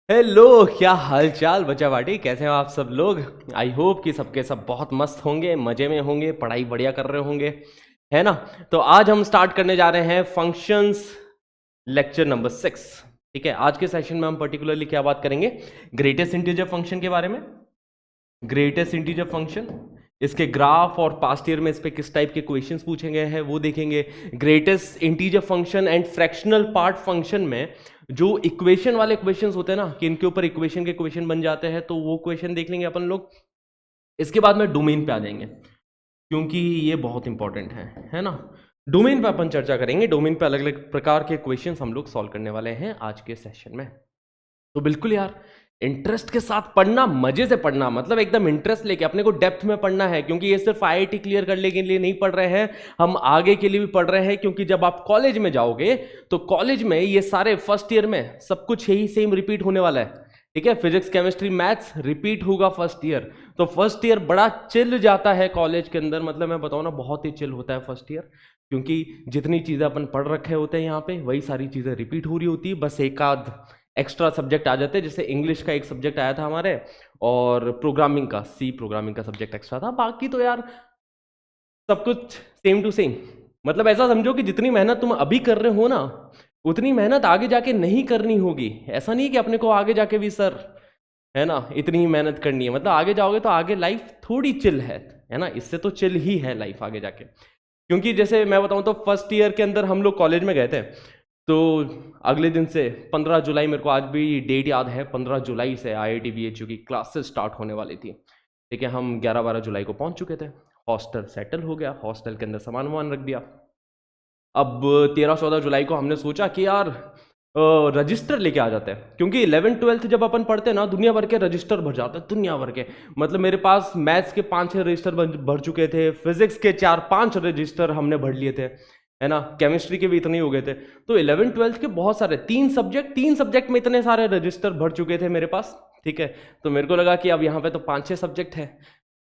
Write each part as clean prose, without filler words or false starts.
Hello, क्या हाल चाल बच्चा बाटी, कैसे हो आप सब लोग। आई होप कि सबके सब बहुत मस्त होंगे, मजे में होंगे, पढ़ाई बढ़िया कर रहे होंगे, है ना। तो आज हम स्टार्ट करने जा रहे हैं फंक्शंस लेक्चर नंबर 6। ठीक है, आज के सेशन में हम पर्टिकुलरली क्या बात करेंगे, ग्रेटेस्ट इंटीजर फंक्शन के बारे में। ग्रेटेस्ट इंटीजर फंक्शन, इसके ग्राफ और पास्ट ईयर में इस पे किस टाइप के क्वेश्चंस पूछे गए हैं वो देखेंगे। Greatest integer function and fractional part function में जो इक्वेशन वाले क्वेश्चंस होते हैं ना, कि इनके ऊपर इक्वेशन के क्वेश्चन बन जाते हैं, तो वो क्वेश्चन देख लेंगे अपन लोग। इसके बाद में डोमेन पे आ जाएंगे, क्योंकि ये बहुत इंपॉर्टेंट है ना। डोमेन पे अपन चर्चा करेंगे, डोमेन पे अलग अलग प्रकार के क्वेश्चंस हम लोग सॉल्व करने वाले हैं आज के सेशन में। तो बिल्कुल यार, इंटरेस्ट के साथ पढ़ना, मजे से पढ़ना, मतलब एकदम इंटरेस्ट लेके अपने को डेप्थ में पढ़ना है, क्योंकि ये सिर्फ आईआईटी क्लियर करने के लिए नहीं पढ़ रहे हैं, हम आगे के लिए भी पढ़ रहे हैं। क्योंकि जब आप कॉलेज में जाओगे तो कॉलेज में ये सारे फर्स्ट ईयर में सब कुछ यही सेम रिपीट होने वाला है। ठीक है, फिजिक्स केमिस्ट्री मैथ्स रिपीट होगा फर्स्ट ईयर। तो फर्स्ट ईयर बड़ा चिल जाता है कॉलेज के अंदर, मतलब मैं बताऊं ना, बहुत ही चिल होता है फर्स्ट ईयर। क्योंकि जितनी चीजें अपन पढ़ रखे होते हैं यहाँ पे, वही सारी चीजें रिपीट हो रही होती है, बस एक आध एक्स्ट्रा सब्जेक्ट आ जाते हैं। जैसे इंग्लिश का एक सब्जेक्ट आया था हमारे, और प्रोग्रामिंग का, सी प्रोग्रामिंग का सब्जेक्ट एक्स्ट्रा था। बाकी तो यार सब कुछ सेम टू सेम। मतलब ऐसा समझो कि जितनी मेहनत तुम अभी कर रहे हो ना, उतनी मेहनत आगे जाके नहीं करनी होगी। ऐसा नहीं कि अपने को आगे जाके भी सर, है ना, इतनी ही मेहनत करनी है। मतलब आगे जाओगे तो आगे लाइफ थोड़ी चिल है ना, इससे तो चिल ही है लाइफ आगे जाके। क्योंकि जैसे मैं बताऊं तो फर्स्ट ईयर के अंदर हम लोग कॉलेज में गए थे, तो अगले दिन से 15 जुलाई, मेरे को आज भी डेट याद है, 15 जुलाई से आईआईटी बीएचयू की क्लासेस स्टार्ट होने वाली थी। ठीक है, हम 11-12 जुलाई को पहुंच चुके थे। हॉस्टल सेटल हो गया, हॉस्टल के अंदर सामान वामान रख दिया। अब 13-14 जुलाई को हमने सोचा कि यार रजिस्टर लेके आ जाते हैं, क्योंकि 11th-12th जब अपन पढ़ते हैं ना, दुनिया भर के रजिस्टर भर जाते हैं, दुनिया भर के। मतलब मेरे पास मैथ्स के 5-6 रजिस्टर भर चुके थे, फिजिक्स के 4-5 रजिस्टर हमने भर लिए थे, है ना, केमिस्ट्री के भी इतने ही हो गए थे। तो 11th-12th के बहुत सारे, तीन सब्जेक्ट में इतने सारे रजिस्टर भर चुके थे मेरे पास। ठीक है, तो मेरे को लगा कि अब यहाँ पे तो 5-6 सब्जेक्ट है,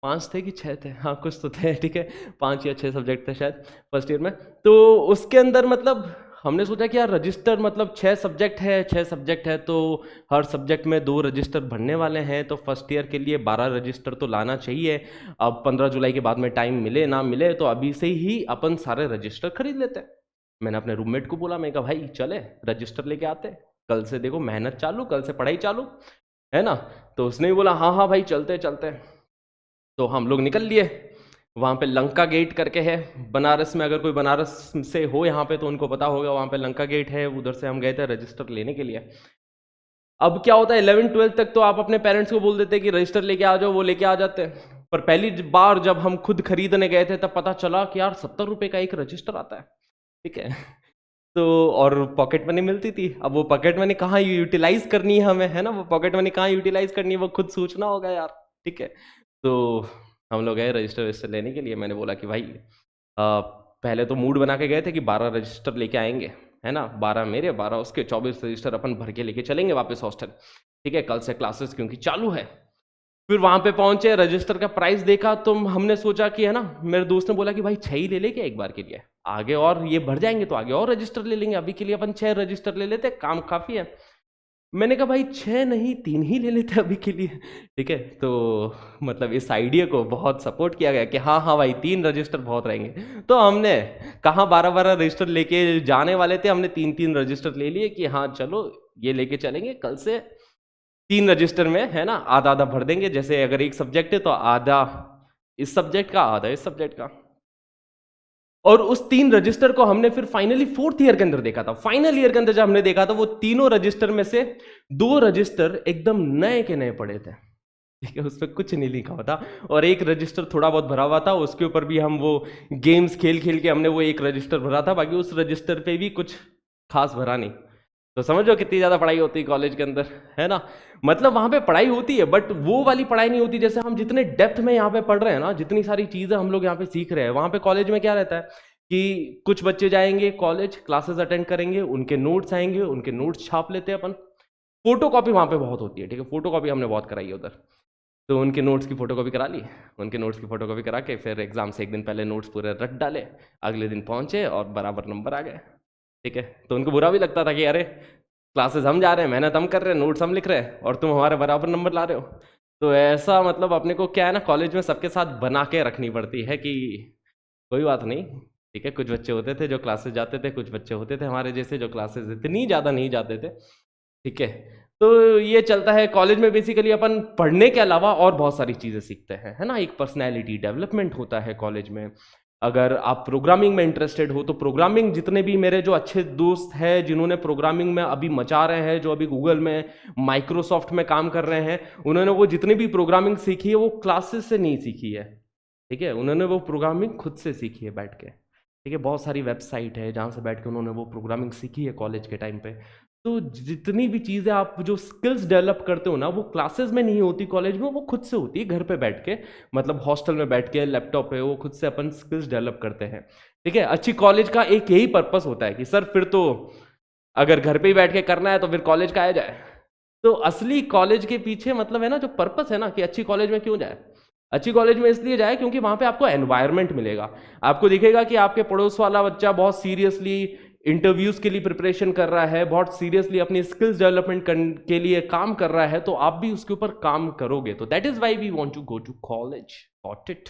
5 थे कि 6 थे, हाँ कुछ तो थे। ठीक है, 5 या 6 सब्जेक्ट थे शायद फर्स्ट ईयर में। तो उसके अंदर मतलब हमने सोचा कि यार रजिस्टर, मतलब 6 सब्जेक्ट है तो हर सब्जेक्ट में 2 रजिस्टर भरने वाले हैं, तो फर्स्ट ईयर के लिए 12 रजिस्टर तो लाना चाहिए। अब 15 जुलाई के बाद में टाइम मिले ना मिले, तो अभी से ही अपन सारे रजिस्टर खरीद लेते हैं। मैंने अपने रूममेट को बोला, मैं कहा भाई चले रजिस्टर लेके आते, कल से देखो मेहनत चालू, कल से पढ़ाई चालू, है ना। तो उसने भी बोला हाँ हाँ भाई चलते चलते। तो हम लोग निकल लिए। वहाँ पे लंका गेट करके है बनारस में, अगर कोई बनारस से हो यहाँ पे तो उनको पता होगा, वहाँ पे लंका गेट है, उधर से हम गए थे रजिस्टर लेने के लिए। अब क्या होता है, 11th-12th तक तो आप अपने पेरेंट्स को बोल देते हैं कि रजिस्टर लेके आ जाओ, वो लेके आ जाते हैं। पर पहली बार जब हम खुद खरीदने गए थे, तब पता चला कि यार 70 रुपए का एक रजिस्टर आता है। ठीक है, तो और पॉकेट मनी मिलती थी। अब वो पॉकेट मनी कहाँ यूटिलाइज करनी है हमें, है ना, वो पॉकेट मनी कहाँ यूटिलाइज करनी है वो खुद सोचना होगा यार। ठीक है, तो हम लोग गए रजिस्टर रजिस्टर लेने के लिए। मैंने बोला कि भाई पहले तो मूड बना के गए थे कि 12 रजिस्टर लेके आएंगे, है ना, 12 मेरे 12 उसके, 24 रजिस्टर अपन भर के लेके चलेंगे वापस हॉस्टल। ठीक है, कल से क्लासेस क्योंकि चालू है। फिर वहां पे पहुंचे, रजिस्टर का प्राइस देखा, तो हमने सोचा कि, है ना, मेरे दोस्त ने बोला कि भाई 6 ही ले लेके एक बार के लिए, आगे और ये भर जाएंगे तो आगे और रजिस्टर ले लेंगे, अभी के लिए अपन 6 रजिस्टर ले लेते, काम काफी है। मैंने कहा भाई 6 नहीं 3 ही ले लेते अभी के लिए। ठीक है, तो मतलब इस आइडिया को बहुत सपोर्ट किया गया कि हाँ हाँ भाई 3 रजिस्टर बहुत रहेंगे। तो हमने कहाँ 12-12 रजिस्टर लेके जाने वाले थे, हमने 3-3 रजिस्टर ले लिए कि हाँ चलो ये लेके चलेंगे, कल से 3 रजिस्टर में, है ना, आधा आधा भर देंगे। जैसे अगर एक सब्जेक्ट है तो आधा इस सब्जेक्ट का, आधा इस सब्जेक्ट का। और उस 3 रजिस्टर को हमने फिर फाइनली 4th ईयर के अंदर देखा था। फाइनल ईयर के अंदर जब हमने देखा था, वो तीनों रजिस्टर में से 2 रजिस्टर एकदम नए के नए पड़े थे। ठीक है, उस पर कुछ नहीं लिखा हुआ था, और एक रजिस्टर थोड़ा बहुत भरा हुआ था, उसके ऊपर भी हम वो गेम्स खेल खेल के हमने वो एक रजिस्टर भरा था, बाकी उस रजिस्टर पे भी कुछ खास भरा नहीं। तो समझो कितनी ज्यादा पढ़ाई होती है कॉलेज के अंदर, है ना। मतलब वहां पे पढ़ाई होती है, बट वो वाली पढ़ाई नहीं होती जैसे हम जितने डेप्थ में यहाँ पे पढ़ रहे हैं ना, जितनी सारी चीजें हम लोग यहाँ पे सीख रहे हैं। वहां पे कॉलेज में क्या रहता है कि कुछ बच्चे जाएंगे कॉलेज, क्लासेस अटेंड करेंगे, उनके नोट्स आएंगे, उनके नोट्स छाप लेते हैं अपन। फोटो कॉपी वहां पे बहुत होती है। ठीक है, फोटो कॉपी हमने बहुत कराई है उधर। तो उनके नोट्स की फोटो कॉपी करा ली, उनके नोट्स की फोटो कॉपी करा के फिर एग्जाम से एक दिन पहले नोट्स पूरे रट डाले, अगले दिन पहुंचे और बराबर नंबर आ गए। ठीक है, तो उनको बुरा भी लगता था कि अरे क्लासेस हम जा रहे हैं, मेहनत हम कर रहे हैं, नोट्स हम लिख रहे हैं, और तुम हमारे बराबर नंबर ला रहे हो। तो ऐसा मतलब अपने को क्या है ना, कॉलेज में सबके साथ बना के रखनी पड़ती है कि कोई बात नहीं, ठीक है। कुछ बच्चे होते थे जो क्लासेस जाते थे, कुछ बच्चे होते थे हमारे जैसे जो क्लासेस इतनी ज़्यादा नहीं जाते थे, ठीक है। तो ये चलता है कॉलेज में। बेसिकली अपन पढ़ने के अलावा और बहुत सारी चीज़ें सीखते हैं, है ना। एक पर्सनैलिटी डेवलपमेंट होता है कॉलेज में। अगर आप प्रोग्रामिंग में इंटरेस्टेड हो तो प्रोग्रामिंग, जितने भी मेरे जो अच्छे दोस्त हैं जिन्होंने प्रोग्रामिंग में अभी मचा रहे हैं, जो अभी गूगल में, माइक्रोसॉफ्ट में काम कर रहे हैं, उन्होंने वो जितनी भी प्रोग्रामिंग सीखी है वो क्लासेस से नहीं सीखी है, ठीक है। उन्होंने वो प्रोग्रामिंग खुद से सीखी है बैठ के, ठीक है। बहुत सारी वेबसाइट है जहाँ से बैठ के उन्होंने वो प्रोग्रामिंग सीखी है कॉलेज के टाइम पे। तो जितनी भी चीज़ें आप जो स्किल्स डेवलप करते हो ना, वो क्लासेस में नहीं होती, कॉलेज में वो खुद से होती है, घर पे बैठ के, मतलब हॉस्टल में बैठ के लैपटॉप पे वो खुद से अपन स्किल्स डेवलप करते हैं, ठीक है। अच्छी कॉलेज का एक यही पर्पस होता है कि सर फिर तो अगर घर पे ही बैठ के करना है तो फिर कॉलेज का आ जाए। तो असली कॉलेज के पीछे मतलब है ना जो पर्पस है ना, कि अच्छी कॉलेज में क्यों जाए। अच्छी कॉलेज में इसलिए जाए क्योंकि वहां पे आपको एनवायरनमेंट मिलेगा। आपको दिखेगा कि आपके पड़ोस वाला बच्चा बहुत सीरियसली इंटरव्यूज के लिए प्रिपरेशन कर रहा है, बहुत सीरियसली अपनी स्किल्स डेवलपमेंट के लिए काम कर रहा है, तो आप भी उसके ऊपर काम करोगे। तो that is why we want to go to college, got it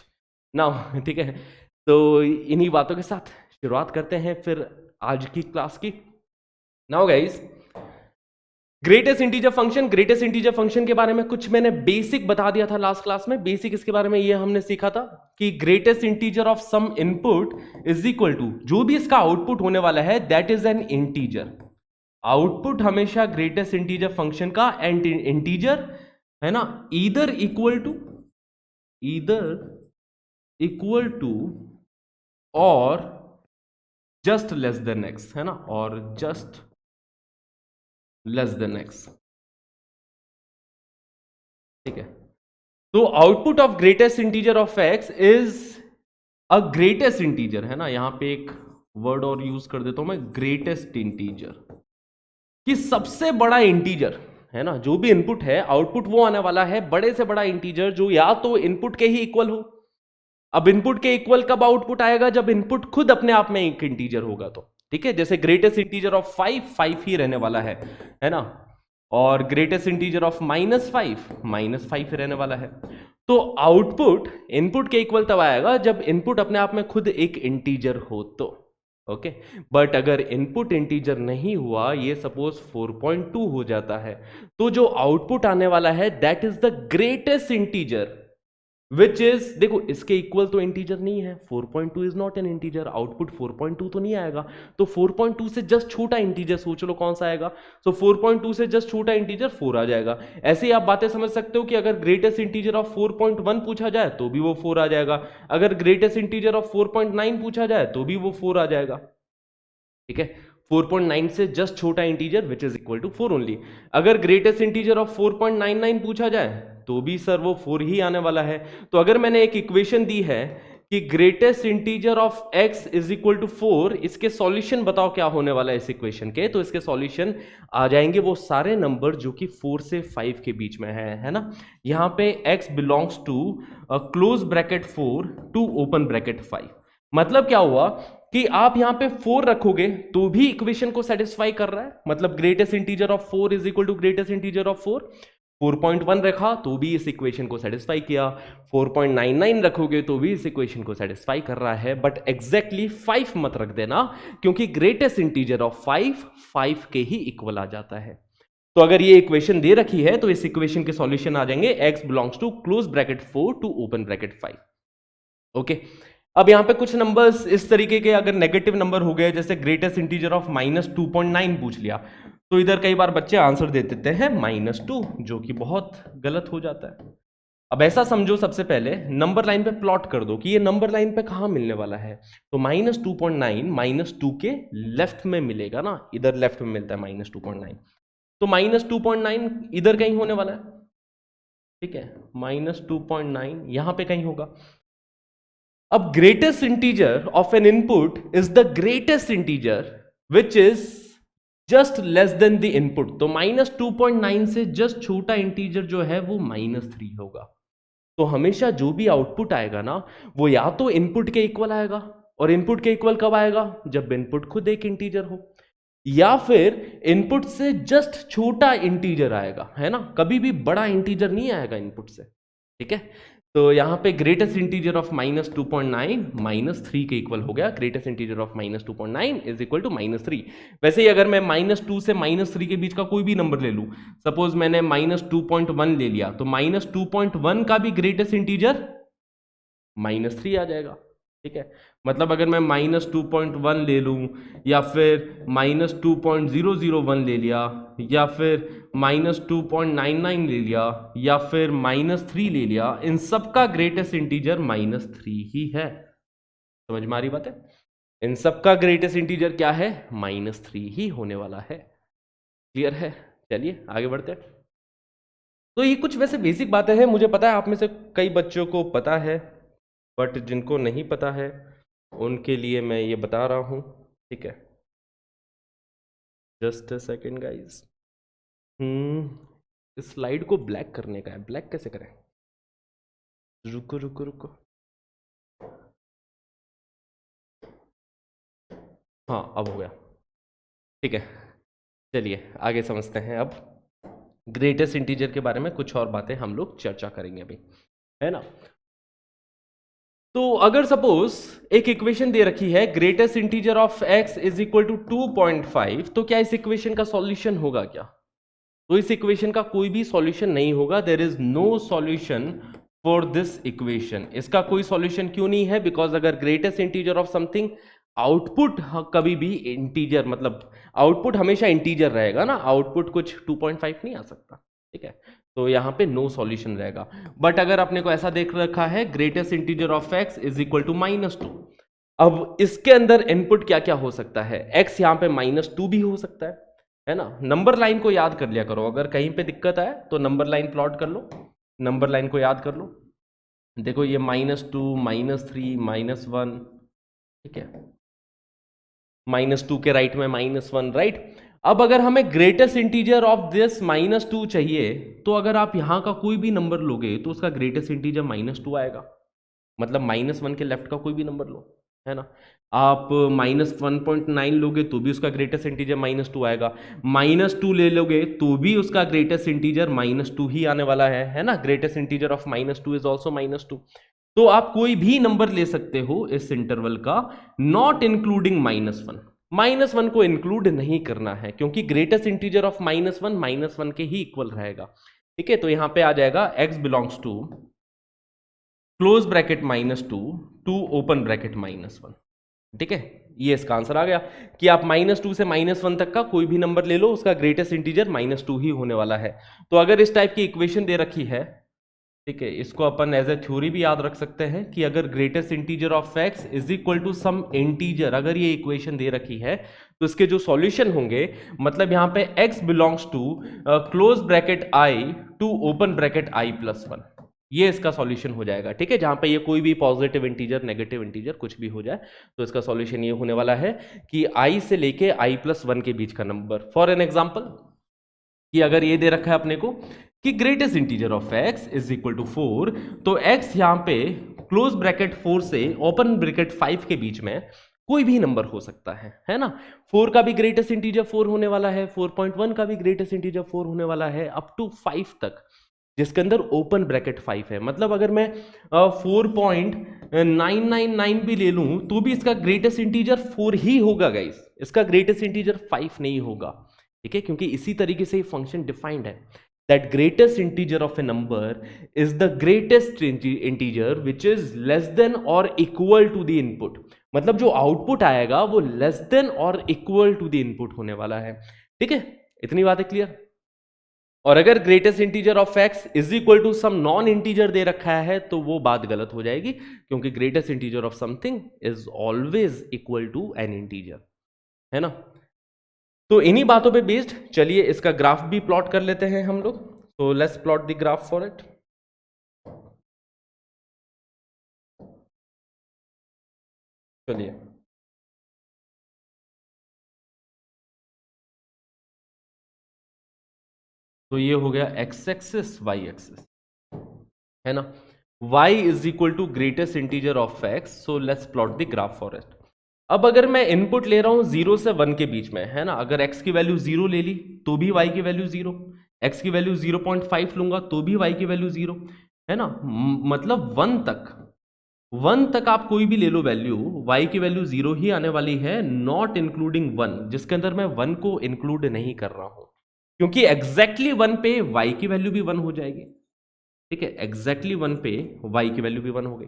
now, ठीक है। तो इन्हीं बातों के साथ शुरुआत करते हैं फिर आज की क्लास की। Now guys, greatest integer function के बारे में कुछ मैंने बेसिक बता दिया था लास्ट क्लास में। बेसिक इसके बारे में ये हमने सीखा था कि greatest integer of some input is equal to, जो भी इसका आउटपुट होने वाला है that is an integer. Output हमेशा ग्रेटेस्ट इंटीजर फंक्शन का इंटीजर है ना, ईदर इक्वल टू और जस्ट लेस देन एक्स, है ना, और जस्ट लेस देन एक्स, ठीक है। तो output of greatest integer of x is a greatest integer, है ना। यहां पे एक वर्ड और यूज कर देता हूं मैं, ग्रेटेस्ट इंटीजर, कि सबसे बड़ा इंटीजर, है ना। जो भी इनपुट है, आउटपुट वो आने वाला है बड़े से बड़ा इंटीजर जो या तो इनपुट के ही इक्वल हो। अब इनपुट के इक्वल कब आउटपुट आएगा, जब इनपुट खुद अपने आप में एक इंटीजर होगा तो, ठीक है। जैसे ग्रेटेस्ट इंटीजर ऑफ 5 ही रहने वाला है ना। और ग्रेटेस्ट इंटीजर ऑफ -5 ही रहने वाला है। तो आउटपुट इनपुट के इक्वल तब आएगा जब इनपुट अपने आप में खुद एक इंटीजर हो तो, ओके। बट अगर इनपुट इंटीजर नहीं हुआ, ये सपोज 4.2 हो जाता है, तो जो आउटपुट आने वाला है that is the greatest integer, which is, देखो इसके इक्वल तो इंटीजर नहीं है, 4.2 is not an integer, output 4.2 तो नहीं आएगा। तो 4.2 से जस्ट छोटा इंटीजर सोच लो कौन सा आएगा। सो 4.2 से जस्ट छोटा इंटीजर 4 आ जाएगा। ऐसे ही आप बातें समझ सकते हो कि अगर ग्रेटेस्ट इंटीजर ऑफ 4.1 पूछा जाए तो भी वो 4 आ जाएगा, अगर ग्रेटेस्ट इंटीजर ऑफ 4.9 पूछा जाए तो भी वो 4 आ जाएगा, ठीक है। 4.9 से जस्ट छोटा integer which is equal to 4 only. अगर ग्रेटेस्ट इंटीजर ऑफ 4.99 पूछा जाए तो भी सर वो 4 ही आने वाला है। तो अगर मैंने एक इक्वेशन दी है कि greatest integer of x is equal to 4, इसके सॉल्यूशन बताओ क्या होने वाला है इस इक्वेशन के। तो इसके सॉल्यूशन आ जाएंगे वो सारे नंबर जो कि 4 से 5 के बीच में है ना। यहां पे x belongs to close bracket 4 to open bracket 5। मतलब क्या हुआ कि आप यहां पे 4 रखोगे तो भी इक्वेशन को सेटिस्फाई कर रहा है, मतलब greatest integer of 4 is equal to greatest integer of 4.1 रखा तो भी इस इक्वेशन को सेटिस्फाई किया, 4.99 रखोगे तो भी इस इक्वेशन को सेटिस्फाई कर रहा है। बट एग्जैक्टली 5 मत रख देना, क्योंकि ग्रेटेस्ट इंटीजर ऑफ 5 के ही इक्वल आ जाता है। तो अगर ये इक्वेशन दे रखी है तो इस इक्वेशन के सॉल्यूशन आ जाएंगे x belongs to close bracket 4 to open bracket 5, okay. अब यहां पे कुछ नंबर्स इस तरीके के अगर नेगेटिव नंबर हो गए, जैसे ग्रेटेस्ट इंटीजर ऑफ -2.9 पूछ लिया, तो इधर कई बार बच्चे आंसर दे देते हैं -2, जो कि बहुत गलत हो जाता है। अब ऐसा समझो, सबसे पहले नंबर लाइन पे प्लॉट कर दो कि ये नंबर लाइन पे कहां मिलने वाला है। तो -2.9 -2 के लेफ्ट में मिलेगा ना, इधर लेफ्ट में मिलता है -2.9, तो -2.9 इधर कहीं होने वाला है, ठीक है। -2.9 यहां पे कहीं होगा। अब greatest integer of N input is the greatest integer which is just less then the input. तो -2.9 से जस्ट छोटा इंटीजर जो है वो -3 होगा। तो हमेशा जो भी आउटपुट आएगा ना, वो या तो इनपुट के इक्वल आएगा, और इनपुट के इक्वल कब आएगा, जब इनपुट खुद एक इंटीजर हो। या फिर इनपुट से जस्ट छोटा इंटीजर आएगा, है ना, कभी भी बड़ा इंटीजर नहीं आएगा इनपुट से, ठीक है। तो यहाँ पे ग्रेटेस्ट इंटीजर ऑफ -2.9 -3 के इक्वल हो गया। Greatest integer of -2.9 is equal to -3। वैसे ही अगर मैं -2 से -3 के बीच का कोई भी नंबर ले लूं, सपोज मैंने -2.1 ले लिया, तो -2.1 का भी ग्रेटेस्ट इंटीजर -3 आ जाएगा, ठीक है। मतलब अगर मैं -2.1 ले लूं, या फिर -2.001 ले लिया, या फिर -2.99 ले लिया, या फिर -3 ले लिया, इन सब का ग्रेटेस्ट इंटीजर -3 ही है। समझ में आ रही बात है? इन सब का ग्रेटेस्ट इंटीजर क्या है? -3 ही होने वाला है। क्लियर है? चलिए आगे बढ़ते हैं। तो ये कुछ वैसे बेसिक बातें हैं, मुझे पता है आप में से कई बच्चों को पता है, बट जिनको नहीं पता है उनके लिए मैं ये बता रहा हूँ, ठीक है। Just a second guys. इस स्लाइड को ब्लैक करने का है, ब्लैक कैसे करें? रुको रुको रुको, हाँ अब हो गया, ठीक है। चलिए आगे समझते हैं। अब ग्रेटेस्ट इंटीजर के बारे में कुछ और बातें हम लोग चर्चा करेंगे अभी, है ना। तो अगर सपोज एक इक्वेशन दे रखी है, greatest integer of x is equal to 2.5, तो क्या इस इक्वेशन का सॉल्यूशन होगा क्या? तो इस इक्वेशन का कोई भी सॉल्यूशन नहीं होगा। There is no solution for this equation. इसका कोई सॉल्यूशन क्यों नहीं है? बिकॉज अगर greatest integer of something, output कभी भी इंटीजर, मतलब आउटपुट हमेशा इंटीजर रहेगा ना, आउटपुट कुछ 2.5 नहीं आ सकता, ठीक है। तो यहाँ पे नो सॉल्यूशन रहेगा। बट अगर आपने को ऐसा देख रखा है, greatest integer of x is equal to -2, अब इसके अंदर इनपुट क्या क्या हो सकता है? x यहाँ पे -2 भी हो सकता है ना। नंबर लाइन को याद कर लिया करो, अगर कहीं पे दिक्कत आए तो नंबर लाइन प्लॉट कर लो, नंबर लाइन को याद कर लो। देखो ये -2 -3 -1, ठीक है, -2 के राइट में -1, राइट। अब अगर हमें ग्रेटेस्ट इंटीजर ऑफ दिस -2 चाहिए, तो अगर आप यहां का कोई भी नंबर लोगे तो उसका ग्रेटेस्ट इंटीजर -2 आएगा। मतलब -1 के लेफ्ट का कोई भी नंबर लो, है ना। आप -1.9 लोगे तो भी उसका ग्रेटेस्ट इंटीजर -2 आएगा। -2 ले लोगे तो भी उसका ग्रेटेस्ट इंटीजर -2 ही आने वाला है ना। Greatest integer of -2 is also -2। तो आप कोई भी नंबर ले सकते हो इस इंटरवल का, नॉट इंक्लूडिंग -1। -1 को इंक्लूड नहीं करना है, क्योंकि ग्रेटेस्ट इंटीजर ऑफ -1 के ही इक्वल रहेगा, ठीक है। तो यहां पे आ जाएगा x belongs to close bracket -2 to open bracket -1, ठीक है। ये इसका आंसर आ गया कि आप -2 से -1 तक का कोई भी नंबर ले लो, उसका ग्रेटेस्ट इंटीजर -2 ही होने वाला है। तो अगर इस टाइप की इक्वेशन दे रखी है, ठीक है, इसको अपन एज ए थ्योरी भी याद रख सकते हैं कि अगर greatest integer of x is equal to some integer, अगर ये इक्वेशन दे रखी है तो इसके जो सॉल्यूशन होंगे, मतलब यहां पे x belongs to close bracket i to open bracket i+1, ये इसका सॉल्यूशन हो जाएगा, ठीक है। जहां पे ये कोई भी पॉजिटिव इंटीजर, नेगेटिव इंटीजर कुछ भी हो जाए, तो इसका सॉल्यूशन ये होने वाला है कि i से लेके i+1 के बीच का नंबर। फॉर एन एग्जांपल, कि अगर ये दे रखा है अपने को कि greatest integer of x is equal to 4, तो x यहां पे क्लोज ब्रैकेट 4 से ओपन ब्रैकेट 5 के बीच में कोई भी नंबर हो सकता है ना। 4 का भी ग्रेटेस्ट इंटीजर 4 होने वाला है, 4.1 का भी ग्रेटेस्ट इंटीजर 4 होने वाला है, अप टू 5 तक, जिसके अंदर ओपन ब्रैकेट 5 है। मतलब अगर मैं 4.999 भी ले लूं तो भी इसका ग्रेटेस्ट इंटीजर 4 ही होगा गाइस, इसका ग्रेटेस्ट इंटीजर 5 नहीं होगा, ठीक है। क्योंकि इसी तरीके से ये फंक्शन डिफाइंड है, that greatest integer of a number is the greatest integer which is less than और इक्वल टू द इनपुट। मतलब जो आउटपुट आएगा वो लेस देन और इक्वल टू द इनपुट होने वाला है, ठीक है। इतनी बात है क्लियर? और अगर greatest integer of x is equal to some non integer दे रखा है तो वो बात गलत हो जाएगी, क्योंकि greatest integer of something is always equal to an integer, है ना। तो इन्हीं बातों पे बेस्ड चलिए इसका ग्राफ भी प्लॉट कर लेते हैं हम लोग। तो let's plot the graph for it. चलिए, तो ये हो गया x एक्सिस y एक्सिस, है ना। y is equal to greatest integer of x, so let's plot the graph for it. अब अगर मैं इनपुट ले रहा हूं 0 से 1 के बीच में, है ना, अगर x की वैल्यू 0 ले ली तो भी y की वैल्यू 0, x की वैल्यू 0.5 लूंगा तो भी y की वैल्यू 0, है ना, मतलब 1 तक आप कोई भी ले लो वैल्यू, y की वैल्यू 0 ही आने वाली है, नॉट इंक्लूडिंग 1, जिसके अंदर मैं 1 को इंक्लूड नहीं कर रहा हूं, क्योंकि एग्जैक्टली 1 पे y की वैल्यू भी 1 हो जाएगी। ठीक है, एग्जैक्टली 1 पे y की वैल्यू भी 1 हो गई।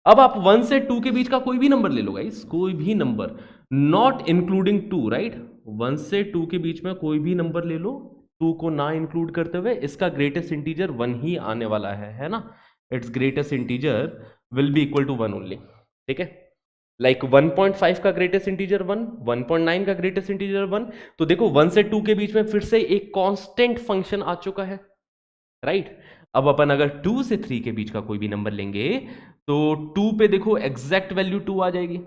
अब आप 1 से 2 के बीच का कोई भी नंबर ले लो गाइस, कोई भी नंबर नॉट इंक्लूडिंग 2, राइट, 1 से 2 के बीच में कोई भी नंबर ले लो, 2 को ना इंक्लूड करते हुए, इसका ग्रेटेस्ट इंटीजर 1 ही आने वाला है ना, it's greatest integer will be equal to 1 only. ठीक है, लाइक 1.5 का ग्रेटेस्ट इंटीजर 1, 1.9 का ग्रेटेस्ट इंटीजर 1, तो देखो 1 से 2 के बीच में फिर से एक कांस्टेंट फंक्शन आ चुका है, राइट। अब अपन अगर 2 से 3 के बीच का कोई भी नंबर लेंगे तो 2 पे देखो एग्जैक्ट वैल्यू 2 आ जाएगी,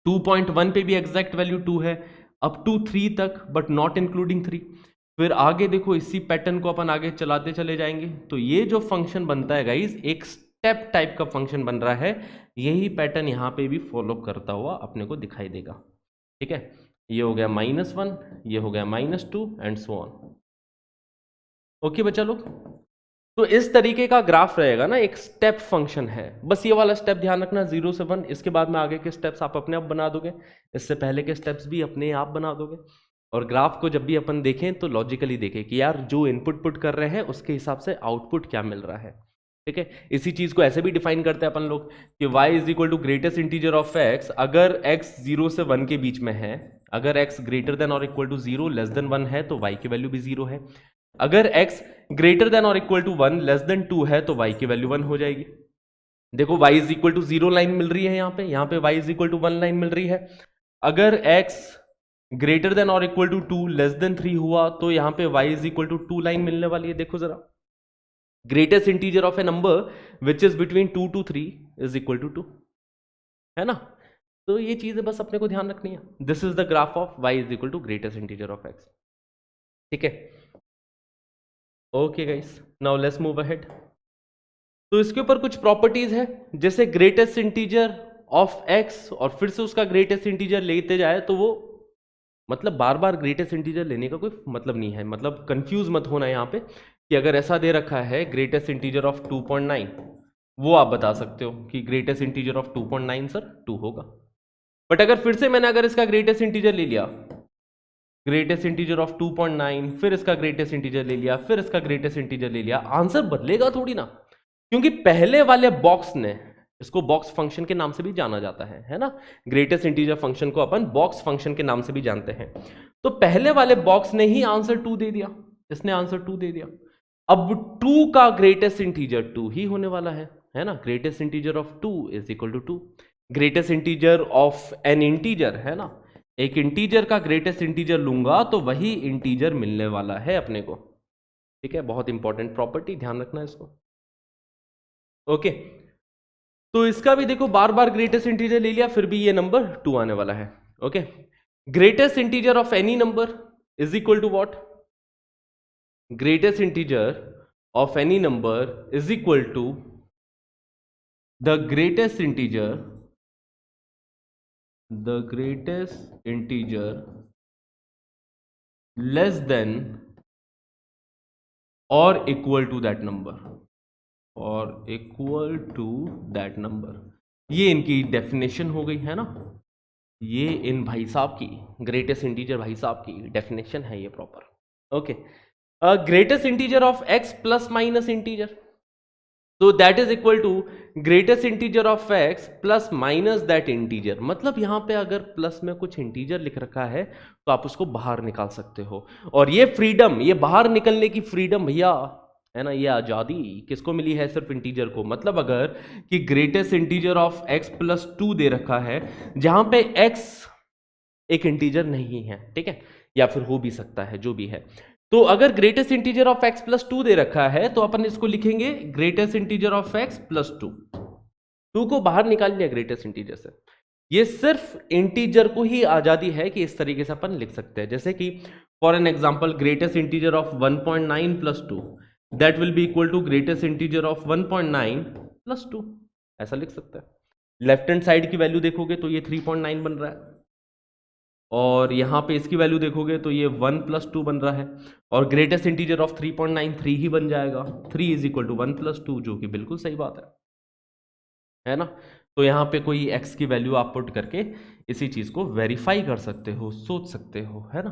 2.1 पे भी एग्जैक्ट वैल्यू 2 है, अप टू 3 तक बट नॉट इंक्लूडिंग 3। फिर आगे देखो इसी पैटर्न को अपन आगे चलाते चले जाएंगे, तो ये जो फंक्शन बनता है गाइस एक स्टेप टाइप का फंक्शन बन रहा है, यही पैटर्न यहां पे भी फॉलो करता हुआ अपने को दिखाई देगा। ठीक है, ये हो गया -1, ये हो गया -2 एंड सो ऑन। ओके बच्चा लोग, तो इस तरीके का ग्राफ रहेगा ना, एक स्टेप फंक्शन है, बस ये वाला स्टेप ध्यान रखना 0 से 1, इसके बाद में आगे के स्टेप्स आप अपने आप बना दोगे, इससे पहले के स्टेप्स भी अपने आप बना दोगे। और ग्राफ को जब भी अपन देखें तो लॉजिकली देखें कि यार जो इनपुट पुट कर रहे हैं उसके हिसाब से आउटपुट क्या मिल रहा है। ठीक है, इसी चीज को ऐसे भी डिफाइन करते हैं अपन लोग कि y is equal to greatest integer of x, अगर x 0 से 1 के बीच में है, अगर x ग्रेटर देन और इक्वल टू 0 लेस देन 1 है तो y की वैल्यू भी 0 है, अगर x ग्रेटर देन और इक्वल टू 1 लेस देन 2 है तो y की वैल्यू 1 हो जाएगी। देखो y is equal to 0 line मिल रही है यहाँ पे y is equal to 1 line मिल रही है। अगर x ग्रेटर देन और इक्वल टू 2 लेस देन 3 हुआ तो यहाँ पे y is equal to 2 line मिलने वाली है। देखो जरा, greatest integer of a number which is between 2 to 3 is equal to 2, है ना। तो ये चीजें बस अपने को ध्यान रखनी है। This is the graph of y is equal to greatest integer of x। ठीक है, okay guys, now let's move ahead. तो इसके ऊपर कुछ प्रॉपर्टीज है, जैसे ग्रेटेस्ट इंटीजर ऑफ x और फिर से उसका ग्रेटेस्ट इंटीजर लेते जाए तो वो मतलब बार बार ग्रेटेस्ट इंटीजर लेने का कोई मतलब नहीं है, मतलब कंफ्यूज मत होना यहाँ पे कि अगर ऐसा दे रखा है ग्रेटेस्ट इंटीजर ऑफ 2.9, वो आप बता सकते हो कि ग्रेटेस्ट इंटीजर ऑफ 2.9 सर 2 होगा। बट अगर फिर से मैंने अगर इसका ग्रेटेस्ट इंटीजर ले लिया, ग्रेटेस्ट इंटीजर ऑफ 2.9, फिर इसका ग्रेटेस्ट इंटीजर ले लिया, फिर इसका ग्रेटेस्ट इंटीजर ले लिया, आंसर बदलेगा थोड़ी ना, क्योंकि पहले वाले बॉक्स ने, इसको बॉक्स फंक्शन के नाम से भी जाना जाता है ना, ग्रेटेस्ट इंटीजर फंक्शन को अपन बॉक्स फंक्शन के नाम से भी जानते हैं। तो पहले वाले बॉक्स ने ही आंसर 2 दे दिया, इसने आंसर 2 दे दिया। अब 2 का ग्रेटेस्ट इंटीजर 2 ही होने वाला है ना, greatest integer of 2 is equal to 2। Greatest integer of an integer, है ना, एक इंटीजर का ग्रेटेस्ट इंटीजर लूंगा तो वही इंटीजर मिलने वाला है अपने को। ठीक है, बहुत इंपॉर्टेंट प्रॉपर्टी, ध्यान रखना इसको। ओके, तो इसका भी देखो बार बार ग्रेटेस्ट इंटीजर ले लिया फिर भी ये नंबर 2 आने वाला है। Okay, greatest integer of any number is equal to what, greatest integer of any number is equal to the greatest integer less than और इक्वल टू दैट नंबर, और इक्वल टू दैट नंबर। ये इनकी definition हो गई है ना, ये इन भाई साहब की ग्रेटेस्ट इंटीजर भाई साहब की डेफिनेशन है ये proper. Okay, greatest integer of x plus minus integer, तो that is equal to greatest integer of x plus minus that integer. मतलब यहां पे अगर प्लस में कुछ इंटीजर लिख रखा है तो आप उसको बाहर निकाल सकते हो, और ये फ्रीडम, ये बाहर निकलने की फ्रीडम भैया, है ना, ये आजादी किसको मिली है, सिर्फ इंटीजर को। मतलब अगर कि greatest integer of x plus 2 दे रखा है जहां पे x एक इंटीजर नहीं है, ठीक है, या फिर हो भी सकता है, जो भी है, तो अगर greatest integer of x plus 2 दे रखा है तो अपन इसको लिखेंगे greatest integer of x plus 2। 2 को बाहर निकाल लिया ग्रेटेस्ट इंटीजर से, ये सिर्फ इंटीजर को ही आजादी है कि इस तरीके से अपन लिख सकते हैं। जैसे कि for an example greatest integer of 1.9 plus 2 that will be equal to greatest integer of 1.9 plus 2, ऐसा लिख सकते हैं। लेफ्ट हैंड साइड की वैल्यू देखोगे तो ये 3.9 बन रहा है, और यहाँ पे इसकी वैल्यू देखोगे तो ये 1 + 2 बन रहा है, और ग्रेटेस्ट इंटीजर ऑफ 3.9 3 ही बन जाएगा। 3 = 1 + 2, जो कि बिल्कुल सही बात है ना। तो यहाँ पे कोई x की वैल्यू आप पुट करके इसी चीज को वेरीफाई कर सकते हो, सोच सकते हो, है ना।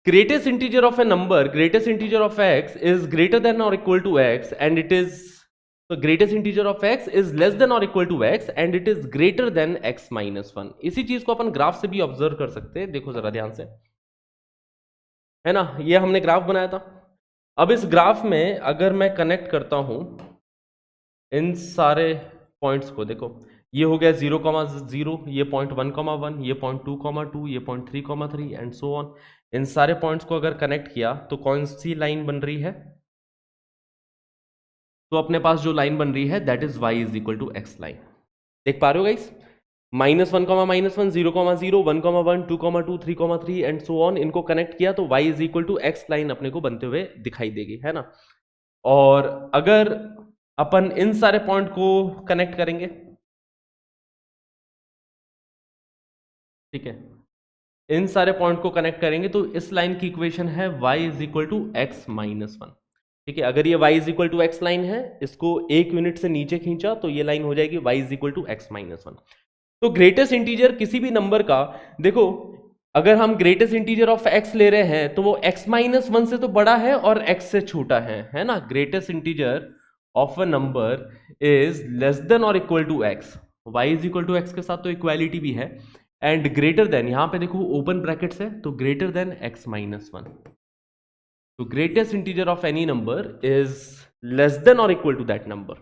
Greatest integer of a number, greatest integer of x is greater than or equal to x and it is, so greatest integer of x is less than or equal to x and it is greater than x minus 1। इसी चीज को अपन graph से भी observe कर सकते हैं, देखो जरा ध्यान से, है ना। ये हमने ग्राफ बनाया था। अब इस ग्राफ में अगर मैं कनेक्ट करता हूं इन सारे पॉइंट्स को, देखो ये हो गया 0,0, ये पॉइंट 1,1, ये पॉइंट 2,2, ये पॉइंट 3,3 एंड सो ऑन। इन सारे पॉइंट्स को अगर कनेक्ट किया तो कौन सी लाइन बन रही है? तो अपने पास जो लाइन बन रही है that is y = x line. देख पा रहे हो गाइस? -1, -1, 0,0, 1,1, 2,2, 3,3 एंड सो ऑन, इनको कनेक्ट किया तो y = x लाइन अपने को बनते हुए दिखाई देगी, है ना। और अगर अपन इन सारे पॉइंट को कनेक्ट करेंगे, ठीक है, इन सारे पॉइंट को कनेक्ट करेंगे तो इस लाइन की इक्वेशन है y = x - 1। ठीक है, अगर ये y = x लाइन है, इसको 1 यूनिट से नीचे खींचा तो ये लाइन हो जाएगी y = x - 1। तो ग्रेटेस्ट इंटीजर किसी भी नंबर का, देखो अगर हम ग्रेटेस्ट इंटीजर ऑफ x ले रहे हैं तो वो x - 1 से तो बड़ा है और x से छोटा है ना। Greatest integer of a number is less than और equal to x, y = x के साथ तो इक्वालिटी भी है, एंड ग्रेटर देन, यहां पे देखो ओपन ब्रैकेट्स है तो ग्रेटर देन x - 1। तो greatest integer of any number is less than और equal to that number.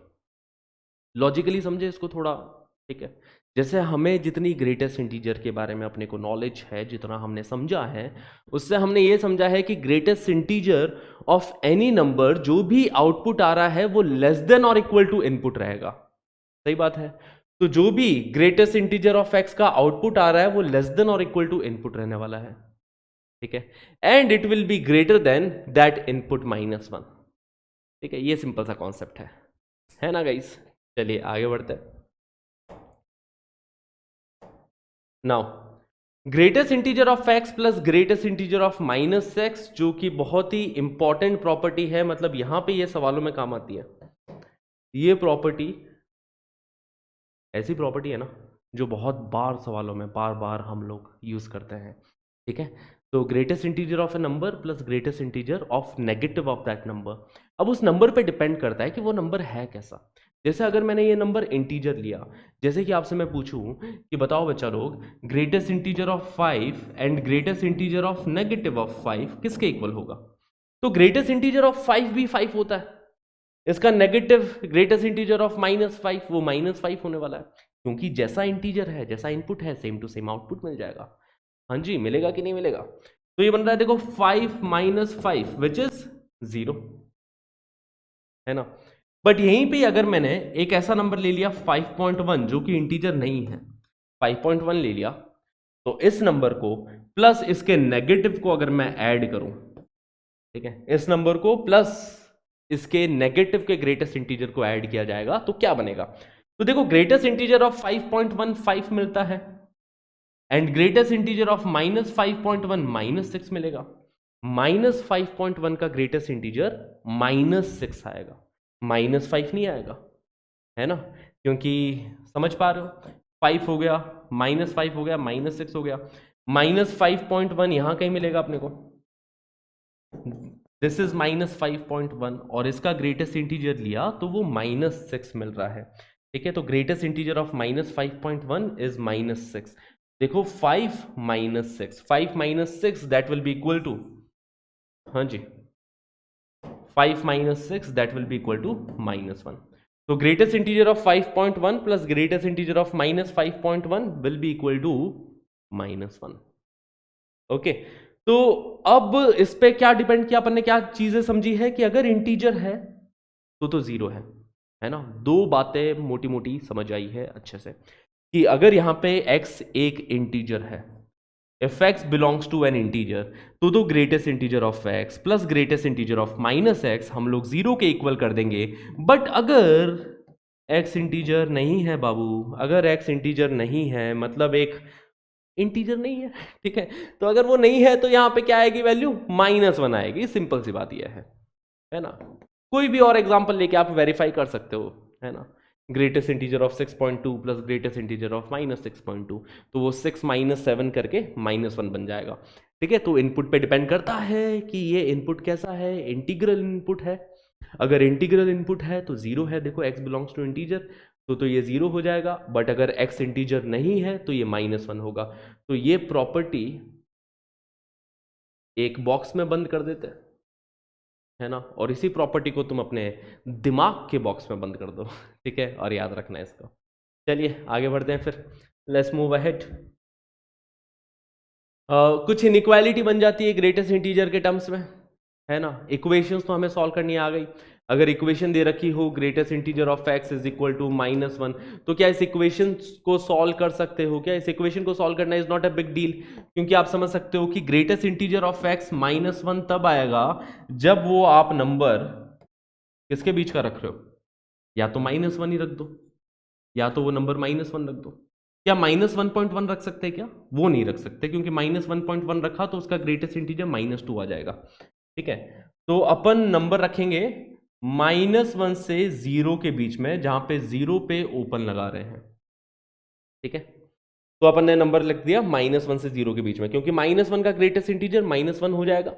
Logically समझे इसको थोड़ा, ठीक है। जैसे हमें जितनी ग्रेटेस्ट इंटीजर के बारे में अपने को नॉलेज है, जितना हमने समझा है, उससे हमने ये समझा है कि greatest integer of any number जो भी आउटपुट आ रहा है वो लेस देन और इक्वल टू इनपुट रहेगा। सही बात है। तो जो भी ग्रेटेस्ट इंटीजर ऑफ x का आउटपुट आ रहा है वो लेस देन और इक्वल टू इनपुट रहने वाला है, ठीक है। And it will be greater than that input -1, ठीक है। ये सिंपल सा कॉन्सेप्ट है ना गाइस। चलिए आगे बढ़ते हैं। Now greatest integer of x plus greatest integer of -x, जो कि बहुत ही इंपॉर्टेंट प्रॉपर्टी है, मतलब यहां पे ये सवालों में काम आती है। ये प्रॉपर्टी ऐसी प्रॉपर्टी है ना जो बहुत बार सवालों में बार बार हम लोग यूज करते हैं, ठीक है। तो greatest integer of a number plus greatest integer of negative of that number. अब उस नंबर पे डिपेंड करता है कि वो नंबर है कैसा। जैसे अगर मैंने ये नंबर इंटीजर लिया, जैसे कि आपसे मैं पूछूं कि बताओ बच्चा लोग, greatest integer of 5 and greatest integer of negative of 5 किसके इक्वल होगा? तो ग्रेटेस्ट इंटीजर ऑफ 5 भी 5 होता है, इसका नेगेटिव ग्रेटेस्ट इंटीजर ऑफ -5 वो -5 होने वाला है, क्योंकि जैसा इंटीजर है, जैसा इनपुट है, सेम टू सेम आउटपुट मिल जाएगा। हाँ जी, मिलेगा कि नहीं मिलेगा? तो ये बन रहा है देखो 5 - 5 विच इज 0, है ना। बट यहीं पे अगर मैंने एक ऐसा नंबर ले लिया 5.1 जो कि इंटीजर नहीं है, 5.1 ले लिया, तो इस नंबर को प्लस इसके नेगेटिव को अगर मैं ऐड करूं, ठीक है, इस नंबर को प्लस इसके नेगेटिव के ग्रेटेस्ट इंटीजर को ऐड किया जाएगा तो क्या बनेगा? तो देखो ग्रेटेस्ट इंटीजर ऑफ 5.15 मिलता है एंड ग्रेटेस्ट इंटीजर ऑफ -5.1 -6 मिलेगा। -5.1 का ग्रेटेस्ट इंटीजर -6 आएगा, -5 नहीं आएगा, है ना, क्योंकि समझ पा रहे हो, 5 हो गया, -5 हो गया, -6 हो गया, -5.1 यहां कहीं मिलेगा अपने को, दिस इज -5.1 और इसका ग्रेटेस्ट इंटीजर लिया तो वो -6 मिल रहा है, ठीक है। तो ग्रेटेस्ट इंटीजर ऑफ -5.1 इज -6। देखो 5 - 6 that will be equal to, हाँ जी, 5 - 6 that will be equal to -1। तो greatest integer of 5.1 plus greatest integer of -5.1 will be equal to -1। Okay, तो अब इस पे क्या डिपेंड किया अपन ने, क्या चीजें समझी है कि अगर इंटीजर है तो 0 है ना। दो बातें मोटी मोटी समझ आई है अच्छे से, कि अगर यहां पे x एक इंटीजर है, if x belongs to an integer, तो greatest integer of x plus greatest integer of -x हम लोग 0 के इक्वल कर देंगे। बट अगर एक्स इंटीजर नहीं है बाबू। अगर एक्स इंटीजर नहीं है मतलब एक इंटीजर नहीं है, ठीक है। तो अगर वो नहीं है तो यहाँ पे क्या आएगी वैल्यू, -1 आएगी। सिंपल सी बात यह है ना। कोई भी और एग्जांपल लेके आप वेरीफाई कर सकते हो, है ना। Greatest integer of 6.2 plus greatest integer of -6.2, तो वो 6 - 7 करके -1 बन जाएगा, ठीक है। तो इनपुट पे डिपेंड करता है कि ये इनपुट कैसा है, इंटीग्रल इनपुट है। अगर इंटीग्रल इनपुट है तो 0 है, देखो x बिलोंग्स टू इंटीजर, तो ये 0 हो जाएगा। बट अगर x इंटीजर नहीं है तो ये -1 होगा। तो ये प्रॉपर्टी एक बॉक्स में बंद कर देते हैं, है ना। और इसी प्रॉपर्टी को तुम अपने दिमाग के बॉक्स में बंद कर दो, ठीक है, और याद रखना है इसको। चलिए आगे बढ़ते हैं फिर, लेट्स मूव अहेड। कुछ इनइक्वालिटी बन जाती है ग्रेटेस्ट इंटीजर के टर्म्स में, है ना। इक्वेशंस तो हमें सॉल्व करनी आ गई। अगर इक्वेशन दे रखी हो greatest integer of x is equal to -1, तो क्या इस इक्वेशन को सॉल्व कर सकते हो? क्या इस इक्वेशन को सॉल्व करना is not a big deal, क्योंकि आप समझ सकते हो कि ग्रेटेस्ट इंटीजर ऑफ x -1 तब आएगा जब वो आप नंबर किसके बीच का रख रहे हो, या तो -1 ही रख दो, या तो वो नंबर -1 रख दो। क्या -1.1 रख सकते हैं क्या? वो नहीं रख सकते, क्योंकि -1.1 रखा तो उसका ग्रेटेस्ट इंटीजर -2 आ जाएगा, ठीक है। तो अपन नंबर रखेंगे -1 से 0 के बीच में, जहां पे 0 पे ओपन लगा रहे हैं, ठीक है। तो अपन ने नंबर लिख दिया -1 से 0 के बीच में, क्योंकि -1 का ग्रेटेस्ट इंटीजर -1 हो जाएगा।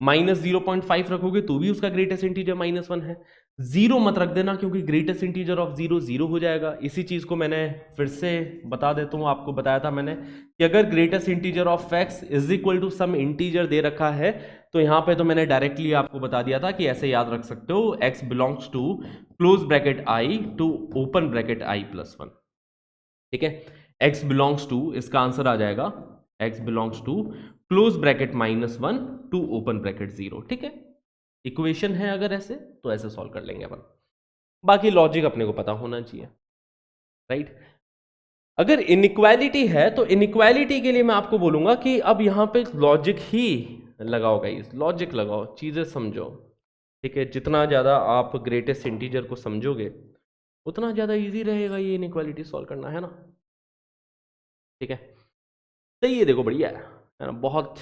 -0.5 रखोगे तो भी उसका ग्रेटेस्ट इंटीजर -1 है। 0 मत रख देना, क्योंकि ग्रेटेस्ट इंटीजर ऑफ 0 0 हो जाएगा। इसी चीज को मैंने फिर से बता देता हूं, आपको बताया था मैंने कि अगर greatest integer of x is equal to some integer दे रखा है, तो यहां पे तो मैंने डायरेक्टली आपको बता दिया था कि ऐसे याद रख सकते हो, x belongs to close bracket i to open bracket i + 1, ठीक है। x बिलोंग्स टू, इसका आंसर आ जाएगा x belongs to close bracket -1 to open bracket 0, ठीक है। इक्वेशन है अगर ऐसे तो ऐसे सॉल्व कर लेंगे अपन, बाकी लॉजिक अपने को पता होना चाहिए, राइट। अगर इनइक्वालिटी है तो इनइक्वालिटी के लिए मैं आपको बोलूंगा कि अब यहां पे लॉजिक ही लगाओ गाइस, लॉजिक लगाओ, चीजें समझो, ठीक है। जितना ज्यादा आप ग्रेटेस्ट इंटीजर को समझोगे उतना ज्यादा इजी रहेगा ये इनइक्वालिटी सॉल्व करना, है ना, ठीक है। सही है, देखो बढ़िया है ना, बहुत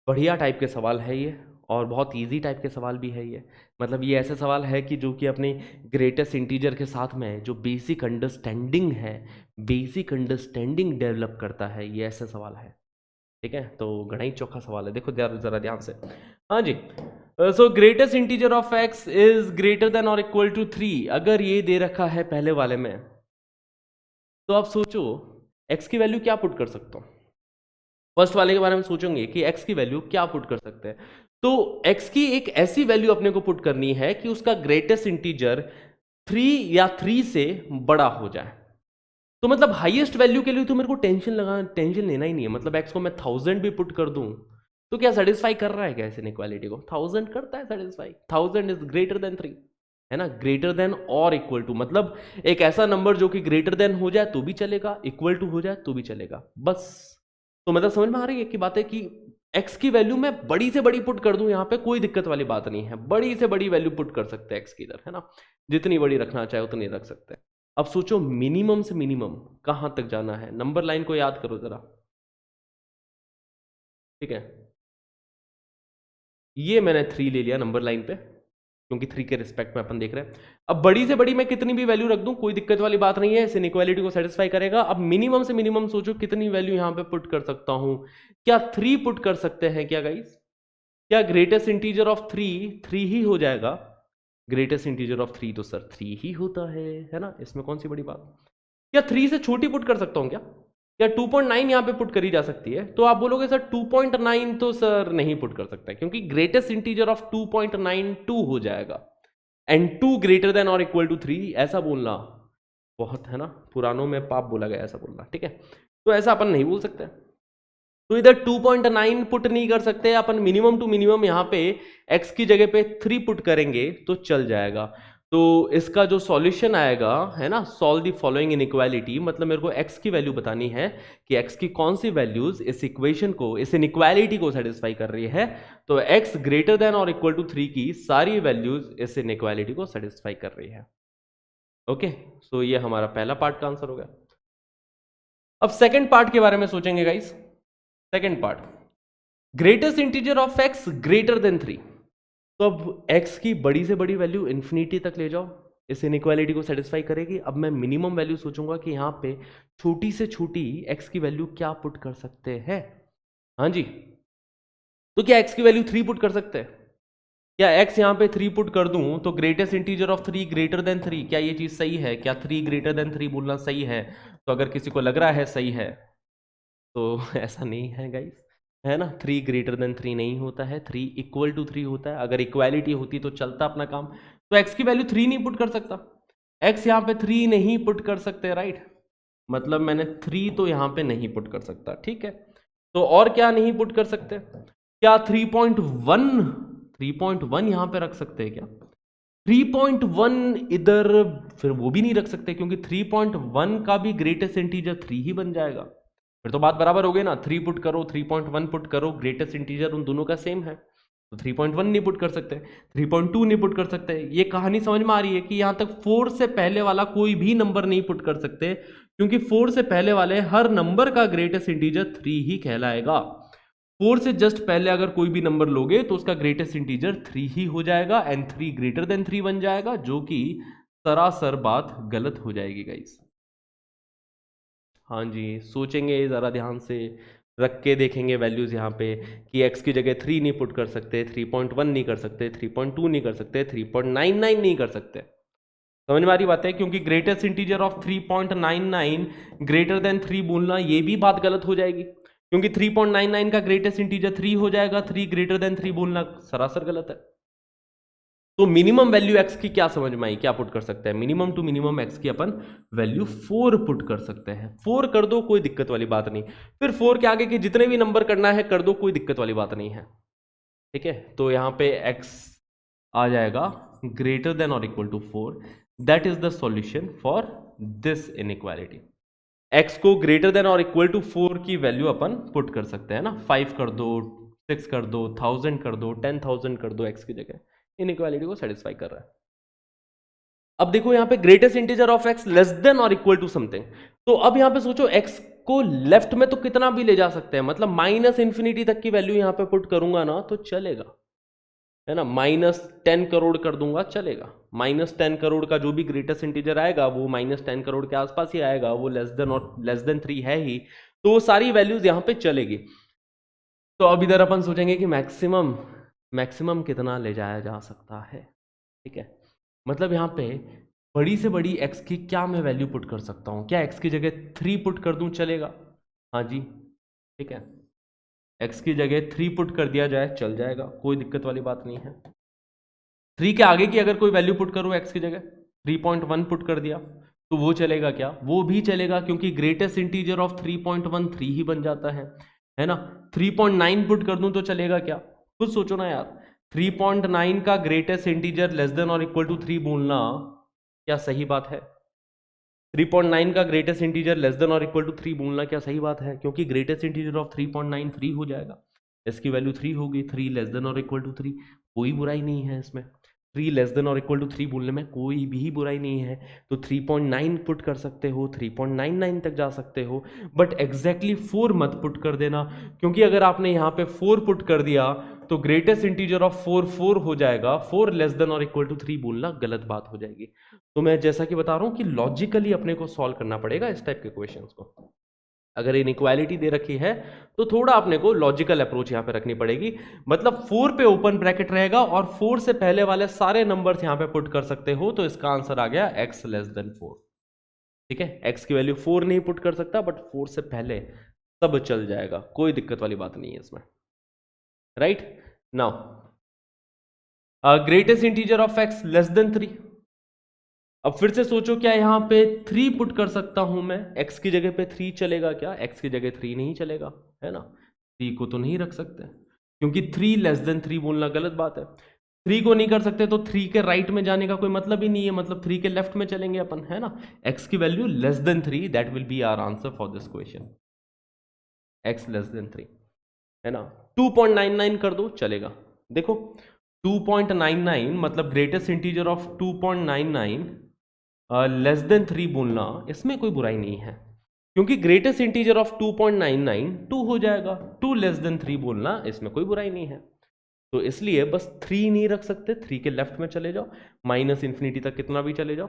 बढ़िया टाइप के सवाल है ये, और बहुत इजी टाइप के सवाल भी है ये। मतलब ये ऐसे सवाल है कि जो कि अपनी ग्रेटेस्ट इंटीजर के साथ में जो बेसिक अंडरस्टैंडिंग है, बेसिक अंडरस्टैंडिंग डेवलप करता है, ये ऐसे सवाल है, ठीक है। तो घना ही चौखा सवाल है, देखो जरा ध्यान से। हाँ जी, so greatest integer of x is greater than और इक्वल टू 3, अगर ये दे रखा है पहले वाले में, तो आप सोचो x की वैल्यू क्या पुट कर सकता हूँ। फर्स्ट वाले के बारे में सोचेंगे कि x की वैल्यू क्या पुट कर सकते हैं, तो x की एक ऐसी वैल्यू अपने को पुट करनी है कि उसका ग्रेटेस्ट इंटीजर 3 या 3 से बड़ा हो जाए। तो मतलब हाईएस्ट वैल्यू के लिए तो मेरे को टेंशन लेना ही नहीं है। मतलब x को मैं 1000 भी पुट कर दूं तो क्या सेटिस्फाई कर रहा है क्या इस इनइक्वालिटी को? 1000 करता है सेटिस्फाई, 1000 इज ग्रेटर देन 3, है ना। ग्रेटर देन और इक्वल टू, मतलब एक ऐसा नंबर जो कि ग्रेटर देन हो जाए तो भी चलेगा, इक्वल टू हो जाए तो भी चलेगा, बस। तो मतलब समझ में आ रही है कि बात है कि x की वैल्यू मैं बड़ी से बड़ी पुट कर दूं, यहां पे कोई दिक्कत वाली बात नहीं है, बड़ी से बड़ी वैल्यू पुट कर सकते हैं x की इधर, है ना। जितनी बड़ी रखना चाहे उतनी रख सकते हैं। अब सोचो मिनिमम से मिनिमम कहां तक जाना है, नंबर लाइन को याद करो जरा, ठीक है। ये मैंने 3 ले लिया नंबर लाइन पे, क्योंकि 3 के रिस्पेक्ट में अपन देख रहे हैं। अब बड़ी से बड़ी मैं कितनी भी वैल्यू रख दूं कोई दिक्कत वाली बात नहीं है, इस इनइक्वालिटी को सेटिस्फाई करेगा। अब मिनिमम से मिनिमम सोचो कितनी वैल्यू यहां पे पुट कर सकता हूं, क्या 3 पुट कर सकते हैं क्या गाइस? क्या ग्रेटेस्ट इंटीजर ऑफ 3 ही हो जाएगा? ग्रेटेस्ट इंटीजर ऑफ 3 तो सर 3 ही होता है ना, इसमें कौन सी बड़ी बात। क्या 3 से छोटी पुट कर सकता हूं क्या? क्या 2.9 यहां पे पुट करी जा सकती है? तो आप बोलोगे सर 2.9 तो सर नहीं पुट कर सकता है, क्योंकि ग्रेटेस्ट इंटीजर ऑफ 2.92 हो जाएगा, एंड 2 ग्रेटर देन और इक्वल टू 3, ऐसा बोलना बहुत, है ना, पुरानों में पाप बोला गया ऐसा बोलना, ठीक है। तो ऐसा अपन नहीं बोल सकते। तो इधर 2.9 पुट नहीं कर सकते अपन, मिनिमम टू मिनिमम यहां पे x की जगह पे 3 पुट करेंगे तो चल जाएगा। तो इसका जो सॉल्यूशन आएगा, है ना, सॉल्व द फॉलोइंग इनइक्वालिटी, मतलब मेरे को x की वैल्यू बतानी है कि x की कौन सी वैल्यूज इस इक्वेशन को, इस इनइक्वालिटी को सेटिस्फाई कर रही है। तो x ग्रेटर देन और इक्वल टू 3 की सारी वैल्यूज इस इनइक्वालिटी को सेटिस्फाई कर रही है। ओके, सो ये हमारा पहला पार्ट का आंसर हो गया। अब सेकंड पार्ट के बारे में सोचेंगे guys. Second part, greatest integer of x greater than 3। तो अब x की बड़ी से बड़ी वैल्यू इन्फिनिटी तक ले जाओ, इस इनइक्वालिटी को सेटिस्फाई करेगी। अब मैं मिनिमम वैल्यू सोचूंगा कि यहां पे छोटी से छोटी x की वैल्यू क्या पुट कर सकते हैं। हाँ जी, तो क्या x की वैल्यू 3 पुट कर सकते हैं? क्या x यहां पे 3 पुट कर दूं तो greatest integer of 3 greater than 3, क्या ये चीज सही है? क्या 3 ग्रेटर देन 3 बोलना सही है? तो अगर किसी को लग रहा है सही है तो ऐसा नहीं है गाइस, है ना। 3 ग्रेटर देन 3 नहीं होता है, 3 इक्वल टू 3 होता है। अगर इक्वालिटी होती तो चलता अपना काम। तो x की वैल्यू 3 नहीं पुट कर सकता, x यहां पे 3 नहीं पुट कर सकते, राइट। मतलब मैंने 3 तो यहां पे नहीं पुट कर सकता, ठीक है। तो और क्या नहीं पुट कर सकते? क्या 3.1 यहां पे रख सकते हैं क्या? 3.1 इधर फिर वो भी नहीं रख सकते, क्योंकि 3.1 का भी ग्रेटेस्ट इंटीजर 3 ही बन जाएगा। फिर तो बात बराबर हो गई ना, 3 पुट करो 3.1 पुट करो, ग्रेटेस्ट इंटीजर उन दोनों का सेम है, तो 3.1 नहीं पुट कर सकते, 3.2 नहीं पुट कर सकते। ये कहानी समझ में आ रही है कि यहां तक 4 से पहले वाला कोई भी नंबर नहीं पुट कर सकते, क्योंकि 4 से पहले वाले हर नंबर का ग्रेटेस्ट इंटीजर 3 ही कहलाएगा। 4 से जस्ट पहले अगर कोई भी नंबर लोगे तो उसका ग्रेटेस्ट इंटीजर 3 ही हो जाएगा, एंड 3 ग्रेटर देन 3 बन जाएगा, जो कि सरासर बात गलत हो जाएगी गाइस। हाँ जी, सोचेंगे जरा ध्यान से, रख के देखेंगे वैल्यूज यहाँ पे कि x की जगह 3 नहीं पुट कर सकते, 3.1 नहीं कर सकते, 3.2 नहीं कर सकते, 3.99 नहीं कर सकते। समझ में आ रही बात है? क्योंकि greatest integer of 3.99 greater than 3 बोलना ये भी बात गलत हो जाएगी, क्योंकि 3.99 का ग्रेटेस्ट इंटीजर 3 हो जाएगा, 3 ग्रेटर देन 3 बोलना सरासर गलत है। तो मिनिमम वैल्यू x की क्या समझ में आई, क्या पुट कर सकते हैं? मिनिमम टू मिनिमम x की अपन वैल्यू 4 पुट कर सकते हैं। 4 कर दो, कोई दिक्कत वाली बात नहीं। फिर 4 के आगे के जितने भी नंबर करना है कर दो, कोई दिक्कत वाली बात नहीं है, ठीक है। तो यहां पे x आ जाएगा ग्रेटर देन और equal to 4। That is the solution for this inequality. x को ग्रेटर देन और इक्वल टू 4 की वैल्यू अपन पुट कर सकते हैं ना, 5 कर दो, 6 कर दो, 1000 कर दो, 10,000 कर दो, x की जगह इनइक्वालिटी को सेटिस्फाई कर रहा है। अब देखो यहां पे greatest integer of x less than और इक्वल टू समथिंग, तो अब यहां पे सोचो x को लेफ्ट में तो कितना भी ले जा सकते हैं, मतलब माइनस इंफिनिटी तक की वैल्यू यहां पे पुट करूंगा ना तो चलेगा, है ना। -10 करोड़ कर दूंगा चलेगा, -10 करोड़ का जो भी ग्रेटेस्ट इंटीजर आएगा वो -10 करोड़ के आसपास ही आएगा, वो लेस देन और लेस देन 3 है ही, तो वो सारी वैल्यूज यहां पे चलेगी। तो अब इधर अपन सोचेंगे कि मैक्सिमम मैक्सिमम कितना ले जाया जा सकता है, ठीक है। मतलब यहाँ पे बड़ी से बड़ी x की क्या मैं वैल्यू पुट कर सकता हूँ? क्या x की जगह 3 पुट कर दूं चलेगा? हाँ जी, ठीक है, x की जगह 3 पुट कर दिया जाए चल जाएगा, कोई दिक्कत वाली बात नहीं है। 3 के आगे की अगर कोई वैल्यू पुट करो x की जगह, 3.1 पुट कर दिया तो वो चलेगा क्या? वो भी चलेगा, क्योंकि ग्रेटेस्ट इंटीजर ऑफ 3.1 3 ही बन जाता है ना। 3.9 पुट कर दूं तो चलेगा क्या? खुद सोचो ना यार, 3.9 का ग्रेटेस्ट इंटीजर लेस देन और इक्वल टू 3 बोलना क्या सही बात है? 3.9 का ग्रेटेस्ट इंटीजर लेस देन और इक्वल टू 3 बोलना क्या सही बात है? क्योंकि ग्रेटेस्ट इंटीजर ऑफ 3.9 3 हो जाएगा, इसकी वैल्यू 3 होगी, 3 लेस देन और इक्वल टू 3, कोई बुराई नहीं है इसमें। 3 लेस देन और इक्वल टू 3 बोलने में कोई भी बुराई नहीं है। तो 3.9 पुट कर सकते हो, 3.99 तक जा सकते हो, बट एग्जैक्टली 4 मत पुट कर देना, क्योंकि अगर आपने यहाँ पे 4 पुट कर दिया तो ग्रेटेस्ट इंटीजर ऑफ 4 4 हो जाएगा, 4 लेस देन और इक्वल टू 3 बोलना गलत बात हो जाएगी। तो मैं जैसा कि बता रहा हूं कि लॉजिकली अपने को सॉल्व करना पड़ेगा इस टाइप के क्वेश्चंस को। अगर इनइक्वालिटी दे रखी है तो थोड़ा अपने को लॉजिकल अप्रोच यहां पे रखनी पड़ेगी। मतलब 4 पे ओपन ब्रैकेट रहेगा और 4 से पहले वाले सारे नंबर्स यहां पे पुट कर सकते हो, तो इसका आंसर आ गया x लेस देन 4, ठीक है। x की वैल्यू 4 नहीं पुट कर सकता, बट 4 से पहले सब चल जाएगा, कोई दिक्कत वाली बात नहीं है इसमें, right. Now greatest integer of x less than 3। अब फिर से सोचो, क्या यहां पे 3 पुट कर सकता हूं मैं? x की जगह पे 3 चलेगा क्या? x की जगह 3 नहीं चलेगा, है ना। 3 को तो नहीं रख सकते, क्योंकि 3 लेस देन 3 बोलना गलत बात है। 3 को नहीं कर सकते तो 3 के राइट में जाने का कोई मतलब ही नहीं है, मतलब 3 के लेफ्ट में चलेंगे अपन, है ना। x की value less than 3, that will be our answer for this question, x less than 3, है ना। 2.99 कर दो चलेगा। देखो 2.99 मतलब greatest integer of 2.99 less than 3 बोलना, इसमें कोई बुराई नहीं है, क्योंकि ग्रेटेस्ट इंटीजर ऑफ 2.99 2 हो जाएगा। 2 लेस देन 3 बोलना, इसमें कोई बुराई नहीं है। तो इसलिए बस 3 नहीं रख सकते, 3 के लेफ्ट में चले जाओ, माइनस इन्फिनिटी तक कितना भी चले जाओ।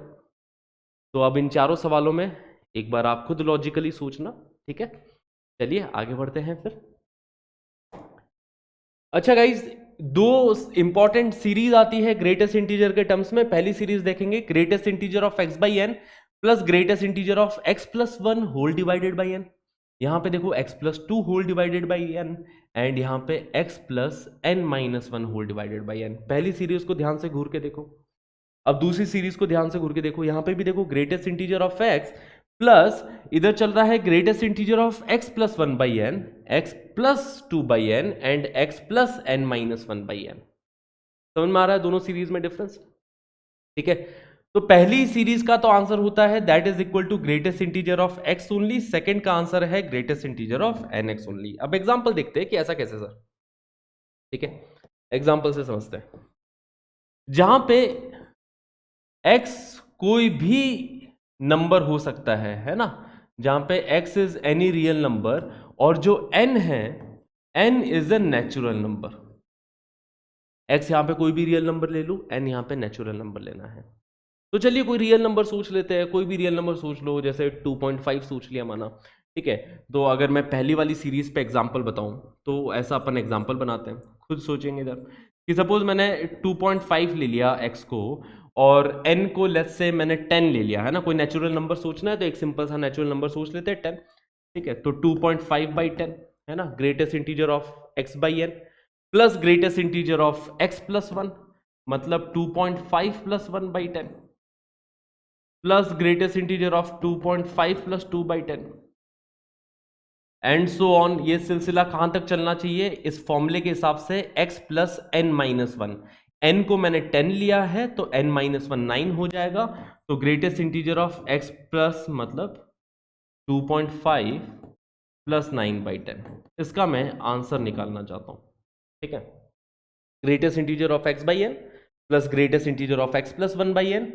तो अब इन चारों सवालों में एक बार आप खुद लॉजिकली सोचना, ठीक है। चलिए आगे बढ़ते हैं फिर। अच्छा गाइज, दो इंपॉर्टेंट सीरीज आती है ग्रेटेस्ट इंटीजर के टर्म्स में। पहली सीरीज देखेंगे greatest integer of x by n plus greatest integer of x plus 1 whole divided by n. यहां पे देखो x plus 2 whole divided by n and यहां पे x plus n minus 1 whole divided by n. पहली series को ध्यान से घूर के देखो। अब दूसरी सीरीज को ध्यान से घूर के देखो, यहां पे भी देखो greatest integer of x plus इधर चल रहा है greatest integer of x plus 1 by n, x plus 2 by n and x plus n minus 1 by n. समझ में आ रहा है दोनों सीरीज में डिफरेंस, ठीक है। तो पहली सीरीज का तो आंसर होता है that is equal to greatest integer of x only, second का आंसर है greatest integer of nx only. अब एग्जांपल देखते हैं कि ऐसा कैसे सर, ठीक है। एग्जांपल से समझते हैं, जहां पे x कोई भी नंबर हो सकता है ना, जहां पे x is any real number और जो n है n is a natural number. x यहां पे कोई भी रियल नंबर ले लूं, n यहां पे नेचुरल नंबर लेना है। तो चलिए कोई रियल नंबर सोच लेते हैं, कोई भी रियल नंबर सोच लो, जैसे 2.5 सोच लिया माना, ठीक है। तो अगर मैं पहली वाली सीरीज पे एग्जांपल बताऊं तो ऐसा अपन एग्जांपल बनाते हैं, खुद सोचेंगे इधर कि सपोज मैंने 2.5 ले लिया x को और n को लेट्स से मैंने 10 ले लिया, है ना। कोई नेचुरल नंबर सोचना है तो एक सिंपल सा नेचुरल नंबर सोच लेते हैं 10, ठीक है। तो 2.5 बाई 10 है ना, greatest integer of x by n plus greatest integer of x plus 1, मतलब 2.5 plus 1 by 10 plus greatest integer of 2.5 plus 2 by 10 and so on. ये सिलसिला कहां तक चलना चाहिए, इस फॉर्मूले के हिसाब से x plus n minus 1, n को मैंने 10 लिया है तो n माइनस 1 9 हो जाएगा। तो greatest integer of x plus मतलब 2.5 प्लस 9 बाई 10, इसका मैं आंसर निकालना चाहता हूं, ठीक है। Greatest integer of x by n plus greatest integer of x plus 1 by n,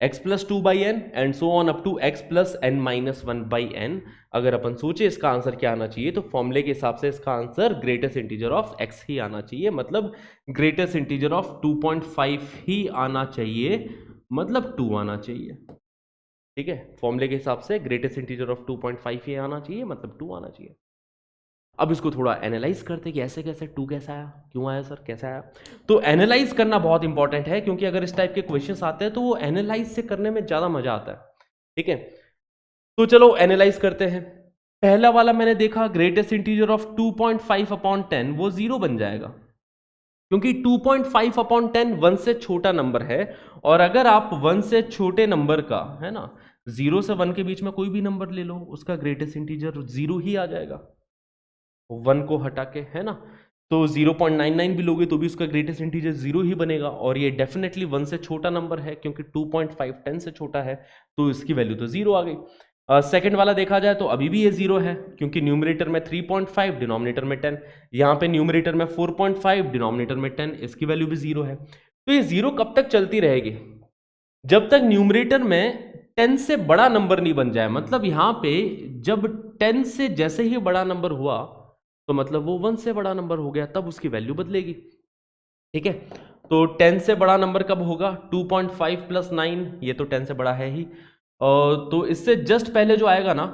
x plus 2 by n and so on up to x plus n minus 1 by n. अगर अपन सोचे इसका आंसर क्या आना चाहिए, तो फॉर्मूले के हिसाब से इसका answer greatest integer of x ही आना चाहिए, मतलब ग्रेटेस्ट इंटीजर ऑफ 2.5 ही आना चाहिए, मतलब 2 आना चाहिए, ठीक है। फॉर्मूले के हिसाब से ग्रेटेस्ट इंटीजर ऑफ 2.5 ही आना चाहिए, मतलब 2 आना चाहिए। अब इसको थोड़ा एनालाइज करते कि ऐसे कैसे 2 कैसा आया, क्यों आया सर, कैसा आया। तो एनालाइज करना बहुत इंपॉर्टेंट है, क्योंकि अगर इस टाइप के क्वेश्चंस आते हैं तो वो एनालाइज से करने में ज्यादा मजा आता है, ठीक है। तो चलो एनालाइज करते हैं। पहला वाला मैंने देखा ग्रेटेस्ट इंटीजर ऑफ 2.5 अपॉन 10, वो 0 बन जाएगा, क्योंकि 2.5 अपॉन 10 1 से छोटा नंबर है, और अगर आप 1 से छोटे नंबर का, है ना, 0 से 1 के बीच में कोई भी नंबर ले लो, उसका ग्रेटेस्ट इंटीजर 0 ही आ जाएगा, 1 को हटा के, है ना। तो 0.99 भी लोगे तो भी उसका ग्रेटेस्ट इंटीजर 0 ही बनेगा, और ये डेफिनेटली 1 से छोटा नंबर है, क्योंकि 2.5 10 से छोटा है, तो इसकी वैल्यू तो 0 आ गई। सेकंड वाला देखा जाए तो अभी भी ये 0 है, क्योंकि न्यूमरेटर में 3.5 डिनोमिनेटर में 10, यहाँ पे न्यूमरेटर में 4.5 डिनोमिनेटर में 10, इसकी वैल्यू भी 0 है। तो ये 0 कब तक चलती रहेगी, जब तक न्यूमरेटर में 10 से बड़ा नंबर नहीं बन जाए। मतलब यहाँ पे जब 10 से जैसे ही बड़ा नंबर हुआ तो मतलब वो 1 से बड़ा नंबर हो गया, तब उसकी वैल्यू बदलेगी, ठीक है। तो 10 से बड़ा नंबर कब होगा, 2.5 प्लस 9, ये तो 10 से बड़ा है ही, तो इससे जस्ट पहले जो आएगा ना,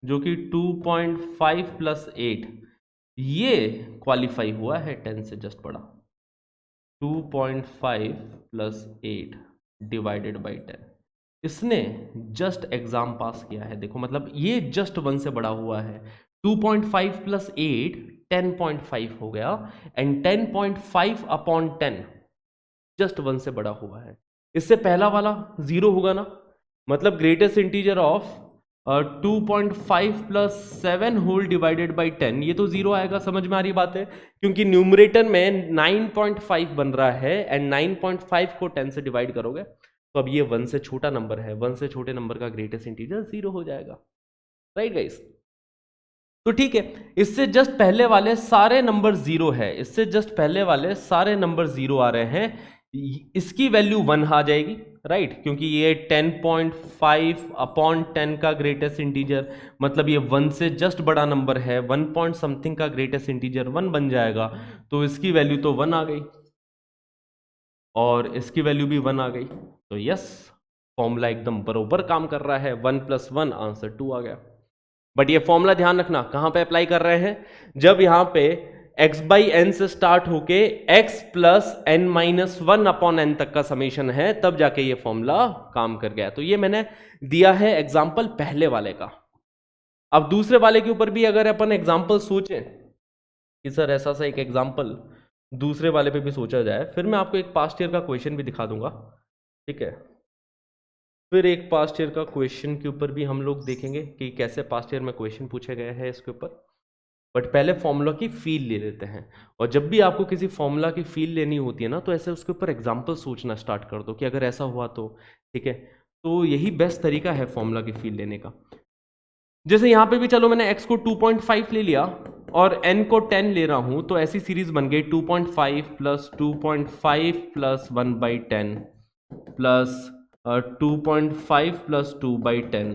जो कि 2.5 प्लस 8, ये क्वालिफाई हुआ है 10 से जस्ट बड़ा। 2.5 प्लस 8 डिवाइडेड बाई 10, इसने जस्ट एग्जाम पास किया है, देखो, मतलब ये जस्ट 1 से बड़ा हुआ है। 2.5 प्लस 8 10.5 हो गया, एंड 10.5 अपॉन 10 जस्ट 1 से बड़ा हुआ है। इससे पहला वाला 0 होगा ना, मतलब greatest integer of 2.5 plus 7 whole divided by 10, ये तो 0 आएगा। समझ में आ रही बात है, क्योंकि न्यूमरेटर में 9.5 बन रहा है, एंड 9.5 को 10 से डिवाइड करोगे तो अब ये 1 से छोटा नंबर है, 1 से छोटे नंबर का ग्रेटेस्ट इंटीजर 0 हो जाएगा, राइट गाइस। तो ठीक है, इससे जस्ट पहले वाले सारे नंबर 0 है, इससे जस्ट पहले वाले सारे नंबर 0 आ रहे हैं, इसकी वैल्यू 1 आ जाएगी, राइट, क्योंकि ये 10.5 अपॉन 10 का ग्रेटेस्ट इंटीजर, मतलब ये 1 से जस्ट बड़ा नंबर है, 1 पॉइंट समथिंग का ग्रेटेस्ट इंटीजर 1 बन जाएगा, तो इसकी वैल्यू तो 1 आ गई और इसकी वैल्यू भी 1 आ गई। तो यस, फॉर्मूला एकदम बरोबर काम कर रहा है, 1 + 1 आंसर 2 आ गया। बट ये फॉर्मूला ध्यान रखना कहां पे अप्लाई कर रहे हैं, जब यहां पे x/n से स्टार्ट होके x + n-1 अपॉन n तक का समेशन है, तब जाके ये फॉर्मूला काम कर गया। तो ये मैंने दिया है एग्जाम्पल पहले वाले का। अब दूसरे वाले के ऊपर भी अगर अपन एग्जाम्पल सोचें कि सर ऐसा सा एक एग्जाम्पल दूसरे वाले पे भी सोचा जाए, फिर मैं आपको एक पास्ट ईयर का क्वेश्चन भी दिखा दूंगा, ठीक है। फिर एक पास्ट ईयर का क्वेश्चन के ऊपर भी हम लोग देखेंगे कि कैसे पास्ट ईयर में क्वेश्चन पूछे गए हैं इसके ऊपर। बट पहले फॉर्मूला की फील ले लेते हैं, और जब भी आपको किसी फॉर्मूला की फील लेनी होती है ना, तो ऐसे उसके ऊपर एग्जाम्पल सोचना स्टार्ट कर दो कि अगर ऐसा हुआ तो, ठीक है। तो यही बेस्ट तरीका है फॉर्मूला की फील लेने का। जैसे यहाँ पे भी चलो मैंने x को 2.5 ले लिया और n को 10 ले रहा हूं, तो ऐसी सीरीज बन गई 2.5 + 2.5 + 1/10 प्लस 2.5 + 2/10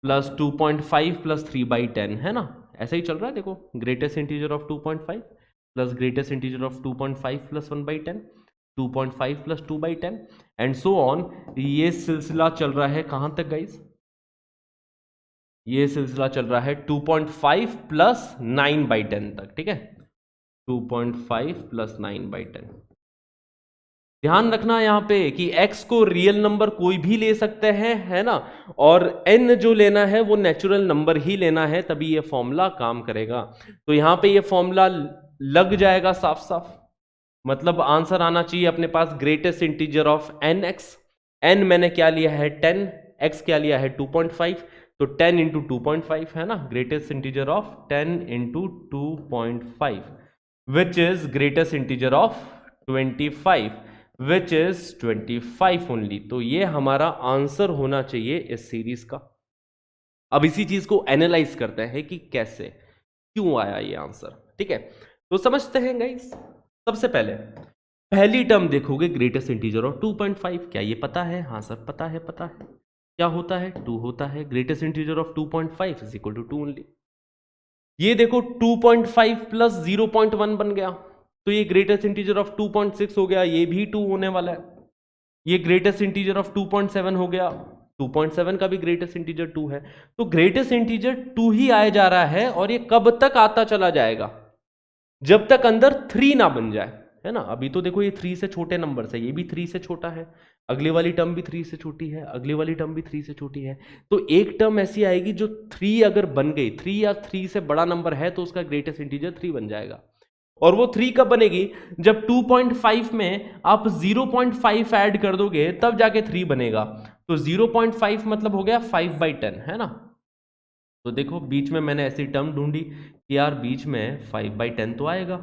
प्लस 2.5 + 3/10, है ना। ऐसा ही चल रहा है, देखो, greatest integer of 2.5 plus greatest integer of 2.5 + 1/10, 2.5 + 2/10 and so on. ये सिलसिला चल रहा है कहां तक गाइस, ये सिलसिला चल रहा है 2.5 + 9/10 तक, ठीक है, 2.5 + 9/10। ध्यान रखना यहां पे कि x को रियल नंबर कोई भी ले सकते हैं, है ना, और n जो लेना है वो नेचुरल नंबर ही लेना है, तभी ये फॉर्मूला काम करेगा। तो यहां पे ये फॉर्मूला लग जाएगा साफ साफ, मतलब आंसर आना चाहिए अपने पास greatest integer of nx। n मैंने क्या लिया है 10, x क्या लिया है 2.5, तो 10 × 2.5 है ना, greatest integer of 10 × 2.5 which is greatest integer of 25 which is 25 only. तो ये हमारा आंसर होना चाहिए इस सीरीज का। अब इसी चीज को एनालाइज करते हैं कि कैसे, क्यों आया ये आंसर, ठीक है। तो समझते हैं गाइस, सबसे पहले पहली टर्म देखोगे ग्रेटेस्ट इंटीजर ऑफ 2.5, क्या ये पता है, हाँ सर पता है, पता है क्या होता है 2 होता है, ग्रेटेस्ट इंटीजर ऑफ 2.5 = 2 ओनली। ये देखो 2.5 + 0.1 बन गया, तो ये ग्रेटेस्ट इंटीजर ऑफ 2.6 हो गया, ये भी 2 होने वाला है। ये ग्रेटेस्ट इंटीजर ऑफ 2.7 हो गया, 2.7 का भी ग्रेटेस्ट इंटीजर 2 है। तो ग्रेटेस्ट इंटीजर 2 ही आया जा रहा है, और ये कब तक आता चला जाएगा, जब तक अंदर 3 ना बन जाए, है ना। अभी तो देखो ये 3 से छोटे नंबर से, ये भी 3 से छोटा है, अगली वाली टर्म भी 3 से छोटी है, अगली वाली टर्म भी 3 से छोटी है। तो एक टर्म ऐसी आएगी जो 3 अगर बन गई, 3 या 3 से बड़ा नंबर है, तो उसका ग्रेटेस्ट इंटीजर 3 बन जाएगा। और वो 3 कब बनेगी, जब 2.5 में आप 0.5 ऐड कर दोगे, तब जाके 3 बनेगा। तो 0.5 मतलब हो गया 5/10, है ना। तो देखो बीच में मैंने ऐसी टर्म ढूंढी कि यार बीच में 5/10 तो आएगा,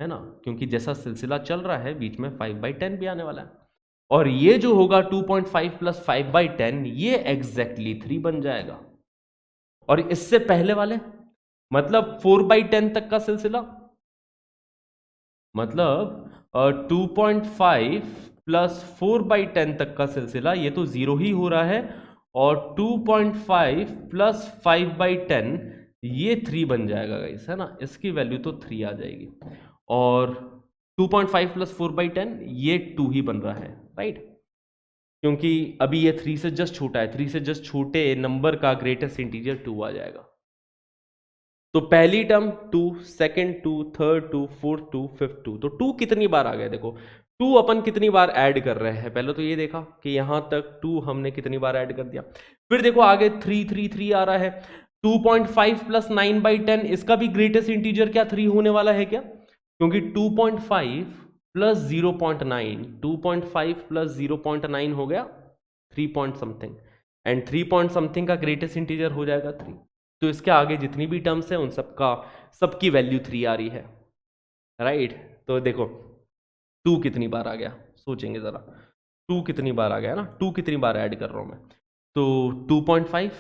है ना, क्योंकि जैसा सिलसिला चल रहा है बीच में 5/10 भी आने वाला है। और ये जो होगा 2.5 + 5/10, ये एग्जैक्टली 3 बन जाएगा। और इससे पहले वाले, मतलब 4/10 तक का सिलसिला, मतलब 2.5 + 4/10 तक का सिलसिला, ये तो 0 ही हो रहा है, और 2.5 + 5/10 ये 3 बन जाएगा गाइस, है ना, इसकी वैल्यू तो 3 आ जाएगी। और 2.5 + 4/10 ये 2 ही बन रहा है, राइट, क्योंकि अभी ये 3 से जस्ट छोटा है, 3 से जस्ट छोटे नंबर का ग्रेटेस्ट इंटीजर 2 आ जाएगा। तो पहली term 2, second 2, third 2, fourth 2, fifth 2, तो 2 कितनी बार आ गया, देखो 2 अपन कितनी बार ऐड कर रहे हैं, पहले तो ये देखा कि यहां तक 2 हमने कितनी बार ऐड कर दिया। फिर देखो आगे 3 3 3 आ रहा है, 2.5 + 9/10, इसका भी ग्रेटेस्ट इंटीजर क्या 3 होने वाला है क्या, क्योंकि 2.5 + 0.9, 2.5 + 0.9 हो गया 3 point something, and 3 point something का ग्रेटेस्ट इंटीजर हो जाएगा 3। तो इसके आगे जितनी भी टर्म्स है उन सबकी वैल्यू 3 आ रही है, राइट। तो देखो 2 कितनी बार आ गया, सोचेंगे जरा, 2 कितनी बार आ गया ना, 2 कितनी बार ऐड कर रहा हूं मैं, तो 2.5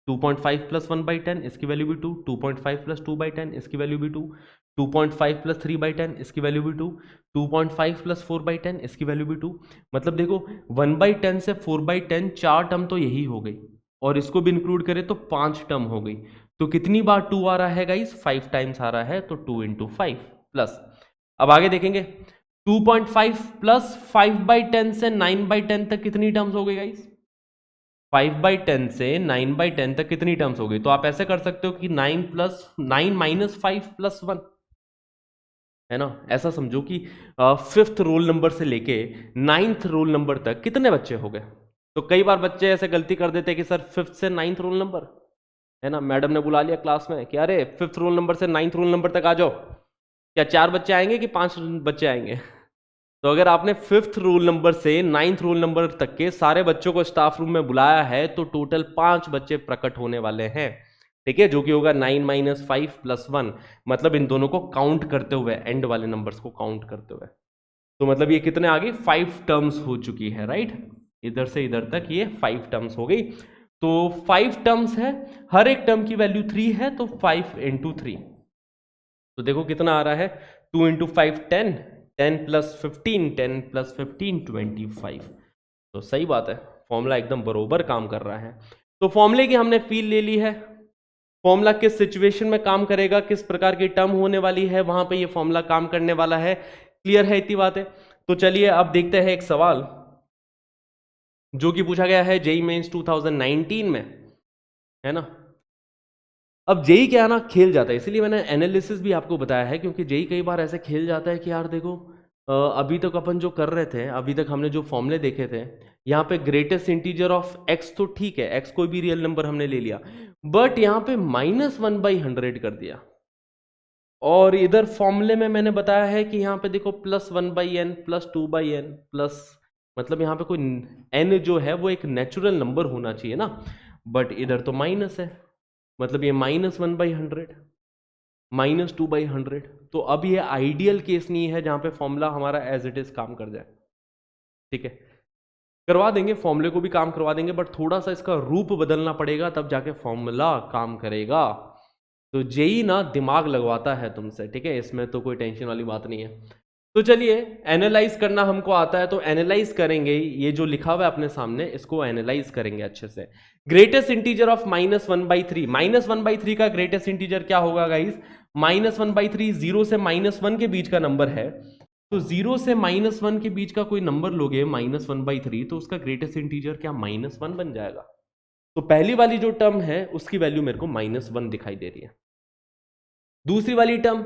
2.5 प्लस 1/10 इसकी वैल्यू भी 2, 2.5 प्लस 2/10 इसकी वैल्यू भी 2, 2.5 प्लस 3/10 इसकी वैल्यू भी 2, 2.5 प्लस 4/10 इसकी वैल्यू भी 2। मतलब देखो 1/10 से 4/10 4 टर्म तो यही हो गई, और इसको भी इंक्लूड करें तो 5 टर्म हो गई। तो कितनी बार 2 आ रहा है गाइस? 5 टाइम्स आ रहा है, तो 2 इंटू 5 प्लस। अब आगे देखेंगे 2.5 प्लस 5/10 से 9/10 तक कितनी टर्म्स हो गई गाइस? 5/10 से 9/10 तक कितनी टर्म्स हो गई? तो आप ऐसे कर सकते हो कि 9 माइनस 5 प्लस 1, है ना। ऐसा समझो कि फिफ्थ रोल नंबर से लेके 9th रोल नंबर तक कितने बच्चे हो गए। तो कई बार बच्चे ऐसे गलती कर देते हैं कि सर 5th से 9th रोल नंबर, है ना, मैडम ने बुला लिया क्लास में कि अरे 5th रोल नंबर से 9th रोल नंबर तक आ जाओ। क्या 4 बच्चे आएंगे कि 5 बच्चे आएंगे? तो अगर आपने 5th रोल नंबर से 9th रोल नंबर तक के सारे बच्चों को स्टाफ रूम में बुलाया है, तो टोटल 5 बच्चे प्रकट होने वाले हैं, ठीक है, जो कि होगा 9 माइनस 5 प्लस 1। मतलब इन दोनों को काउंट करते हुए, एंड वाले नंबर्स को काउंट करते हुए, तो मतलब ये कितने आ गई? 5 टर्म्स हो चुकी है, राइट। इधर से इधर तक ये 5 टर्म्स हो गई। तो 5 टर्म्स है, हर एक टर्म की वैल्यू 3 है, तो 5 इंटू 3। तो देखो कितना आ रहा है, 2 इंटू 5 10, 10 प्लस 15, 10 प्लस 15 25। तो सही बात है, फॉर्मूला एकदम बरोबर काम कर रहा है। तो फॉर्मूले की हमने फील ले ली है, फॉर्मूला किस सिचुएशन में काम करेगा, किस प्रकार की टर्म होने वाली है, वहां पे ये फॉर्मूला काम करने वाला है। क्लियर है इतनी बात है? तो चलिए अब देखते हैं एक सवाल जो कि पूछा गया है जेईई मेंस 2019 में, है ना। अब जेई क्या है ना, खेल जाता है, इसलिए मैंने एनालिसिस भी आपको बताया है, क्योंकि जेई कई बार ऐसे खेल जाता है कि यार देखो अभी तक अपन जो कर रहे थे, अभी तक हमने जो फॉर्मूले देखे थे, यहाँ पे ग्रेटेस्ट इंटीजर ऑफ एक्स तो ठीक है, एक्स कोई भी रियल नंबर हमने ले लिया, बट यहाँ पे -1/100 कर दिया। और इधर फॉर्मूले में मैंने बताया है कि यहाँ पे देखो +1/n प्लस 2/n प्लस, मतलब यहाँ पे कोई n जो है वो एक नेचुरल नंबर होना चाहिए ना, बट इधर तो माइनस है, मतलब ये -1/100 -2/100। तो अब ये आइडियल केस नहीं है जहां पे फॉर्मूला हमारा एज इट इज काम कर जाए, ठीक है। करवा देंगे, फॉर्मूले को भी काम करवा देंगे, बट थोड़ा सा इसका रूप बदलना पड़ेगा, तब जाके फॉर्मूला काम करेगा। तो जेई ना दिमाग लगवाता है तुमसे, ठीक है, इसमें तो कोई टेंशन वाली बात नहीं है। तो चलिए, एनालाइज करना हमको आता है, तो एनालाइज करेंगे, ये जो लिखा हुआ है अपने सामने इसको एनालाइज करेंगे अच्छे से। ग्रेटेस्ट इंटीजर ऑफ -1/3, -1/3 का ग्रेटेस्ट इंटीजर क्या होगा गाइस? -1/3 0 से -1 के बीच का नंबर है, तो 0 से -1 के बीच का कोई नंबर लोगे -1/3, तो उसका ग्रेटेस्ट इंटीजर क्या -1 बन जाएगा। तो पहली वाली जो टर्म है उसकी वैल्यू मेरे को -1 दिखाई दे रही है। दूसरी वाली टर्म,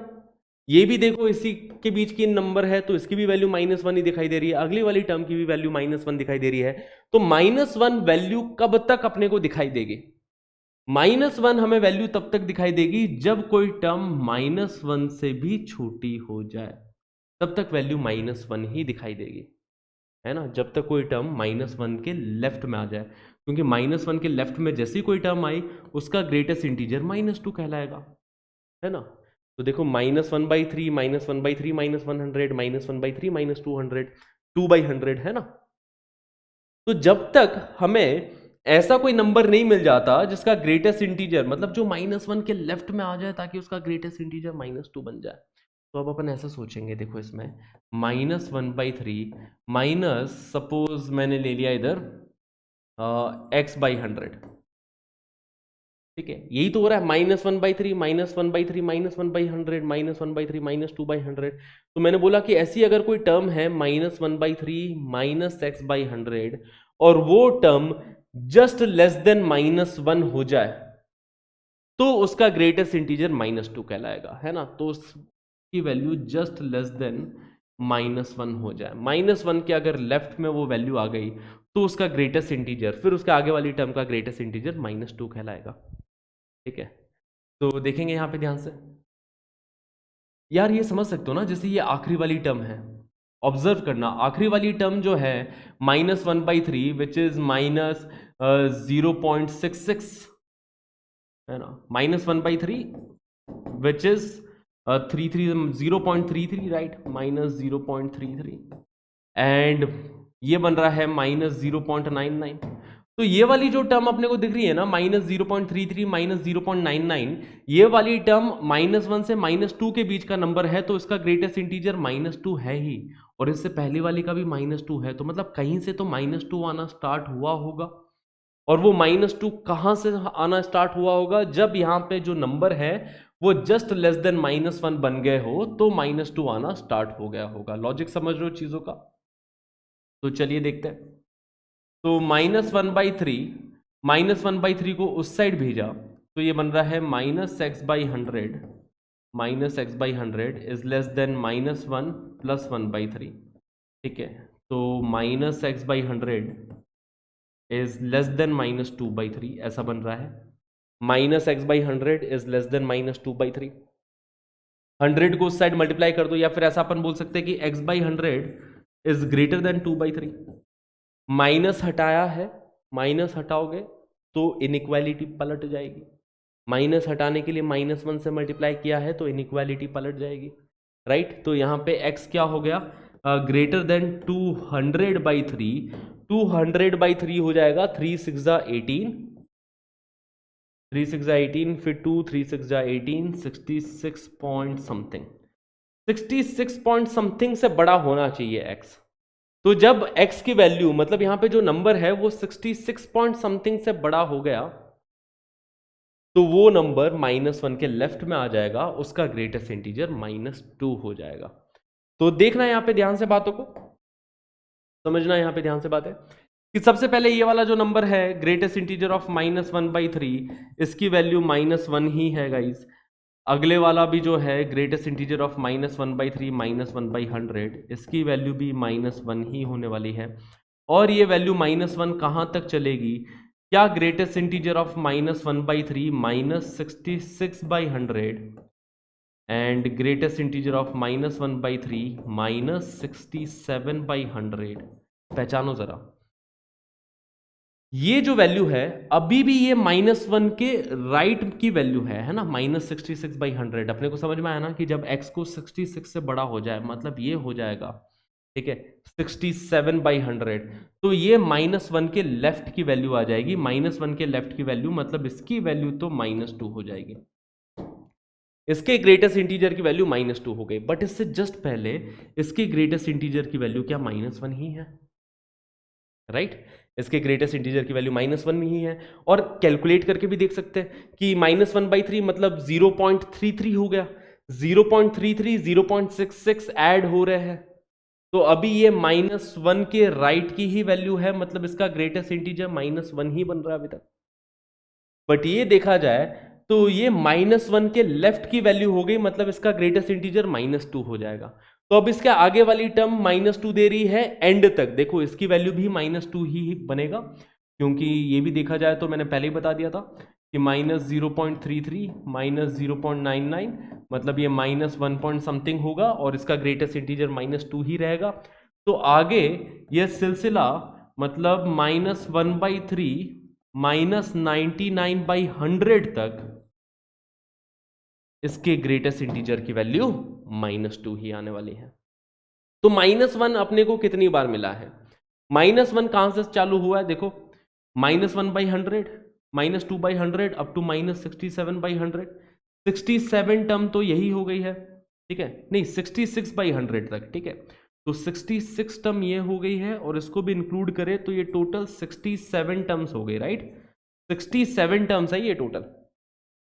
ये भी देखो इसी के बीच की नंबर है, तो इसकी भी वैल्यू -1 ही दिखाई दे रही है। अगली वाली टर्म की भी वैल्यू -1 दिखाई दे रही है। तो -1 वैल्यू कब तक अपने को दिखाई देगी? -1 हमें वैल्यू तब तक दिखाई देगी जब कोई टर्म -1 से भी छोटी हो जाए, तब तक वैल्यू -1 ही दिखाई देगी, है ना। जब तक कोई टर्म -1 के लेफ्ट में आ जाए, क्योंकि -1 के लेफ्ट में जैसी कोई टर्म आई उसका ग्रेटेस्ट इंटीजर -2 कहलाएगा, है ना। तो देखो -1/3 -1/3 -100 -1/3 -200 2/100, है ना। तो जब तक हमें ऐसा कोई नंबर नहीं मिल जाता जिसका ग्रेटेस्ट इंटीजर, मतलब जो -1 के लेफ्ट में आ जाए ताकि उसका ग्रेटेस्ट इंटीजर -2 बन जाए, तो अब अपन ऐसा सोचेंगे, देखो इसमें -1/3 माइनस, सपोज मैंने ले लिया इधर x/100, ठीक है, यही तो हो रहा है, -1/3 -1/3 -1/100 -1/3 -2/100। तो मैंने बोला कि ऐसी अगर कोई टर्म है -1/3 -x/100 और वो टर्म जस्ट लेस देन -1 हो जाए, तो उसका ग्रेटेस्ट इंटीजर -2 कहलाएगा, है ना। तो उसकी वैल्यू जस्ट लेस देन -1 हो जाए, -1 के अगर लेफ्ट में वो वैल्यू आ गई तो उसका ग्रेटेस्ट इंटीजर, फिर उसके आगे वाली टर्म का ग्रेटेस्ट इंटीजर -2 कहलाएगा, ठीक है। तो देखेंगे यहां पे ध्यान से, यार ये समझ सकते हो ना, जैसे ये आखिरी वाली टर्म है, ऑब्जर्व करना, आखिरी वाली टर्म जो है -1/3 विच इज -0.66, है ना, -1/3 विच इज 0.33, राइट, -0.33, एंड ये बन रहा है -0.99। तो ये वाली जो टर्म अपने को दिख रही है ना -0.33 -0.99, ये वाली टर्म -1 से -2 के बीच का नंबर है, तो इसका ग्रेटेस्ट इंटीजर -2 है ही, और इससे पहले वाली का भी -2 है, तो मतलब कहीं से तो -2 आना स्टार्ट हुआ होगा। और वो -2 कहाँ से आना स्टार्ट हुआ होगा? जब यहाँ पे जो नंबर है वो जस्ट लेस देन -1 बन गए हो, तो -2 आना स्टार्ट हो गया होगा। लॉजिक समझ रहे हो चीजों का? तो चलिए देखते हैं। तो -1/3, -1/3 को उस साइड भेजा तो ये बन रहा है -x/100, -x/100 is less than -1 + 1/3। ठीक है, तो -x/100 इज लेस देन -2/3, ऐसा बन रहा है। -x/100 is less than -2/3। 100 को उस साइड मल्टीप्लाई कर दो, या फिर ऐसा अपन बोल सकते हैं कि x/100 is greater then 2/3। Minus हटाया है, माइनस हटाओगे तो इनइक्वालिटी पलट जाएगी। माइनस हटाने के लिए -1 से मल्टीप्लाई किया है तो इनइक्वालिटी पलट जाएगी, राइट। तो यहाँ पे x क्या हो गया? Greater than 200/3। 200/3 हो जाएगा 3 6 जा 18, 3 6 जा 18, फिर 2 3 6 जा 18, 66 पॉइंट समथिंग, 66 पॉइंट समथिंग से बड़ा होना चाहिए x। तो जब x की वैल्यू, मतलब यहां पे जो नंबर है वो 66 पॉइंट समथिंग से बड़ा हो गया, तो वो नंबर -1 के लेफ्ट में आ जाएगा, उसका ग्रेटेस्ट इंटीजर -2 हो जाएगा। तो देखना यहां पे ध्यान से बातों को समझना, यहां पे ध्यान से बात है कि सबसे पहले ये वाला जो नंबर है ग्रेटेस्ट इंटीजर ऑफ -1/3, इसकी वैल्यू -1 ही है गाइस। अगले वाला भी जो है ग्रेटेस्ट इंटीजर ऑफ -1/3 -1/100, इसकी वैल्यू भी -1 ही होने वाली है। और ये वैल्यू -1 कहाँ तक चलेगी? क्या greatest integer of -1/3 -66/100 and greatest integer of -1/3 -67/100, पहचानो जरा। ये जो वैल्यू है अभी भी ये -1 के राइट की वैल्यू है ना, -66/100। अपने को समझ में आया ना कि जब x को 66 से बड़ा हो जाए, मतलब ये हो जाएगा, ठीक है, 67/100, तो ये -1 के लेफ्ट की वैल्यू आ जाएगी। -1 के लेफ्ट की वैल्यू मतलब इसकी वैल्यू तो -2 हो जाएगी। इसके ग्रेटेस्ट इंटीजर की वैल्यू -2 हो गई, बट इससे जस्ट पहले इसके ग्रेटेस्ट इंटीजर की वैल्यू क्या -1 ही है, राइट। इसके ग्रेटेस्ट इंटीजर की वैल्यू -1 ही है, और कैलकुलेट करके भी देख सकते हैं कि -1/3 मतलब 0.33 हो गया। 0.33 0.66 ऐड हो रहे हैं, तो अभी ये -1 के राइट की ही वैल्यू है, मतलब इसका ग्रेटेस्ट इंटीजर -1 ही बन रहा है अभी तक। बट ये देखा जाए तो ये -1 के लेफ्ट की वैल्यू हो गई, मतलब इसका ग्रेटेस्ट इंटीजर -2 हो जाएगा। तो अब इसके आगे वाली टर्म -2 दे रही है एंड तक, देखो इसकी वैल्यू भी -2 ही बनेगा, क्योंकि ये भी देखा जाए तो मैंने पहले ही बता दिया था कि -0.33 -0.99 मतलब ये -1 पॉइंट समथिंग होगा, और इसका ग्रेटेस्ट इंटीजर -2 ही रहेगा। तो आगे यह सिलसिला मतलब -1/3 -99/100 तक इसके ग्रेटेस्ट इंटीजर की वैल्यू -2 ही आने वाली है। तो -1 अपने को कितनी बार मिला है? -1 कहां से चालू हुआ है? देखो, -1/100 -2/100 अप टू -67/100। 67 टर्म तो यही हो गई है, ठीक है, नहीं 66/100 तक, ठीक है। तो 66 टर्म ये हो गई है, और इसको भी इंक्लूड करें तो ये टोटल 67 टर्म्स हो गई, राइट। 67 टर्म्स है ये टोटल,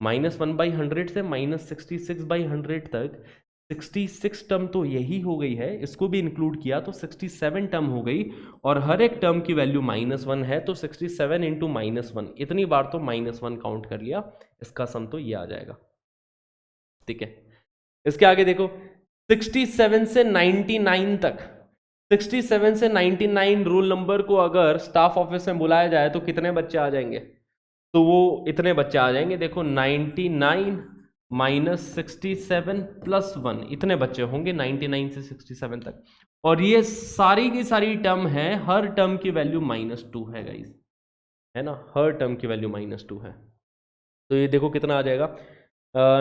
-1/100 से -66/100 तक 66 टर्म तो यही हो गई है, इसको भी इंक्लूड किया तो 67 टर्म हो गई, और हर एक टर्म की वैल्यू -1 है, तो 67 इंटू -1, इतनी बार तो -1 काउंट कर लिया, इसका सम तो ये आ जाएगा, ठीक है। इसके आगे देखो, 67 से 99 तक, 67 से 99 रोल नंबर को अगर स्टाफ ऑफिस में बुलाया जाए तो कितने बच्चे आ जाएंगे? तो वो इतने बच्चे आ जाएंगे, देखो 99 -67 + 1, इतने बच्चे होंगे 99 से 67 तक। और ये सारी की सारी टर्म है, हर टर्म की वैल्यू -2 है गाइस, है ना, हर टर्म की वैल्यू -2 है। तो ये देखो कितना आ जाएगा,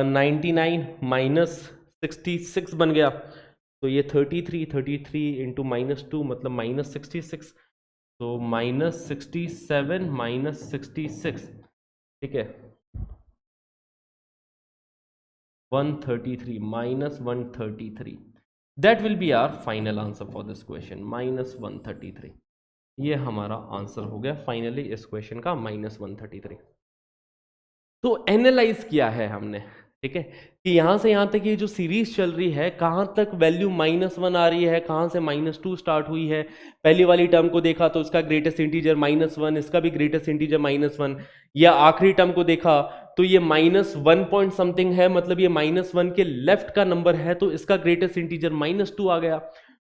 99 -66 बन गया, तो ये 33 इंटू -2 मतलब -66, तो -67 -66, ठीक है, 133 -133, that will be our final answer for this question, -133। ये हमारा आंसर हो गया फाइनली इस क्वेश्चन का, -133। तो एनालाइज किया है हमने, ठीक है, कि यहां से यहां तक ये जो सीरीज चल रही है, कहां तक वैल्यू -1 आ रही है, कहां से -2 स्टार्ट हुई है। पहली वाली टर्म को देखा तो इसका ग्रेटेस्ट इंटीजर -1, इसका भी ग्रेटेस्ट इंटीजर -1, या आखिरी टर्म को देखा तो ये -1 पॉइंट समथिंग है, मतलब ये -1 के लेफ्ट का नंबर है, तो इसका ग्रेटेस्ट इंटीजर -2 आ गया।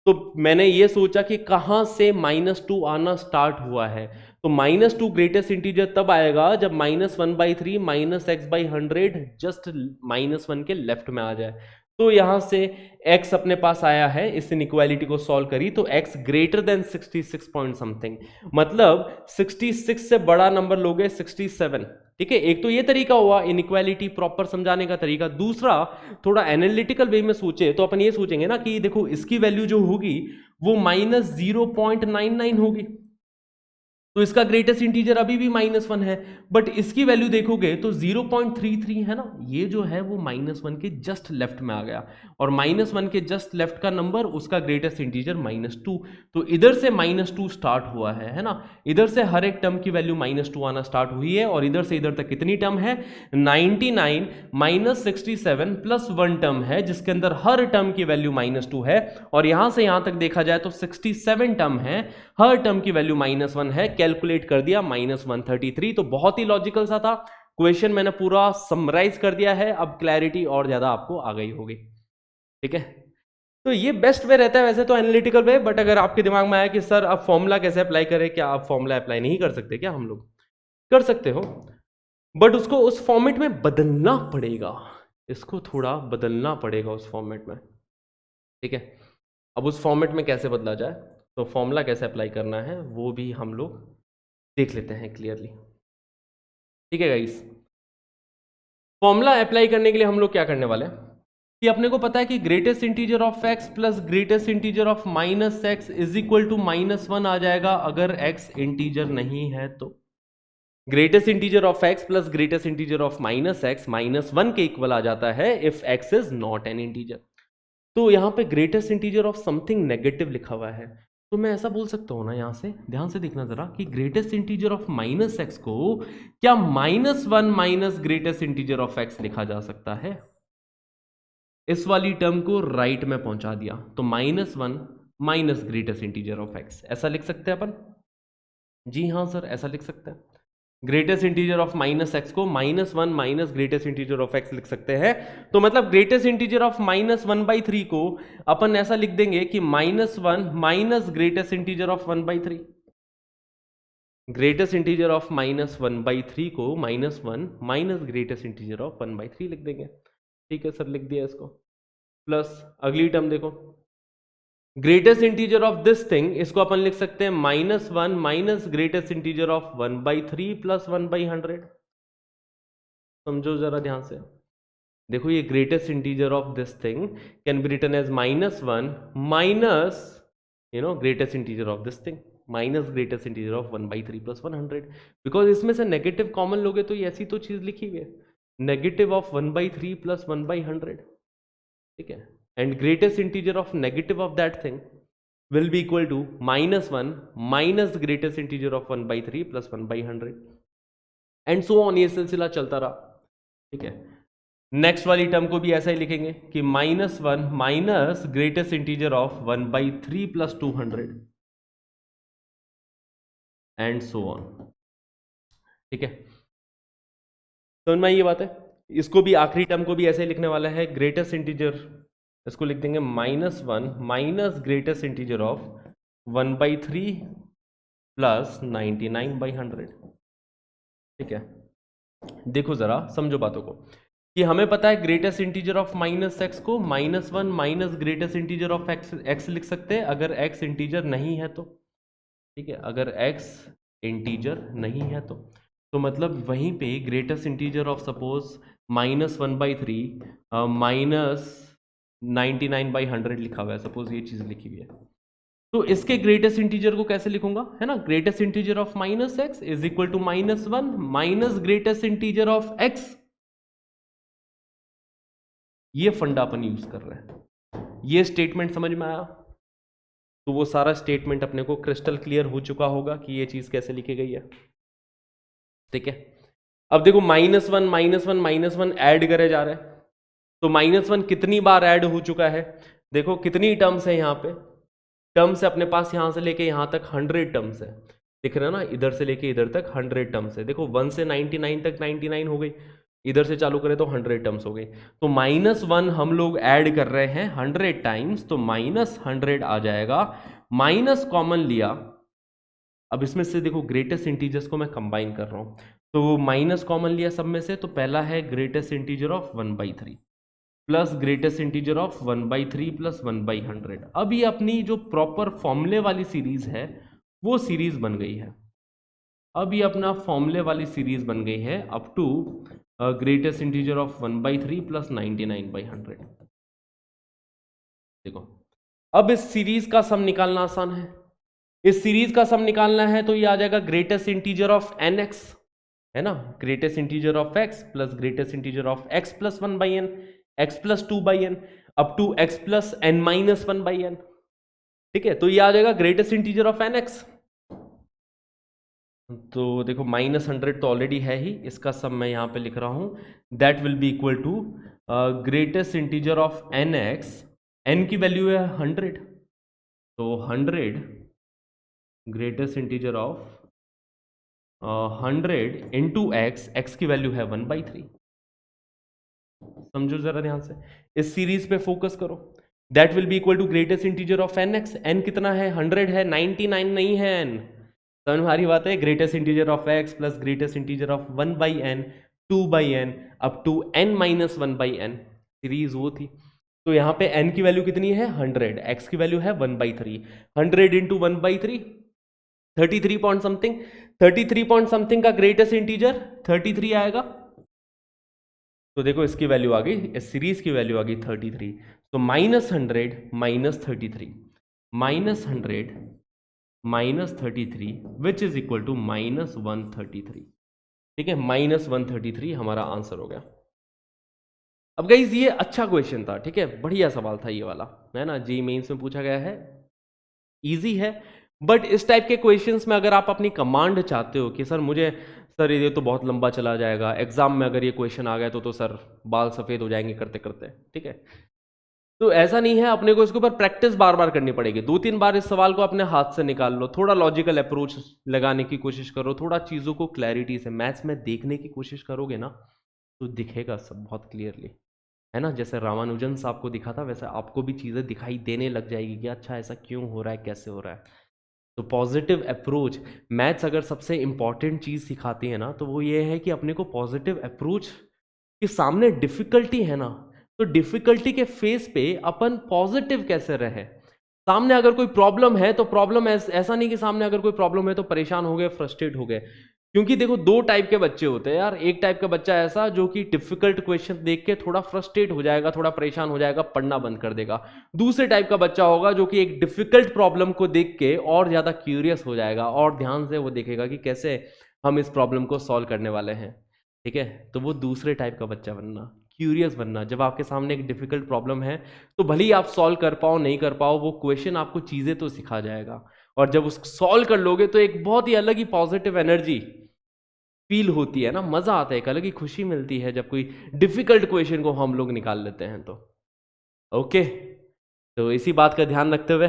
तो मैंने ये सोचा कि कहां से -2 आना स्टार्ट हुआ है, तो -2 ग्रेटेस्ट इंटीजर तब आएगा जब -1/3 -x/100 जस्ट -1 के लेफ्ट में आ जाए। तो यहां से x अपने पास आया है, इस इनइक्वालिटी को सॉल्व करी तो x greater then 66 point something, मतलब 66 से बड़ा नंबर लोगे 67, ठीक है। एक तो ये तरीका हुआ इनइक्वालिटी प्रॉपर समझाने का तरीका। दूसरा, थोड़ा एनालिटिकल वे में सोचे तो अपन ये सोचेंगे ना कि देखो इसकी वैल्यू जो होगी वो -0.99 होगी, तो इसका ग्रेटेस्ट इंटीजर अभी भी -1 है, बट इसकी वैल्यू देखोगे तो 0.33 है ना, ये जो है वो -1 के जस्ट लेफ्ट में आ गया, और -1 के जस्ट लेफ्ट का नंबर उसका ग्रेटेस्ट इंटीजर -2, तो इधर से -2 स्टार्ट हुआ है ना, इधर से हर एक टर्म की वैल्यू -2 आना स्टार्ट हुई है, और इधर से इधर तक कितनी टर्म है, 99 -67 प्लस 1 टर्म है, जिसके अंदर हर टर्म की वैल्यू -2 है, और यहां से यहां तक देखा जाए तो 67 टर्म है, हर टर्म की वैल्यू -1 है, कैलकुलेट कर दिया -133। तो बहुत ही लॉजिकल सा था क्वेश्चन, मैंने पूरा समराइज कर दिया है, अब क्लैरिटी और ज्यादा आपको आ गई होगी, ठीक है। तो ये बेस्ट वे रहता है वैसे तो एनालिटिकल वे, बट अगर आपके दिमाग में आया कि सर अब फॉर्मूला कैसे अप्लाई करें, क्या आप फॉर्मूला अप्लाई नहीं कर सकते क्या, हम लोग कर सकते हो, बट उसको उस फॉर्मेट में बदलना पड़ेगा, इसको थोड़ा बदलना पड़ेगा उस फॉर्मेट में, ठीक है। अब उस फॉर्मेट में कैसे बदला जाए, तो फॉर्मूला कैसे अप्लाई करना है वो भी हम लोग देख लेते हैं क्लियरली, ठीक है गाइस। फॉर्मूला अप्लाई करने के लिए हम लोग क्या करने वाले हैं कि अपने को पता है कि greatest integer of x plus greatest integer of -x is equal to -1 आ जाएगा अगर x इंटीजर नहीं है तो। Greatest integer of x plus greatest integer of -x -1 के इक्वल आ जाता है if x is not an integer. तो यहां पे greatest integer of something negative लिखा हुआ है, तो मैं ऐसा बोल सकता हूं ना, यहां से ध्यान से देखना जरा कि ग्रेटेस्ट इंटीजर ऑफ -x को क्या -1 minus greatest integer of x लिखा जा सकता है। इस वाली टर्म को राइट में पहुंचा दिया, तो -1 minus greatest integer of x ऐसा लिख सकते हैं अपन। जी हाँ सर, ऐसा लिख सकते हैं। ग्रेटेस्ट इंटीजर ऑफ -x को -1 minus greatest integer of x लिख सकते हैं। तो मतलब ग्रेटेस्ट इंटीजर ऑफ -1/3 को अपन ऐसा लिख देंगे कि -1 minus greatest integer of 1/3। Greatest integer of -1/3 को -1 माइनस ग्रेटेस्ट इंटीजर ऑफ 1/3 लिख देंगे, ठीक है सर, लिख दिया इसको। प्लस अगली टर्म देखो, greatest integer of this thing, इसको अपन लिख सकते हैं -1 minus greatest integer of 1/3 plus 1/100। समझो जरा ध्यान से, देखो ये greatest integer of this thing can be written as -1 minus greatest integer of this thing minus greatest integer of 1/3 plus 100, because इसमें से नेगेटिव कॉमन लोगे तो ये ऐसी तो चीज लिखी हुई है, नेगेटिव ऑफ 1/3 प्लस 1/100, ठीक है। And greatest integer of negative of that thing will be equal to -1 minus greatest integer of 1/3 plus 1/100 and so on, ये सिलसिला चलता रहा, ठीक है। नेक्स्ट वाली टर्म को भी ऐसा ही लिखेंगे कि -1 minus greatest integer of 1/3 plus 200 and so on, ठीक है। समझ में ये बात है। इसको भी आखिरी टर्म को भी ऐसे ही लिखने वाला है, ग्रेटेस्ट इंटीजर, इसको लिख देंगे -1 minus greatest integer of 1/3 plus 99/100, ठीक है। देखो जरा समझो बातों को कि हमें पता है ग्रेटेस्ट इंटीजर ऑफ -x को -1 minus greatest integer of x लिख सकते हैं अगर x इंटीजर नहीं है तो, ठीक है। अगर x इंटीजर नहीं है तो मतलब वहीं पे greatest integer of suppose -1/3 minus 99/100 लिखा हुआ है, सपोज ये चीज लिखी हुई है, तो इसके ग्रेटेस्ट इंटीजर को कैसे लिखूंगा, है ना, greatest integer of minus x is equal to -1 minus greatest integer of x. ये फंडा अपन यूज कर रहे हैं। ये स्टेटमेंट समझ में आया? तो वो सारा स्टेटमेंट अपने को क्रिस्टल क्लियर हो चुका होगा कि ये चीज कैसे लिखी गई है। ठीक है, अब देखो -1 -1 ऐड करे जा रहे हैं, तो -1 कितनी बार ऐड हो चुका है, देखो कितनी टर्म्स है यहाँ पे, टर्म्स है अपने पास यहां से लेके यहां तक 100 टर्म्स है, दिख रहा है ना, इधर से लेके इधर तक 100 टर्म्स है। देखो 1 से 99 तक 99 हो गई, इधर से चालू करें तो 100 टर्म्स हो गई। तो -1 हम लोग ऐड कर रहे हैं 100 टाइम्स, तो -100 आ जाएगा। माइनस कॉमन लिया, अब इसमें से देखो ग्रेटेस्ट इंटीजर्स को मैं कंबाइन कर रहा हूं, तो माइनस कॉमन लिया सब में से, तो पहला है greatest integer of 1/3 plus greatest integer of 1/3 plus 1/100। अब ये अपनी जो प्रॉपर फॉर्मूले वाली सीरीज है वो सीरीज बन गई है। अब ये अपना फॉर्मूले वाली सीरीज बन गई है up to greatest integer of 1/3 plus 99/100। देखो अब इस सीरीज का सम निकालना आसान है। इस सीरीज का सम निकालना है तो ये आ जाएगा ग्रेटेस्ट इंटीजर ऑफ nx, है ना, greatest integer of x plus greatest integer of x plus 1/n, x plus 2/n up to x plus n minus 1/n। ठीक है, तो ये आ जाएगा ग्रेटेस्ट इंटीजर ऑफ nx। तो देखो -100 तो ऑलरेडी है ही, इसका सम मैं यहां पे लिख रहा हूं, that will be equal to greatest integer of nx, n की वैल्यू है 100, तो 100 greatest integer of 100 into x की वैल्यू है 1/3। समझो जरा ध्यान से, इस सीरीज पे फोकस करो। That will be equal to greatest integer of nx, n कितना है, 100 है, 99 नहीं है n। समझ में आ रही बात है, greatest integer of x plus greatest integer of 1/n 2/n up to n minus 1/n, series वो थी। तो यहाँ पे n की वैल्यू कितनी है 100, x की वैल्यू है 1/3, 100 into 1/3 33 point something, 33 point something का ग्रेटेस्ट इंटीजर 33 आएगा। तो देखो इसकी वैल्यू आ गई, इस सीरीज की वैल्यू आ गई 33। तो -100 minus 33 -100 minus 33 which is equal to -133। ठीक है, -133 हमारा आंसर हो गया। अब गाइस ये अच्छा क्वेश्चन था, ठीक है, बढ़िया सवाल था ये वाला, है ना, जी मेंस में पूछा गया है, इजी है। बट इस टाइप के क्वेश्चंस में अगर आप अपनी कमांड चाहते हो कि सर मुझे, सर ये तो बहुत लंबा चला जाएगा, एग्जाम में अगर ये क्वेश्चन आ गया तो सर बाल सफेद हो जाएंगे करते करते, ठीक है, तो ऐसा नहीं है, अपने को इसके ऊपर प्रैक्टिस बार बार करनी पड़ेगी। 2-3 बार इस सवाल को अपने हाथ से निकाल लो, थोड़ा लॉजिकल अप्रोच लगाने की कोशिश करो, थोड़ा चीज़ों को क्लैरिटी से मैथ्स में देखने की कोशिश करोगे ना, तो दिखेगा सब बहुत क्लियरली, है ना। जैसे रामानुजन साहब को दिखा था वैसे आपको भी चीज़ें दिखाई देने लग जाएगी कि अच्छा ऐसा क्यों हो रहा है, कैसे हो रहा है। तो पॉजिटिव अप्रोच, मैथ्स अगर सबसे इंपॉर्टेंट चीज़ सिखाती है ना, तो वो ये है कि अपने को पॉजिटिव अप्रोच के सामने डिफिकल्टी है ना, तो डिफिकल्टी के फेस पे अपन पॉजिटिव कैसे रहे। सामने अगर कोई प्रॉब्लम है तो प्रॉब्लम ऐसा नहीं कि सामने अगर कोई प्रॉब्लम है तो परेशान हो गए, फ्रस्ट्रेट हो गए, क्योंकि देखो 2 टाइप के बच्चे होते हैं यार। एक टाइप का बच्चा ऐसा जो कि डिफिकल्ट क्वेश्चन देख के थोड़ा फ्रस्ट्रेट हो जाएगा, थोड़ा परेशान हो जाएगा, पढ़ना बंद कर देगा। दूसरे टाइप का बच्चा होगा जो कि एक डिफिकल्ट प्रॉब्लम को देख के और ज्यादा क्यूरियस हो जाएगा और ध्यान से वो देखेगा कि कैसे हम इस प्रॉब्लम को सॉल्व करने वाले हैं। ठीक है, तो वो दूसरे टाइप का बच्चा बनना, क्यूरियस बनना। जब आपके सामने एक डिफिकल्ट प्रॉब्लम है तो भले ही आप सॉल्व कर पाओ नहीं कर पाओ, वो क्वेश्चन आपको चीजें तो सिखा जाएगा, और जब उसको सॉल्व कर लोगे तो एक बहुत ही अलग ही पॉजिटिव एनर्जी फील होती है ना, मजा आता है, एक अलग ही खुशी मिलती है जब कोई डिफिकल्ट क्वेश्चन को हम लोग निकाल लेते हैं। तो ओके, तो इसी बात का ध्यान रखते हुए,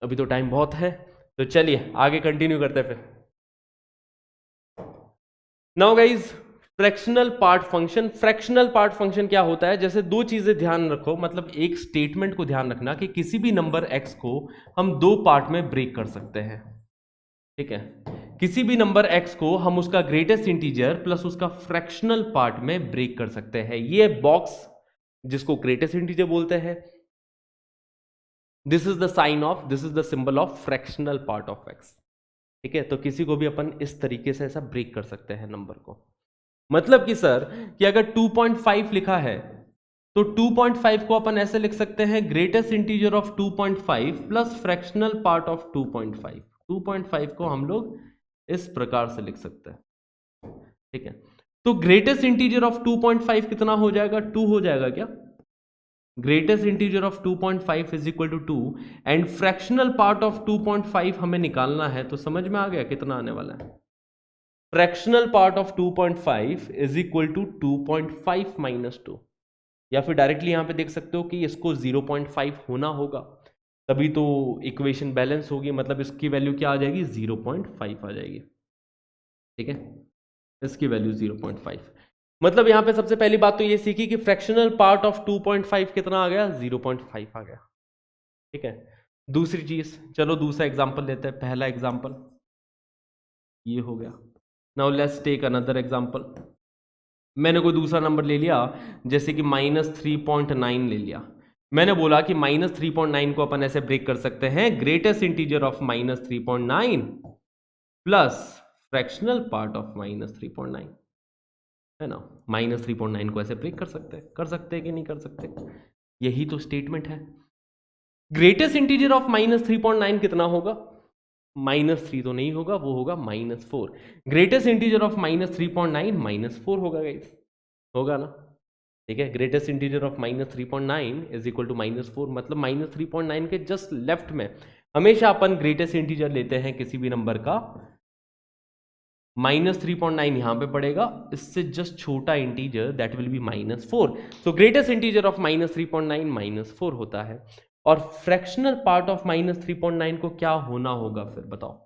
अभी तो टाइम बहुत है, तो चलिए आगे कंटिन्यू करते हैं फिर। Now guys, fractional part function. Fractional part function क्या होता है, जैसे 2 चीजें ध्यान रखो, मतलब एक स्टेटमेंट को ध्यान रखना कि किसी भी नंबर x को हम 2 पार्ट में ब्रेक कर सकते हैं। ठीक है, किसी भी नंबर x को हम उसका ग्रेटेस्ट इंटीजर प्लस उसका फ्रैक्शनल पार्ट में ब्रेक कर सकते हैं। ये बॉक्स जिसको ग्रेटेस्ट इंटीजर बोलते हैं, this is the sign of, this is the symbol of fractional part of x। ठीक है, तो किसी को भी अपन इस तरीके से ऐसा ब्रेक कर सकते हैं नंबर को। मतलब कि सर कि अगर 2.5 लिखा है तो 2.5 को अपन ऐसे लिख सकते हैं, greatest integer of 2.5 plus fractional part of 2.5। 2.5 को हम लोग इस प्रकार से लिख सकते हैं, ठीक है। तो ग्रेटेस्ट इंटीजर ऑफ 2.5 कितना हो जाएगा, 2 हो जाएगा क्या? Greatest integer of 2.5 is equal to 2 and fractional part of 2.5 हमें निकालना है, तो समझ में आ गया कितना आने वाला है। Fractional part of 2.5 is equal to 2.5 minus 2, या फिर डायरेक्टली यहां पे देख सकते हो कि इसको 0.5 होना होगा, तभी तो इक्वेशन बैलेंस होगी, मतलब इसकी वैल्यू क्या आ जाएगी, 0.5 आ जाएगी, ठीक है। इसकी वैल्यू 0.5, मतलब यहां पे सबसे पहली बात तो ये सीखी कि फ्रैक्शनल पार्ट ऑफ 2.5 कितना आ गया, 0.5 आ गया, ठीक है। दूसरी चीज, चलो दूसरा एग्जांपल लेते हैं। पहला एग्जांपल ये हो गया। Now let's take another example. मैंने कोई दूसरा नंबर ले लिया, जैसे कि -3.9 ले लिया। मैंने बोला कि -3.9 को अपन ऐसे ब्रेक कर सकते हैं, greatest integer of -3.9 plus fractional part of -3.9, है ना। -3.9 को ऐसे ब्रेक कर सकते हैं कि नहीं कर सकते? यही तो स्टेटमेंट है। ग्रेटेस्ट इंटीजर ऑफ -3.9 कितना होगा, -3 तो नहीं होगा, वो होगा -4। ग्रेटेस्ट इंटीजर ऑफ -3.9 -4 होगा गाइस, होगा ना, ठीक है। Greatest integer of -3.9 is equal to -4, मतलब -3.9 के जस्ट लेफ्ट में हमेशा अपन ग्रेटेस्ट इंटीजर लेते हैं किसी भी नंबर का, -3.9 यहां पे पड़ेगा, इससे जस्ट छोटा integer that will B -4। So greatest integer of -3.9 -4 होता है। और फ्रैक्शनल पार्ट ऑफ -3.9 को क्या होना होगा फिर बताओ?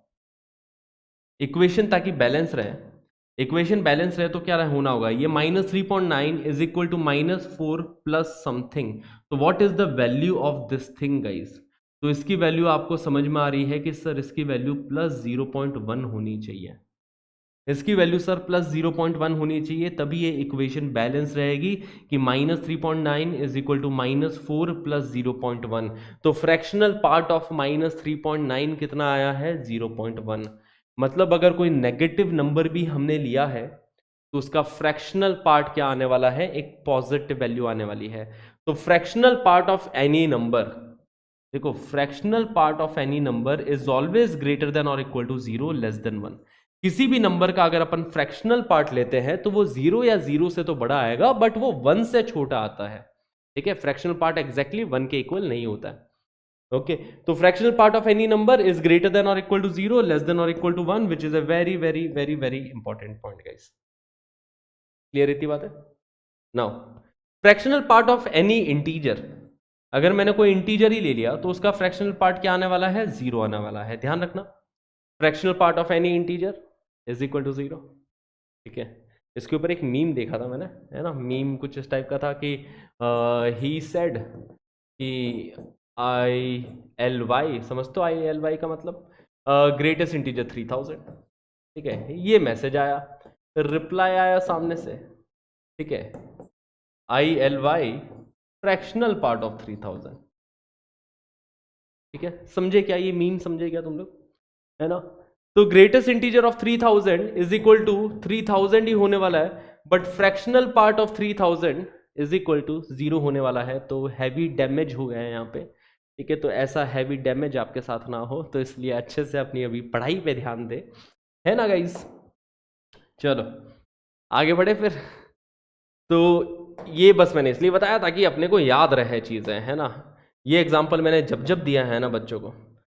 इक्वेशन ताकि बैलेंस रहे, इक्वेशन बैलेंस रहे तो क्या होना होगा, ये -3.9 is equal to -4 plus something. तो what is the value of this thing guys? तो इसकी वैल्यू आपको समझ में आ रही है कि सर इसकी वैल्यू +0.1 होनी चाहिए। इसकी वैल्यू सर +0.1 होनी चाहिए, तभी ये इक्वेशन बैलेंस रहेगी कि -3.9 इज इक्वल टू -4 प्लस 0.1। तो फ्रैक्शनल पार्ट ऑफ -3.9 कितना आया है, 0.1। मतलब अगर कोई नेगेटिव नंबर भी हमने लिया है तो उसका फ्रैक्शनल पार्ट क्या आने वाला है, एक पॉजिटिव वैल्यू आने वाली है। तो fractional part of any number, देखो fractional part of any number is always greater than और इक्वल टू 0 लेस देन 1। किसी भी नंबर का अगर अपन फ्रैक्शनल पार्ट लेते हैं तो वो 0 या 0 से तो बड़ा आएगा, बट वो 1 से छोटा आता है, ठीक है। फ्रैक्शनल पार्ट एग्जैक्टली 1 के इक्वल नहीं होता है, ओके। तो fractional part of any number is greater than और इक्वल टू 0 लेस देन और equal to 1, which is a very very very very important point guys. Clear इतनी बात है? Now fractional part of any integer, अगर मैंने कोई integer ही ले लिया तो उसका फ्रैक्शनल पार्ट क्या आने वाला है, 0 आने वाला है। ध्यान रखना, fractional part of any integer is equal to 0, ठीक है। इसके ऊपर एक मीम देखा था मैंने, है ना। मीम कुछ इस टाइप का था कि ही सेड कि ILY, समझ तो ILY का मतलब ग्रेटेस्ट इंटीजर 3000, ठीक है। ये मैसेज आया, रिप्लाई आया सामने से, ठीक है, ILY फ्रैक्शनल पार्ट ऑफ 3000, ठीक है। समझे क्या ये मीम, समझे क्या तुम लोग, है ना। तो greatest integer of 3000 is equal to 3000 ही होने वाला है, but fractional part of 3000 is equal to 0 होने वाला है। तो हैवी डैमेज हो गया है यहाँ पे, ठीक है। तो ऐसा हैवी डैमेज आपके साथ ना हो, तो इसलिए अच्छे से अपनी अभी पढ़ाई पे ध्यान दे, है ना गाइस। चलो आगे बढ़े फिर। तो ये बस मैंने इसलिए बताया ताकि अपने को याद रहे चीज़ें, है ना। ये एग्जाम्पल मैंने जब जब दिया है ना बच्चों को,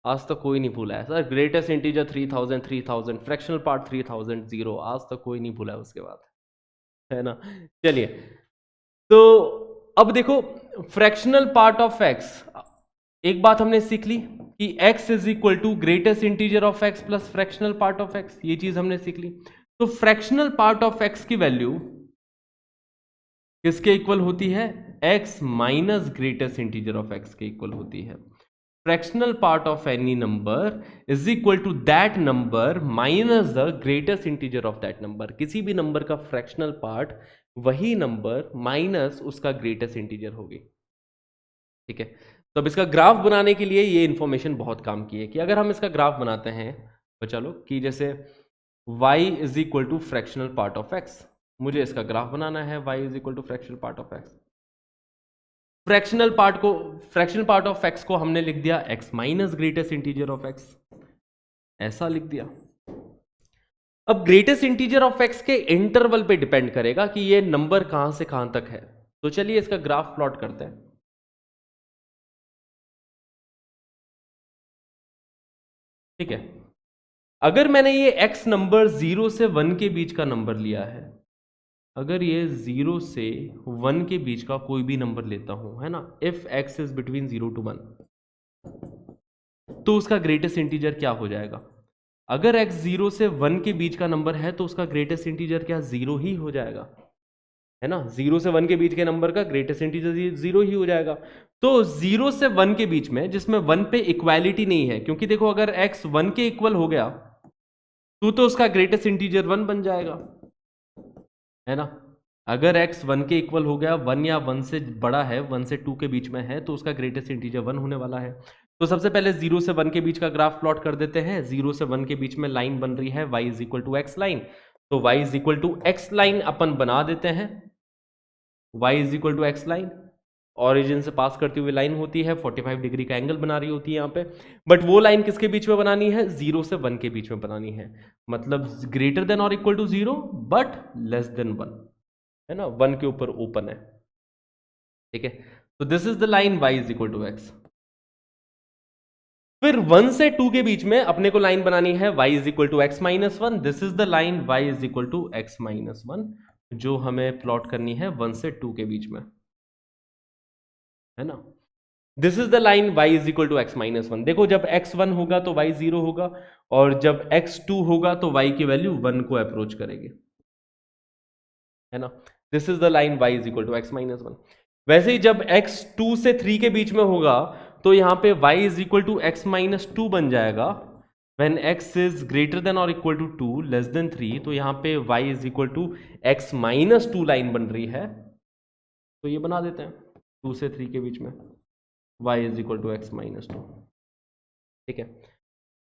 आज तक कोई नहीं भूला है। Sir greatest integer 3000 3000, fractional part 3000 0, आज तक कोई नहीं भूला है उसके बाद, है ना। चलिए, तो अब देखो फ्रैक्शनल पार्ट ऑफ x, एक बात हमने सीख ली कि x is equal to greatest integer of x plus fractional part of x, ये चीज हमने सीख ली। तो फ्रैक्शनल पार्ट ऑफ x की वैल्यू किसके इक्वल होती है, x minus greatest integer of x के इक्वल होती है। Fractional part of any number is equal to that number minus the greatest integer of that number. किसी भी नंबर का फ्रैक्शनल पार्ट वही नंबर माइनस उसका ग्रेटेस्ट इंटीजर होगी, ठीक है। तो अब इसका ग्राफ बनाने के लिए ये इंफॉर्मेशन बहुत काम की है कि अगर हम इसका ग्राफ बनाते हैं तो चलो कि जैसे y is equal to fractional part of x, मुझे इसका ग्राफ बनाना है y is equal to fractional part of x। Fractional part of x को हमने लिख दिया x minus greatest integer of x, ऐसा लिख दिया। अब ग्रेटेस्ट इंटीजर ऑफ एक्स के इंटरवल पे डिपेंड करेगा कि ये नंबर कहां से कहां तक है। तो चलिए इसका ग्राफ प्लॉट करते हैं। ठीक है, अगर मैंने ये x नंबर 0 से 1 के बीच का नंबर लिया है, अगर ये 0 से 1 के बीच का कोई भी नंबर लेता हूं, है ना, if x is between 0 to 1, तो उसका ग्रेटेस्ट इंटीजर क्या हो जाएगा? अगर x 0 से 1 के बीच का नंबर है तो उसका ग्रेटेस्ट इंटीजर क्या 0 ही हो जाएगा, है ना। 0 से 1 के बीच के नंबर का ग्रेटेस्ट इंटीजर 0 ही हो जाएगा। तो 0 से 1 के बीच में जिसमें 1 पे इक्वालिटी नहीं है, क्योंकि देखो अगर x 1 के इक्वल हो गया तो उसका ग्रेटेस्ट इंटीजर 1 बन जाएगा, है ना। अगर x 1 के इक्वल हो गया, 1 या 1 से बड़ा है, 1 से 2 के बीच में है, तो उसका ग्रेटेस्ट इंटीजर 1 होने वाला है। तो सबसे पहले 0 से 1 के बीच का ग्राफ प्लॉट कर देते हैं। 0 से 1 के बीच में लाइन बन रही है y is equal to x line, तो y is equal to x line अपन बना देते हैं। y is equal to x line origin से पास करती हुई लाइन होती है, 45 डिग्री का एंगल बना रही होती है यहाँ पे। बट वो लाइन किसके बीच में बनानी है? 0 से 1 के बीच में बनानी है, मतलब ग्रेटर देन और equal to 0 but less than 1, है ना, 1 के ऊपर ओपन है। ठीक है, तो this is the line y is equal to x. फिर 1 से 2 के बीच में अपने को लाइन बनानी है y is equal to x minus 1। This is the line y is equal to x minus 1 जो हमें प्लॉट करनी है 1 से 2 के बीच में, है ना। This is the line y is equal to x minus 1। देखो जब x 1 होगा तो y 0 होगा, और जब x 2 होगा तो y की वैल्यू 1 को अप्रोच करेगी, है ना। This is the line y is equal to x minus 1। वैसे ही जब x 2 से 3 के बीच में होगा तो यहां पे y is equal to x minus 2 बन जाएगा। When x is greater than or equal to 2 less than 3, तो यहां पे y is equal to x minus 2 line बन रही है, तो ये बना देते हैं 2 से 3 के बीच में y is equal to x minus 2। ठीक है,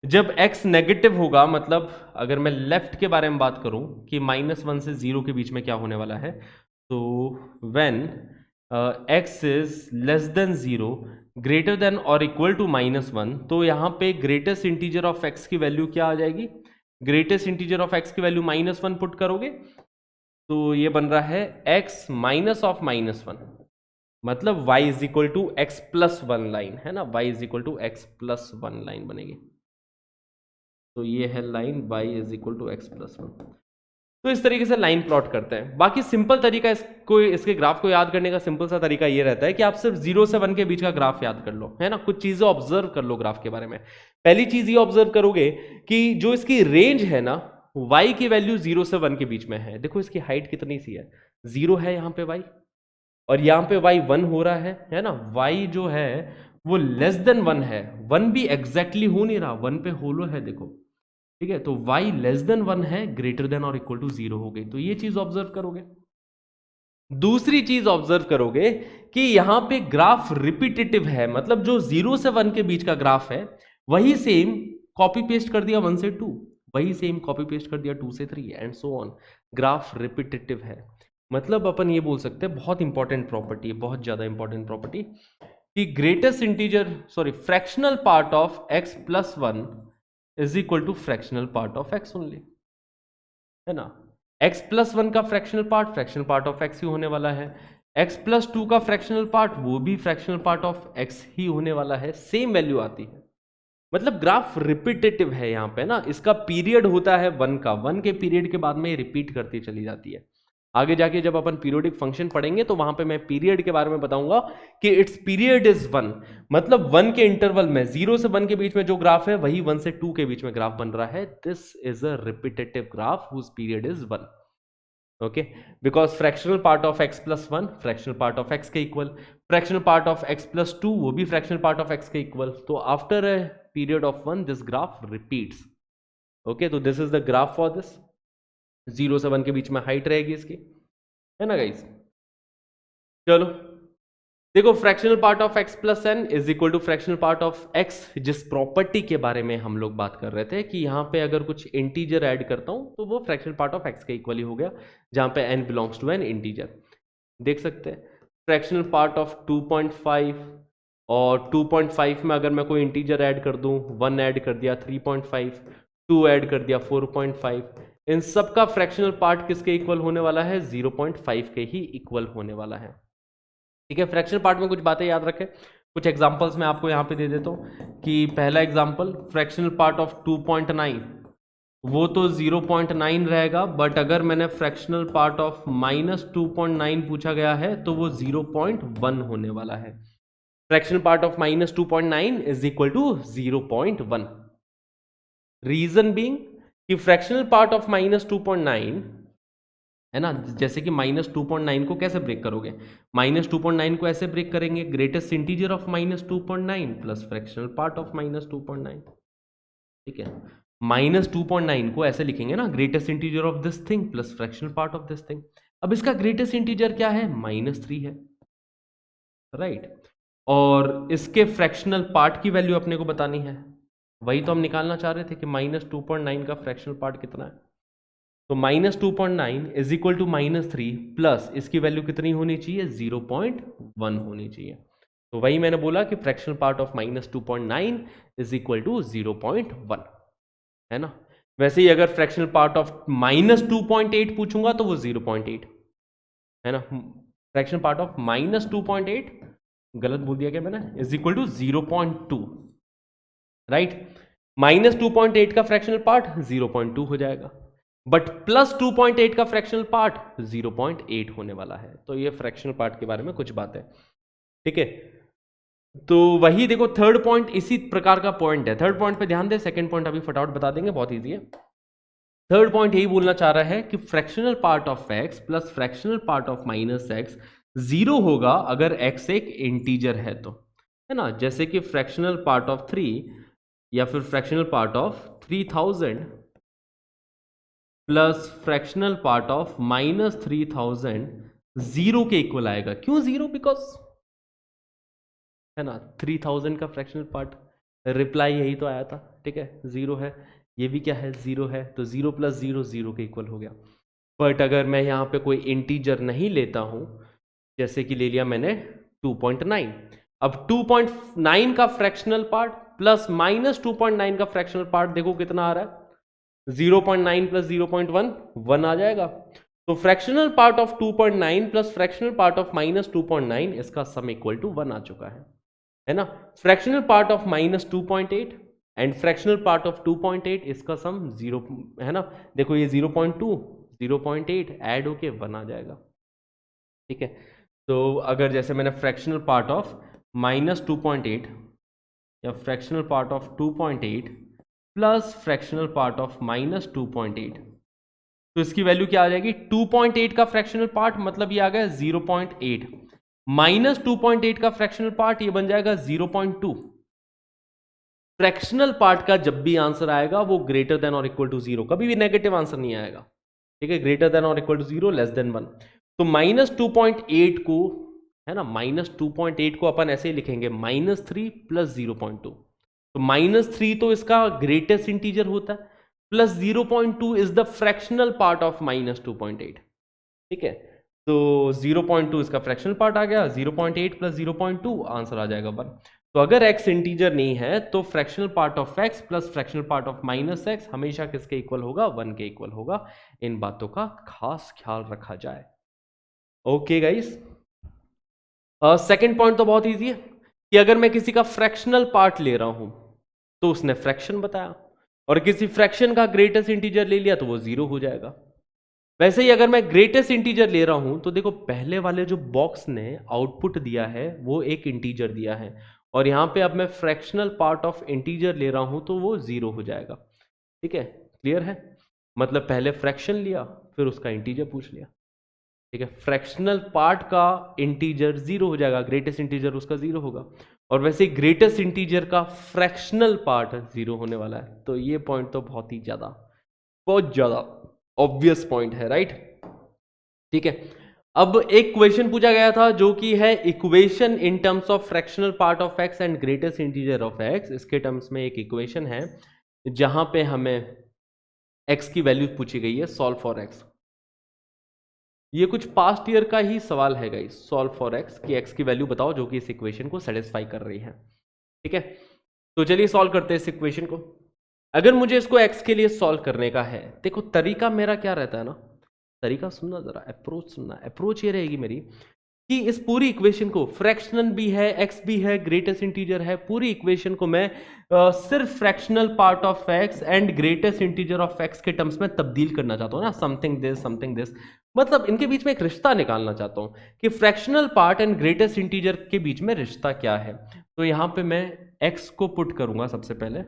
जब x नेगेटिव होगा, मतलब अगर मैं लेफ्ट के बारे में बात करूं कि -1 से 0 के बीच में क्या होने वाला है, तो when x is less than 0 greater than और इक्वल टू -1, तो यहां पे ग्रेटेस्ट इंटीजर ऑफ x की वैल्यू क्या आ जाएगी? ग्रेटेस्ट इंटीजर ऑफ x की वैल्यू -1 पुट करोगे तो ये बन रहा है x माइनस ऑफ -1, मतलब y is equal to x plus 1 line, है ना, y is equal to x plus 1 line बनेगी। तो ये है line y is equal to x plus 1। तो इस तरीके से लाइन प्लॉट करते हैं। बाकी सिंपल तरीका इसके ग्राफ को याद करने का सिंपल सा तरीका ये रहता है कि आप सिर्फ 0 से 1 के बीच का ग्राफ याद कर लो, है ना, कुछ चीजें ऑब्जर्व कर लो ग्राफ के बारे में। पहली चीज ये ऑब्जर्व करोगे कि जो इसकी रेंज है ना, y की वैल्यू 0 से 1 के बीच में है। देखो इसकी हाइट कितनी सी है, 0 है यहाँ पे y, और यहाँ पे y 1 हो रहा है ना। y जो है वो लेस देन 1 है, 1 भी एग्जैक्टली हो नहीं रहा, 1 पे होलो है, देखो, ठीक है। तो y लेस देन 1 है, ग्रेटर देन और इक्वल टू 0 हो गई, तो ये चीज ऑब्जर्व करोगे। दूसरी चीज ऑब्जर्व करोगे कि यहां पे ग्राफ रिपीटेटिव है, मतलब जो 0 से 1 के बीच का ग्राफ है वही सेम कॉपी पेस्ट कर दिया 1 से 2, वही सेम कॉपी पेस्ट कर दिया 2 से 3 and so on. Graph repetitive है, मतलब अपन ये बोल सकते हैं बहुत इंपॉर्टेंट प्रॉपर्टी, बहुत ज्यादा इंपॉर्टेंट प्रॉपर्टी, कि greatest integer fractional part of x plus 1 is equal to fractional part of x only, है ना। x प्लस 1 का फ्रैक्शनल पार्ट ऑफ x ही होने वाला है, x प्लस 2 का फ्रैक्शनल पार्ट वो भी फ्रैक्शनल पार्ट ऑफ x ही होने वाला है, सेम वैल्यू आती है। मतलब ग्राफ रिपीटेटिव है यहाँ पे ना, इसका पीरियड होता है 1 का, 1 के पीरियड के बाद में रिपीट करती चली जाती है। आगे जाके जब अपन पीरियोडिक फंक्शन पढ़ेंगे तो वहां पे मैं पीरियड के बारे में बताऊंगा कि इट्स पीरियड इज 1, मतलब 1 के इंटरवल में 0 से 1 के बीच में जो ग्राफ है वही 1 से 2 के बीच में ग्राफ बन रहा है। This is a repetitive graph whose period is 1, okay, because fractional part of x plus 1 fractional part of x के equal, fractional part of x plus 2 वो भी फ्रैक्शनल पार्ट ऑफ x के इक्वल। तो after a period of 1 this graph repeats, okay. तो this is the graph for this, 0 से 1 के बीच में height रहेगी इसकी, है ना गाइस। चलो देखो, fractional part of x plus n is equal to fractional part of x, जिस प्रॉपर्टी के बारे में हम लोग बात कर रहे थे कि यहां पे अगर कुछ इंटीजर ऐड करता हूं तो वो फ्रैक्शनल पार्ट ऑफ x के इक्वल ही हो गया, जहां पे n belongs to an integer. देख सकते हैं फ्रैक्शनल पार्ट ऑफ 2.5, और 2.5 में अगर मैं कोई इंटीजर ऐड कर दूं, 1 ऐड कर दिया 3.5, 2 ऐड कर दिया 4.5, इन सब का फ्रैक्शनल पार्ट किसके इक्वल होने वाला है? 0.5 के ही इक्वल होने वाला है। ठीक है, फ्रैक्शनल पार्ट में कुछ बातें याद रखें, कुछ एग्जांपल्स मैं आपको यहाँ पे दे देता हूँ कि पहला एग्जांपल फ्रैक्शनल पार्ट ऑफ 2.9, वो तो 0.9 रहेगा, बट अगर मैंने फ्रैक्शनल पार्ट ऑफ -2.9 पूछा गया है तो वो 0.1 होने वाला है। Fractional part of -2.9 is equal to 0.1। Reason being कि फ्रैक्शनल पार्ट ऑफ -2.9 है ना, जैसे कि -2.9 को कैसे ब्रेक करोगे? -2.9 को ऐसे ब्रेक करेंगे, greatest integer of -2.9 plus fractional part of -2.9। ठीक है, -2.9 को ऐसे लिखेंगे ना, greatest integer of this thing plus fractional part of this thing. अब इसका ग्रेटेस्ट इंटीजर क्या है? -3 है, राइट। और इसके फ्रैक्शनल पार्ट की वैल्यू अपने को बतानी है, वही तो हम निकालना चाह रहे थे कि -2.9 का फ्रैक्शनल पार्ट कितना है। तो -2.9 इज इक्वल टू -3 प्लस इसकी वैल्यू कितनी होनी चाहिए? 0.1 होनी चाहिए। तो वही मैंने बोला कि fractional part of -2.9 is equal to 0.1, है ना। वैसे ही अगर फ्रैक्शनल पार्ट ऑफ -2.8 पूछूंगा तो वो 0.8 है ना। फ्रैक्शनल पार्ट ऑफ -2.8, गलत बोल दिया क्या मैंने, इज इक्वल टू 0.2, राइट। -2.8 का फ्रैक्शनल पार्ट 0.2 हो जाएगा, बट +2.8 का फ्रैक्शनल पार्ट 0.8 होने वाला है। तो ये फ्रैक्शनल पार्ट के बारे में कुछ बातें, ठीक है। तो वही देखो, थर्ड पॉइंट इसी प्रकार का पॉइंट है। थर्ड पॉइंट पे ध्यान दे, सेकंड पॉइंट अभी फटाफट बता देंगे, बहुत इजी है। थर्ड पॉइंट यही बोलना चाह रहा है कि fractional part of x plus fractional part of -x 0 होगा अगर x एक इंटीजर है तो, है ना। जैसे कि फ्रैक्शनल पार्ट ऑफ 3 या फिर fractional part of 3000 plus fractional part of -3000 0 के इक्वल आएगा। क्यों 0? बिकॉज, है ना, 3000 का फ्रैक्शनल पार्ट, रिप्लाई यही तो आया था, ठीक है, 0 है। ये भी क्या है? 0 है। तो 0 + 0 0 के इक्वल हो गया। बट अगर मैं यहाँ पे कोई इंटीजर नहीं लेता हूँ, जैसे कि ले लिया मैंने 2.9, अब 2.9 का फ्रैक्शनल पार्ट प्लस -2.9 का फ्रैक्शनल पार्ट देखो कितना आ रहा है, 0.9 + 0.1 1 आ जाएगा। तो fractional part of 2.9 plus fractional part of -2.9, इसका सम इक्वल टू 1 आ चुका है ना। Fractional part of -2.8 and fractional part of 2.8, इसका सम 0 है ना। देखो ये 0.2 0.8 ऐड होके 1 आ जाएगा, ठीक है। तो अगर जैसे मैंने फ्रैक्शनल पार्ट ऑफ -2.8 या fractional part of 2.8 plus fractional part of -2.8, तो इसकी वैल्यू क्या आ जाएगी? 2.8 का फ्रैक्शनल पार्ट मतलब ये आ गया 0.8, -2.8 का फ्रैक्शनल पार्ट ये बन जाएगा 0.2। फ्रैक्शनल पार्ट का जब भी आंसर आएगा वो ग्रेटर देन और इक्वल टू 0, कभी भी नेगेटिव आंसर नहीं आएगा, ठीक है। ग्रेटर देन और इक्वल टू 0, लेस देन 1। तो -2.8 को, है ना, -2.8 को अपन ऐसे ही लिखेंगे -3 + 0.2। तो -3 तो इसका ग्रेटेस्ट इंटीजर होता है, plus 0.2 is the fractional part of -2.8, ठीक है। तो 0.2 इसका फ्रैक्शनल पार्ट आ गया, 0.8 + 0.2 आंसर आ जाएगा 1। तो अगर x इंटीजर नहीं है तो fractional part of x plus fractional part of -x हमेशा किसके इक्वल होगा? 1 के इक्वल होगा। इन बातों का खास ख्याल रखा जाए। ओके गाइस, सेकंड पॉइंट तो बहुत इजी है कि अगर मैं किसी का फ्रैक्शनल पार्ट ले रहा हूं तो उसने फ्रैक्शन बताया, और किसी फ्रैक्शन का ग्रेटेस्ट इंटीजर ले लिया तो वो 0 हो जाएगा। वैसे ही अगर मैं ग्रेटेस्ट इंटीजर ले रहा हूं तो देखो, पहले वाले जो बॉक्स ने आउटपुट दिया है वो एक इंटीजर दिया है, और यहां पे अब मैं फ्रैक्शनल पार्ट ऑफ इंटीजर ले रहा हूं तो वो 0 हो जाएगा, ठीक है। क्लियर है? मतलब पहले फ्रैक्शन लिया फिर उसका इंटीजर पूछ लिया, ठीक है। फ्रैक्शनल पार्ट का इंटीजर 0 हो जाएगा, ग्रेटेस्ट इंटीजर उसका 0 होगा, और वैसे ग्रेटेस्ट इंटीजर का फ्रैक्शनल पार्ट 0 होने वाला है। तो ये पॉइंट तो बहुत ज्यादा ऑब्वियस पॉइंट है, राइट, ठीक है। अब एक क्वेश्चन पूछा गया था जो कि है equation in terms of fractional part of x and greatest integer of x. इसके टर्म्स में एक इक्वेशन है जहां पे हमें एक्स की वैल्यू पूछी गई है, सॉल्व फॉर एक्स। ये कुछ पास्ट ईयर का ही सवाल है गाइस, सॉल्व फॉर एक्स कि एक्स की वैल्यू बताओ जो कि इस इक्वेशन को सेटिस्फाई कर रही है। ठीक है, तो चलिए सॉल्व करते हैं इस इक्वेशन को। अगर मुझे इसको एक्स के लिए सॉल्व करने का है, देखो तरीका मेरा क्या रहता है ना, तरीका सुनना जरा, अप्रोच सुनना। अप्रोच ये रहेगी मेरी कि इस पूरी इक्वेशन को, फ्रैक्शनल भी है, एक्स भी है, ग्रेटेस्ट इंटीजर है, पूरी इक्वेशन को मैं सिर्फ fractional part of x and greatest integer of x के टर्म्स में तब्दील करना चाहता हूं ना, समथिंग दिस, मतलब इनके बीच में एक रिश्ता निकालना चाहता हूं कि fractional part and greatest integer के बीच में रिश्ता क्या है। तो यहां पे मैं एक्स को पुट करूंगा, सबसे पहले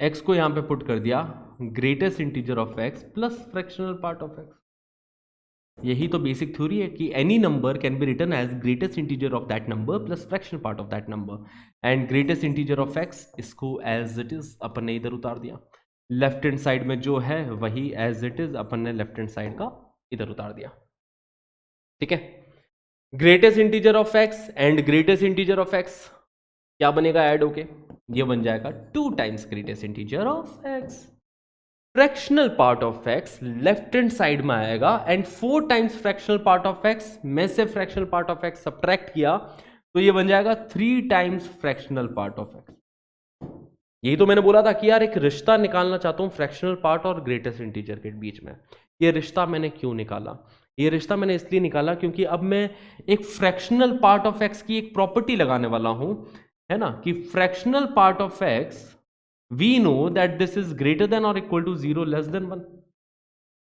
एक्स को यहां पे पुट कर दिया, greatest integer of x plus fractional part of x. यही तो बेसिक थ्योरी है कि any number can be written as greatest integer of that number plus fractional part of that number, and greatest integer of x इसको as it is अपन ने इधर उतार दिया, लेफ्ट हैंड साइड में जो है वही एज इट इज अपन ने लेफ्ट हैंड साइड का इधर उतार दिया। ठीक है, greatest integer of x and greatest integer of x क्या बनेगा ऐड होके, ये बन जाएगा 2 times greatest integer of x. Fractional part of x left hand side में आएगा and 4 times fractional part of x में से fractional part of x subtract किया तो ये बन जाएगा 3 times fractional part of x. यही तो मैंने बोला था कि यार एक रिश्ता निकालना चाहता हूं फ्रैक्शनल पार्ट और ग्रेटेस्ट इंटीजर के बीच में। ये रिश्ता मैंने क्यों निकाला, ये रिश्ता मैंने इसलिए निकाला क्योंकि अब मैं एक फ्रैक्शनल पार्ट ऑफ एक्स की एक प्रॉपर्टी लगाने वाला हूं, है ना, कि fractional part of x we know that this is greater than or equal to 0 less than 1।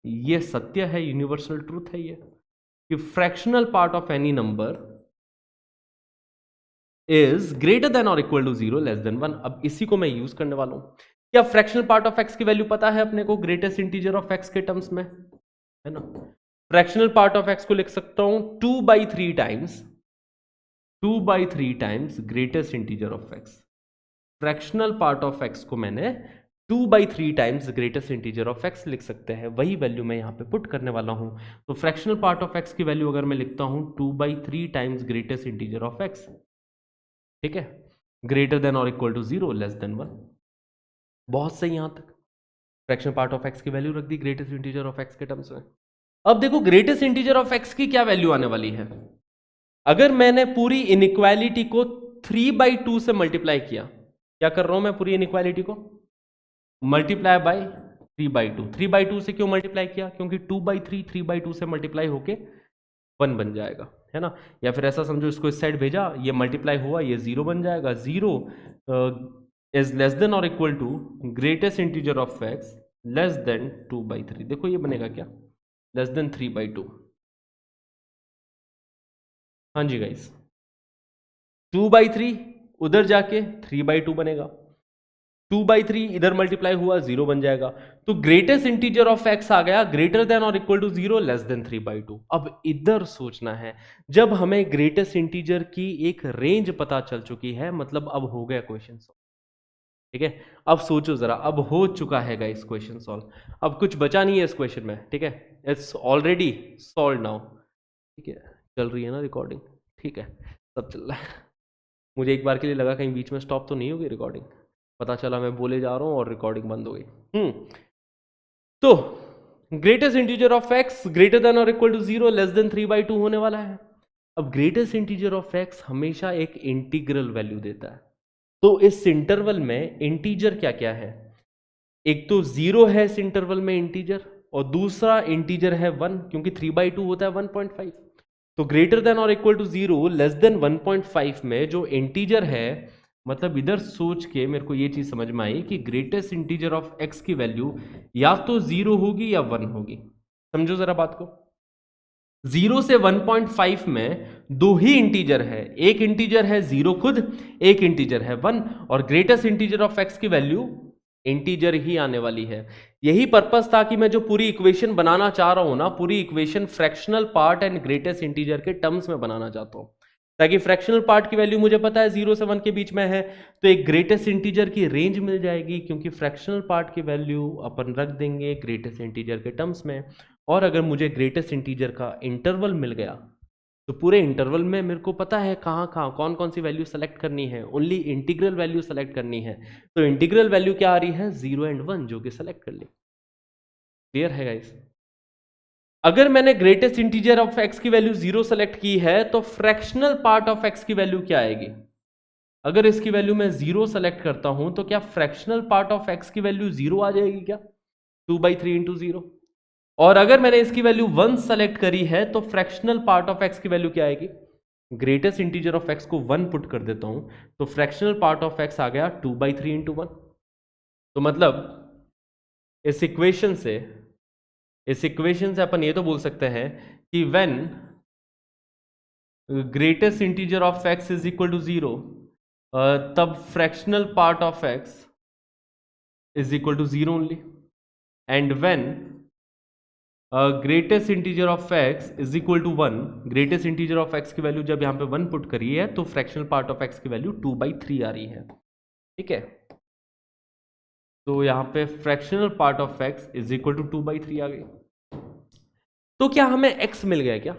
ये सत्य है, यूनिवर्सल ट्रूथ है ये, कि fractional part of any number is greater than और इक्वल टू 0 लेस देन 1। अब इसी को मैं यूज करने वाला हूं। क्या फ्रैक्शनल पार्ट ऑफ एक्स की वैल्यू पता है अपने को ग्रेटेस्ट इंटीजर ऑफ एक्स के टर्म्स में, है ना। फ्रैक्शनल पार्ट ऑफ एक्स को लिख सकता हूं 2/3 times greatest integer of x. Fractional part of x को मैंने 2/3 times greatest integer of x लिख सकते हैं, वही वैल्यू मैं यहां पे पुट करने वाला हूं। तो फ्रैक्शनल पार्ट ऑफ एक्स की वैल्यू अगर मैं लिखता हूं 2/3 times greatest integer of x, ठीक है, ग्रेटर देन और इक्वल टू 0 लेस देन 1। बहुत सही, यहां तक फ्रैक्शनल पार्ट ऑफ एक्स की वैल्यू रख the greatest integer of x के टर्म्स में। अब देखो ग्रेटेस्ट इंटीजर ऑफ एक्स की क्या वैल्यू आने वाली है। अगर मैंने पूरी इनइक्वालिटी को 3/2 से मल्टीप्लाई किया, क्या कर रहा हूं मैं, पूरी इनइक्वालिटी को मल्टीप्लाई बाय 3/2। 3/2 से क्यों मल्टीप्लाई किया, क्योंकि 2/3 3/2 से मल्टीप्लाई होके 1 बन जाएगा, है ना। या फिर ऐसा समझो, इसको इस साइड भेजा, ये मल्टीप्लाई हुआ, ये 0 बन जाएगा। 0 इज लेस देन और equal to greatest integer of x less than 2/3। देखो ये बनेगा क्या, लेस देन 3/2। हाँ जी गाइस, 2/3 उधर जाके 3/2 बनेगा, 2/3 इधर मल्टीप्लाई हुआ 0 बन जाएगा। तो ग्रेटेस्ट इंटीजर ऑफ एक्स आ गया ग्रेटर देन और इक्वल टू 0 लेस देन 3/2। अब इधर सोचना है, जब हमें ग्रेटेस्ट इंटीजर की एक रेंज पता चल चुकी है, मतलब अब हो गया क्वेश्चन सॉल्व। ठीक है, अब सोचो जरा, अब हो चुका है गाइस क्वेश्चन सॉल्व, अब कुछ बचा नहीं है इस क्वेश्चन में। ठीक है, इट्स ऑलरेडी सॉल्व नाउ। ठीक है, चल रही है ना रिकॉर्डिंग, ठीक है, सब चल रहा है। मुझे एक बार के लिए लगा कहीं बीच में स्टॉप तो नहीं होगी रिकॉर्डिंग, पता चला मैं बोले जा रहा हूं और रिकॉर्डिंग बंद हो गई। तो greatest integer of x greater than और इक्वल टू 0 लेस देन 3/2 होने वाला है। अब ग्रेटेस्ट इंटीजर ऑफ एक्स हमेशा एक इंटीग्रल वैल्यू देता है, तो इस इंटरवल में इंटीजर क्या क्या है, एक तो 0 है इस इंटरवल में इंटीजर, और दूसरा इंटीजर है 1, क्योंकि 3/2 होता है 1.5। तो ग्रेटर देन और इक्वल टू 0 लेस देन 1.5 में जो इंटीजर है, मतलब इधर सोच के मेरे को ये चीज समझ में आई कि ग्रेटेस्ट इंटीजर ऑफ एक्स की वैल्यू या तो 0 होगी या 1 होगी। समझो जरा बात को, 0 से 1.5 में दो ही इंटीजर है, एक इंटीजर है 0 खुद, एक इंटीजर है 1, और ग्रेटेस्ट इंटीजर ऑफ एक्स की वैल्यू इंटीजर ही आने वाली है। यही पर्पस था कि मैं जो पूरी इक्वेशन बनाना चाह रहा हूं ना, पूरी equation fractional part and greatest integer के टर्म्स में बनाना चाहता हूं, ताकि फ्रैक्शनल पार्ट की वैल्यू मुझे पता है 0 से 1 के बीच में है, तो एक ग्रेटेस्ट इंटीजर की रेंज मिल जाएगी, क्योंकि फ्रैक्शनल पार्ट की वैल्यू अपन रख देंगे ग्रेटेस्ट इंटीजर के टर्म्स में। और अगर मुझे ग्रेटेस्ट इंटीजर का इंटरवल मिल गया, तो पूरे इंटरवल में मेरे को पता है कहाँ कहाँ कौन कौन सी वैल्यू सेलेक्ट करनी है, ओनली इंटीग्रल वैल्यू सेलेक्ट करनी है। तो इंटीग्रल वैल्यू क्या आ रही है, 0 एंड 1, जो कि सेलेक्ट कर ली। क्लियर है गाइस। अगर मैंने ग्रेटेस्ट इंटीजर ऑफ एक्स की वैल्यू 0 सेलेक्ट की है तो फ्रैक्शनल पार्ट ऑफ एक्स की वैल्यू क्या आएगी? अगर इसकी वैल्यू मैं 0 सेलेक्ट करता हूं तो क्या फ्रैक्शनल पार्ट ऑफ एक्स की वैल्यू 0 आ जाएगी क्या? 2/3 इंटू 0। और अगर मैंने इसकी वैल्यू 1 सेलेक्ट करी है तो फ्रैक्शनल पार्ट ऑफ एक्स की वैल्यू क्या आएगी? ग्रेटेस्ट इंटीजर ऑफ एक्स को 1 पुट कर देता हूं तो फ्रैक्शनल पार्ट ऑफ एक्स आ गया 2/3 इंटू 1। तो मतलब इस इक्वेशन से अपन ये तो बोल सकते हैं कि when greatest integer of x is equal to 0 तब fractional part of x is equal to 0 only, and when greatest integer of x is equal to 1, greatest integer of x की वैल्यू जब यहां पे 1 पुट करी है तो fractional part of x की value 2/3 आ रही है। ठीक है, तो यहां पे fractional part of x is equal to 2/3 आ गई। तो क्या हमें x मिल गया क्या?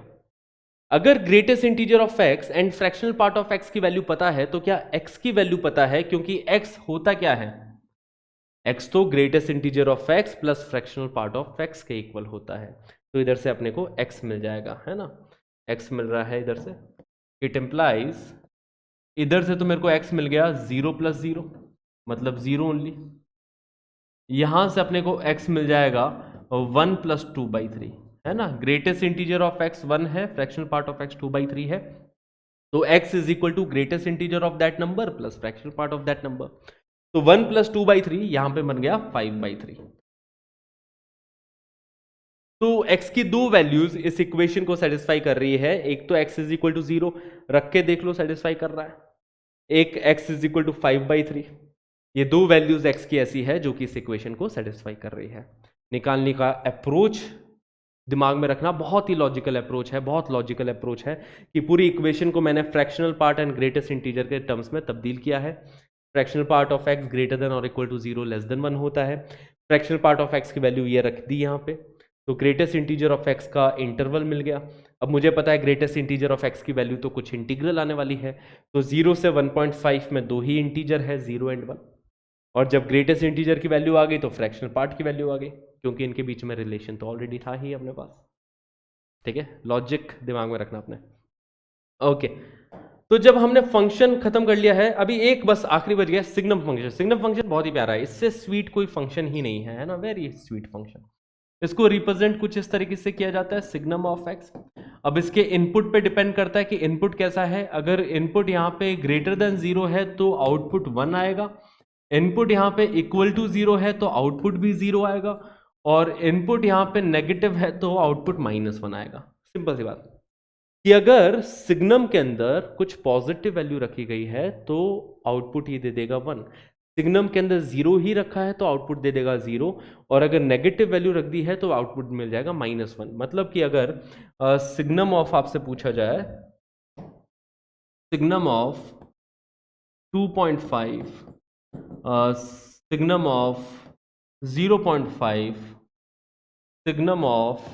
अगर greatest integer of x and fractional part of x की वैल्यू पता है तो क्या x की वैल्यू पता है? क्योंकि x होता क्या है? x तो greatest integer of x plus fractional part of x के इक्वल होता है। तो इधर से अपने को x मिल जाएगा, है ना? x मिल रहा है इधर से। इट इम्प्लाइज इधर से तो मेरे को x मिल गया 0 + 0 मतलब 0 ओनली। यहां से अपने को x मिल जाएगा 1 + 2/3, है ना? ग्रेटेस्ट इंटीजर ऑफ x 1 है, फ्रैक्शनल पार्ट ऑफ x 2/3 है, तो x is equal to greatest integer of that number plus fractional part of that number. तो 1 + 2/3 यहां पे बन गया 5/3। तो x की दो वैल्यूज इस इक्वेशन को सेटिस्फाई कर रही है। एक तो x इज इक्वल टू 0 रख के देख लो सेटिस्फाई कर रहा है, एक x इज इक्वल टू 5/3। ये दो वैल्यूज x की ऐसी है जो कि इस इक्वेशन को सेटिस्फाई कर रही है। निकालने का अप्रोच दिमाग में रखना, बहुत ही लॉजिकल अप्रोच है, बहुत लॉजिकल अप्रोच है कि पूरी इक्वेशन को मैंने fractional part and greatest integer के टर्म्स में तब्दील किया है। Fractional part of x greater than और इक्वल टू 0 लेस देन 1 होता है। फ्रैक्शनल पार्ट ऑफ x की वैल्यू ये रख दी यहाँ पे, तो ग्रेटेस्ट इंटीजर ऑफ x का इंटरवल मिल गया। अब मुझे पता है ग्रेटेस्ट इंटीजर ऑफ x की वैल्यू तो कुछ इंटीग्रल आने वाली है, तो 0 से 1.5 में दो ही इंटीजर है, 0 एंड 1। और जब ग्रेटेस्ट इंटीजर की वैल्यू आ गई तो फ्रैक्शनल पार्ट की वैल्यू आ गई, क्योंकि इनके बीच में रिलेशन तो ऑलरेडी था ही अपने पास। ठीक है, लॉजिक दिमाग में रखना अपने। ओके, तो जब हमने फंक्शन खत्म कर लिया है, अभी एक बस आखिरी बच गया, सिग्नम फंक्शन। सिग्नम फंक्शन बहुत ही प्यारा है, इससे स्वीट कोई फंक्शन ही नहीं है, है ना? Very sweet function. इसको रिप्रेजेंट कुछ इस तरीके से किया जाता है, सिग्नम ऑफ एक्स। अब इसके इनपुट पे डिपेंड करता है कि इनपुट कैसा है। अगर इनपुट यहाँ पे ग्रेटर देन 0 है तो आउटपुट 1 आएगा, इनपुट यहाँ पे इक्वल टू 0 है तो आउटपुट भी 0 आएगा, और इनपुट यहाँ पे नेगेटिव है तो आउटपुट -1 आएगा। सिंपल सी बात कि अगर सिग्नम के अंदर कुछ पॉजिटिव वैल्यू रखी गई है तो आउटपुट ये दे देगा 1, सिग्नम के अंदर 0 ही रखा है तो आउटपुट दे देगा 0, और अगर नेगेटिव वैल्यू रख दी है तो आउटपुट मिल जाएगा -1। मतलब कि अगर सिग्नम ऑफ आपसे पूछा जाए, signum of 2.5, signum of 0.5, signum of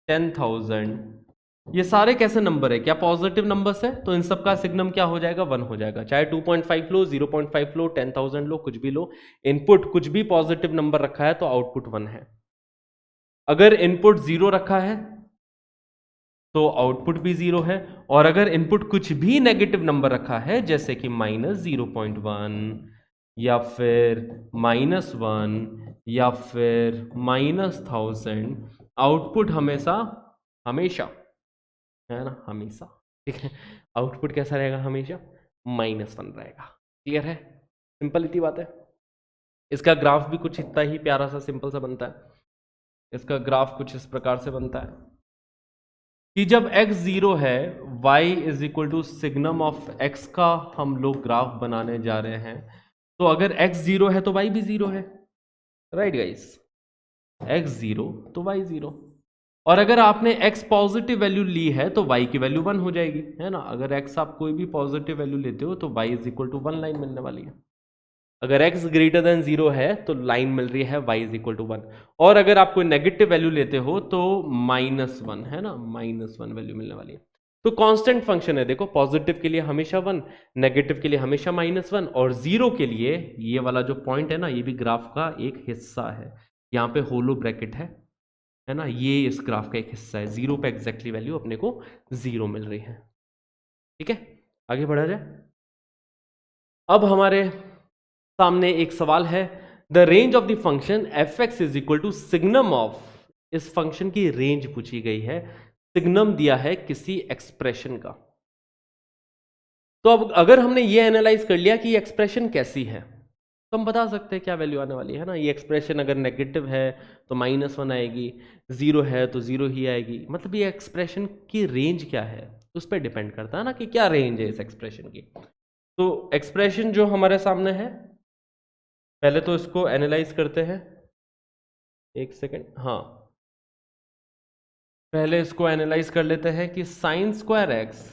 10,000, ये सारे कैसे नंबर है? क्या पॉजिटिव नंबर्स है? तो इन सब का सिग्नम क्या हो जाएगा? 1 हो जाएगा। चाहे 2.5 लो, 0.5 लो, 10,000 लो, कुछ भी लो, इनपुट कुछ भी पॉजिटिव नंबर रखा है तो आउटपुट 1 है। अगर इनपुट 0 रखा है तो आउटपुट भी 0 है, और अगर इनपुट कुछ भी नेगेटिव नंबर रखा है जैसे कि -0.1 या फिर -1 या फिर -1000, आउटपुट हमेशा है ना, हमेशा, ठीक है, आउटपुट कैसा रहेगा? हमेशा -1 रहेगा। क्लियर है? सिंपल इतनी बात है। इसका ग्राफ भी कुछ इतना ही प्यारा सा सिंपल सा बनता है। इसका ग्राफ कुछ इस प्रकार से बनता है कि जब x 0 है, y is equal to signum of x का हम लोग ग्राफ बनाने जा रहे हैं। तो अगर x 0 है तो y भी 0 है, राइट गाइस? x 0 तो y 0, और अगर आपने x पॉजिटिव वैल्यू ली है तो y की वैल्यू 1 हो जाएगी, है ना? अगर x आप कोई भी पॉजिटिव वैल्यू लेते हो तो y is equal to 1 line मिलने वाली है। अगर x ग्रेटर देन 0 है तो लाइन मिल रही है y इज इक्वल टू 1, और अगर आप कोई नेगेटिव वैल्यू लेते हो तो -1, है ना, -1 वैल्यू मिलने वाली है। तो कांस्टेंट फंक्शन है, देखो, पॉजिटिव के लिए हमेशा 1, नेगेटिव के लिए हमेशा -1, और 0 के लिए ये वाला जो पॉइंट है ना, ये भी ग्राफ का एक हिस्सा है। यहाँ पे होलो ब्रैकेट है है ना, ये इस ग्राफ का एक हिस्सा है। 0 पे एग्जैक्टली वैल्यू अपने को 0 मिल रही है। ठीक है, आगे बढ़ा जाए। अब हमारे सामने एक सवाल है, the range of the function f x is equal to signum of, इस फंक्शन की रेंज पूछी गई है, सिग्नम दिया है किसी एक्सप्रेशन का। तो अब अगर हमने ये एनालाइज कर लिया कि ये एक्सप्रेशन कैसी है, तो हम बता सकते हैं क्या वैल्यू आने वाली है ना। ये एक्सप्रेशन अगर नेगेटिव है तो -1 आएगी, 0 है तो 0 ही आएगी। मतलब ये एक्सप्रेशन की रेंज क्या है उस पर डिपेंड करता है ना, कि क्या रेंज है इस एक्सप्रेशन की। तो एक्सप्रेशन जो हमारे सामने है, पहले तो इसको एनालाइज करते हैं। एक सेकेंड, हाँ, पहले इसको एनालाइज कर लेते हैं कि sine square x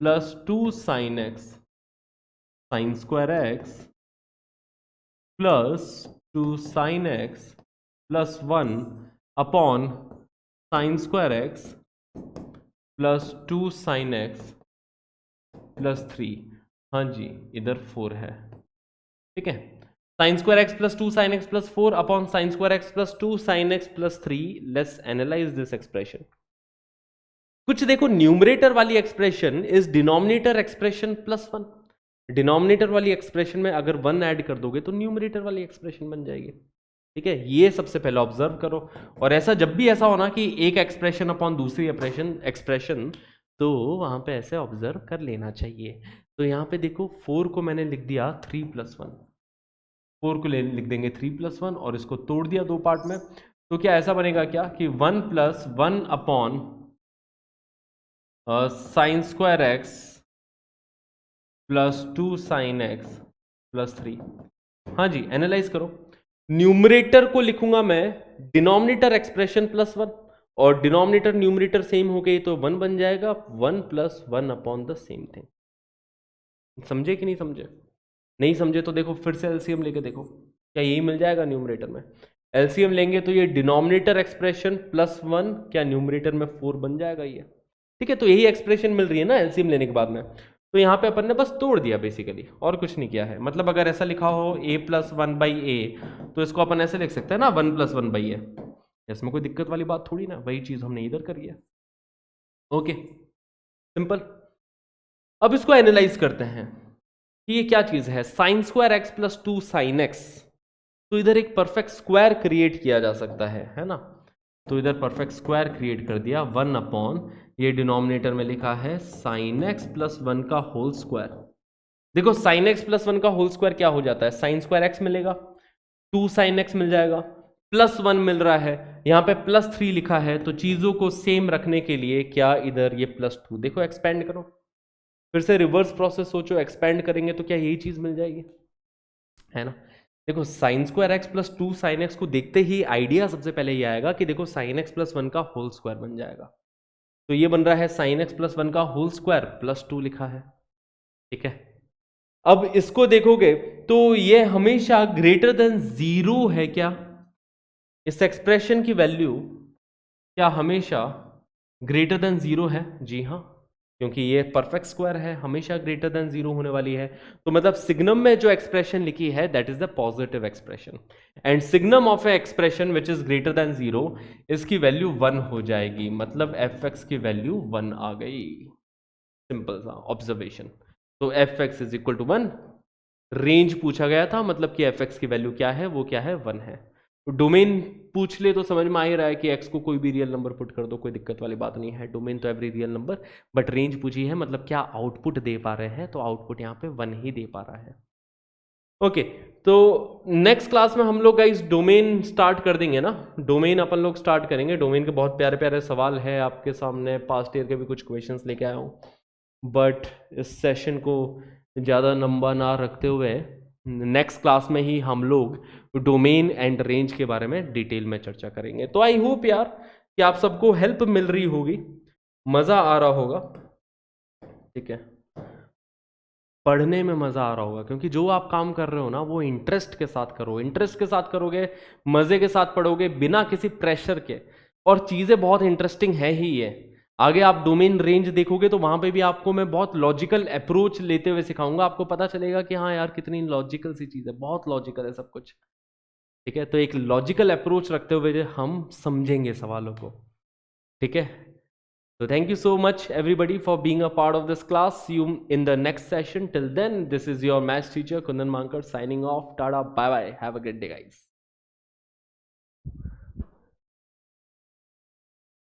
plus 2 sine x, sine square x plus 2 sine x plus 1 upon sine square x plus 2 sine x plus 3। हाँ जी, इधर 4 है। ठीक है, sine square x plus 2 sine x plus 4 upon sine square x plus 2 sine x plus 3। Let's analyse this expression. कुछ देखो, numerator वाली expression is denominator expression plus 1। Denominator वाली expression में अगर 1 ऐड कर दोगे तो न्यूमरेटर वाली एक्सप्रेशन बन जाएगी। ठीक है, ये सबसे पहले ऑब्जर्व करो। और ऐसा जब भी ऐसा होना कि एक एक्सप्रेशन अपॉन दूसरी एक्सप्रेशन, तो वहां पे ऐसे ऑब्जर्व कर लेना चाहिए। तो यहाँ पे देखो, 4 को मैंने लिख दिया 3 + 1, 4 को लिख देंगे 3 + 1 और इसको तोड़ दिया 2 पार्ट में। तो क्या ऐसा बनेगा क्या कि 1 + 1 upon sine square x plus 2 sine x plus 3। हाँ जी, एनालाइज करो। न्यूमरेटर को लिखूंगा मैं डिनोमिनेटर एक्सप्रेशन प्लस 1, और डिनोमिनेटर न्यूमरेटर सेम हो गई तो 1 बन जाएगा, 1 + 1 अपॉन द सेम थिंग। समझे कि नहीं समझे? नहीं समझे तो देखो, फिर से एलसीएम लेके देखो, क्या यही मिल जाएगा न्यूमरेटर में। एलसीएम लेंगे तो ये डिनोमिनेटर एक्सप्रेशन प्लस 1 क्या न्यूमरेटर में 4 बन जाएगा ये। ठीक है, तो यही एक्सप्रेशन मिल रही है ना एलसीएम लेने के बाद में। तो यहाँ पे अपन ने बस तोड़ दिया बेसिकली, और कुछ नहीं किया है। मतलब अगर ऐसा लिखा हो a + 1/a, तो इसको अपन ऐसे लिख सकते हैं ना, 1 + 1/a। इसमें कोई दिक्कत वाली बात थोड़ी ना, वही चीज हमने इधर करी है। Okay, simple. अब इसको एनालाइज करते हैं कि ये क्या चीज है, sine square x plus 2 sine x. तो इधर एक परफेक्ट स्क्वायर क्रिएट किया जा सकता है ना। तो इधर परफेक्ट स्क्वायर क्रिएट कर दिया, 1 अपॉन, ये डिनोमिनेटर में लिखा है साइन एक्स प्लस 1 का होल स्क्वायर। देखो, साइन एक्स प्लस 1 का होल स्क्वायर क्या हो जाता है, साइन स्क्वायर एक्स मिलेगा, 2 साइन एक्स मिल जाएगा, प्लस 1 मिल रहा है, यहाँ पे प्लस 3 लिखा है। तो चीजों को सेम रखने के लिए क्या इधर ये +2, देखो एक्सपेंड करो, फिर से रिवर्स प्रोसेस सोचो, एक्सपेंड करेंगे तो क्या यही चीज मिल जाएगी, है ना। देखो, sine square x plus 2 sine x को देखते ही आइडिया सबसे पहले ये आएगा कि देखो साइन एक्स प्लस 1 का होल स्क्वायर बन जाएगा। तो ये बन रहा है साइन एक्स प्लस 1 का होल स्क्वायर प्लस 2 लिखा है। ठीक है, अब इसको देखोगे तो ये हमेशा ग्रेटर देन 0 है क्या, इस एक्सप्रेशन की वैल्यू क्या हमेशा ग्रेटर देन 0 है? जी हाँ, क्योंकि ये परफेक्ट स्क्वायर है, हमेशा ग्रेटर देन 0 होने वाली है। तो मतलब सिग्नम में जो एक्सप्रेशन लिखी है that is the positive expression, and signum of a expression which is greater than 0, इसकी वैल्यू 1 हो जाएगी। मतलब एफ एक्स की वैल्यू 1 आ गई। सिंपल सा ऑब्जर्वेशन। तो f x is equal to 1, range पूछा गया था, मतलब कि एफ एक्स की वैल्यू क्या है, वो क्या है, 1 है। तो डोमेन पूछ ले तो समझ में आ ही रहा है कि x को कोई भी रियल नंबर पुट कर दो, कोई दिक्कत वाली बात नहीं है। डोमेन तो every real number, but range पूछी है, मतलब क्या आउटपुट दे पा रहे हैं, तो आउटपुट यहाँ पे 1 ही दे पा रहा है। ओके, तो नेक्स्ट क्लास में हम लोग गाइस डोमेन स्टार्ट कर देंगे ना। डोमेन अपन लोग स्टार्ट करेंगे। डोमेन के बहुत प्यारे प्यारे सवाल है आपके सामने, पास्ट ईयर के भी कुछ क्वेश्चंस लेके आया हूँ, बट इस सेशन को ज़्यादा लंबा ना रखते हुए नेक्स्ट क्लास में ही हम लोग डोमेन एंड रेंज के बारे में डिटेल में चर्चा करेंगे। तो आई होप यार कि आप सबको हेल्प मिल रही होगी, मज़ा आ रहा होगा। ठीक है, पढ़ने में मज़ा आ रहा होगा, क्योंकि जो आप काम कर रहे हो ना वो इंटरेस्ट के साथ करो, इंटरेस्ट के साथ करोगे, मज़े के साथ पढ़ोगे, बिना किसी प्रेशर के, और चीज़ें बहुत इंटरेस्टिंग है ही ये। आगे आप डोमेन रेंज देखोगे तो वहां पे भी आपको मैं बहुत लॉजिकल अप्रोच लेते हुए सिखाऊंगा, आपको पता चलेगा कि हाँ यार कितनी लॉजिकल सी चीज़ है, बहुत लॉजिकल है सब कुछ। ठीक है, तो एक लॉजिकल अप्रोच रखते हुए हम समझेंगे सवालों को, ठीक है। So thank you so much everybody for being a part of this class. See you in the next session. Till then, this is your maths teacher Kundan Mankar signing off. Tada, bye bye. Have a great day, guys.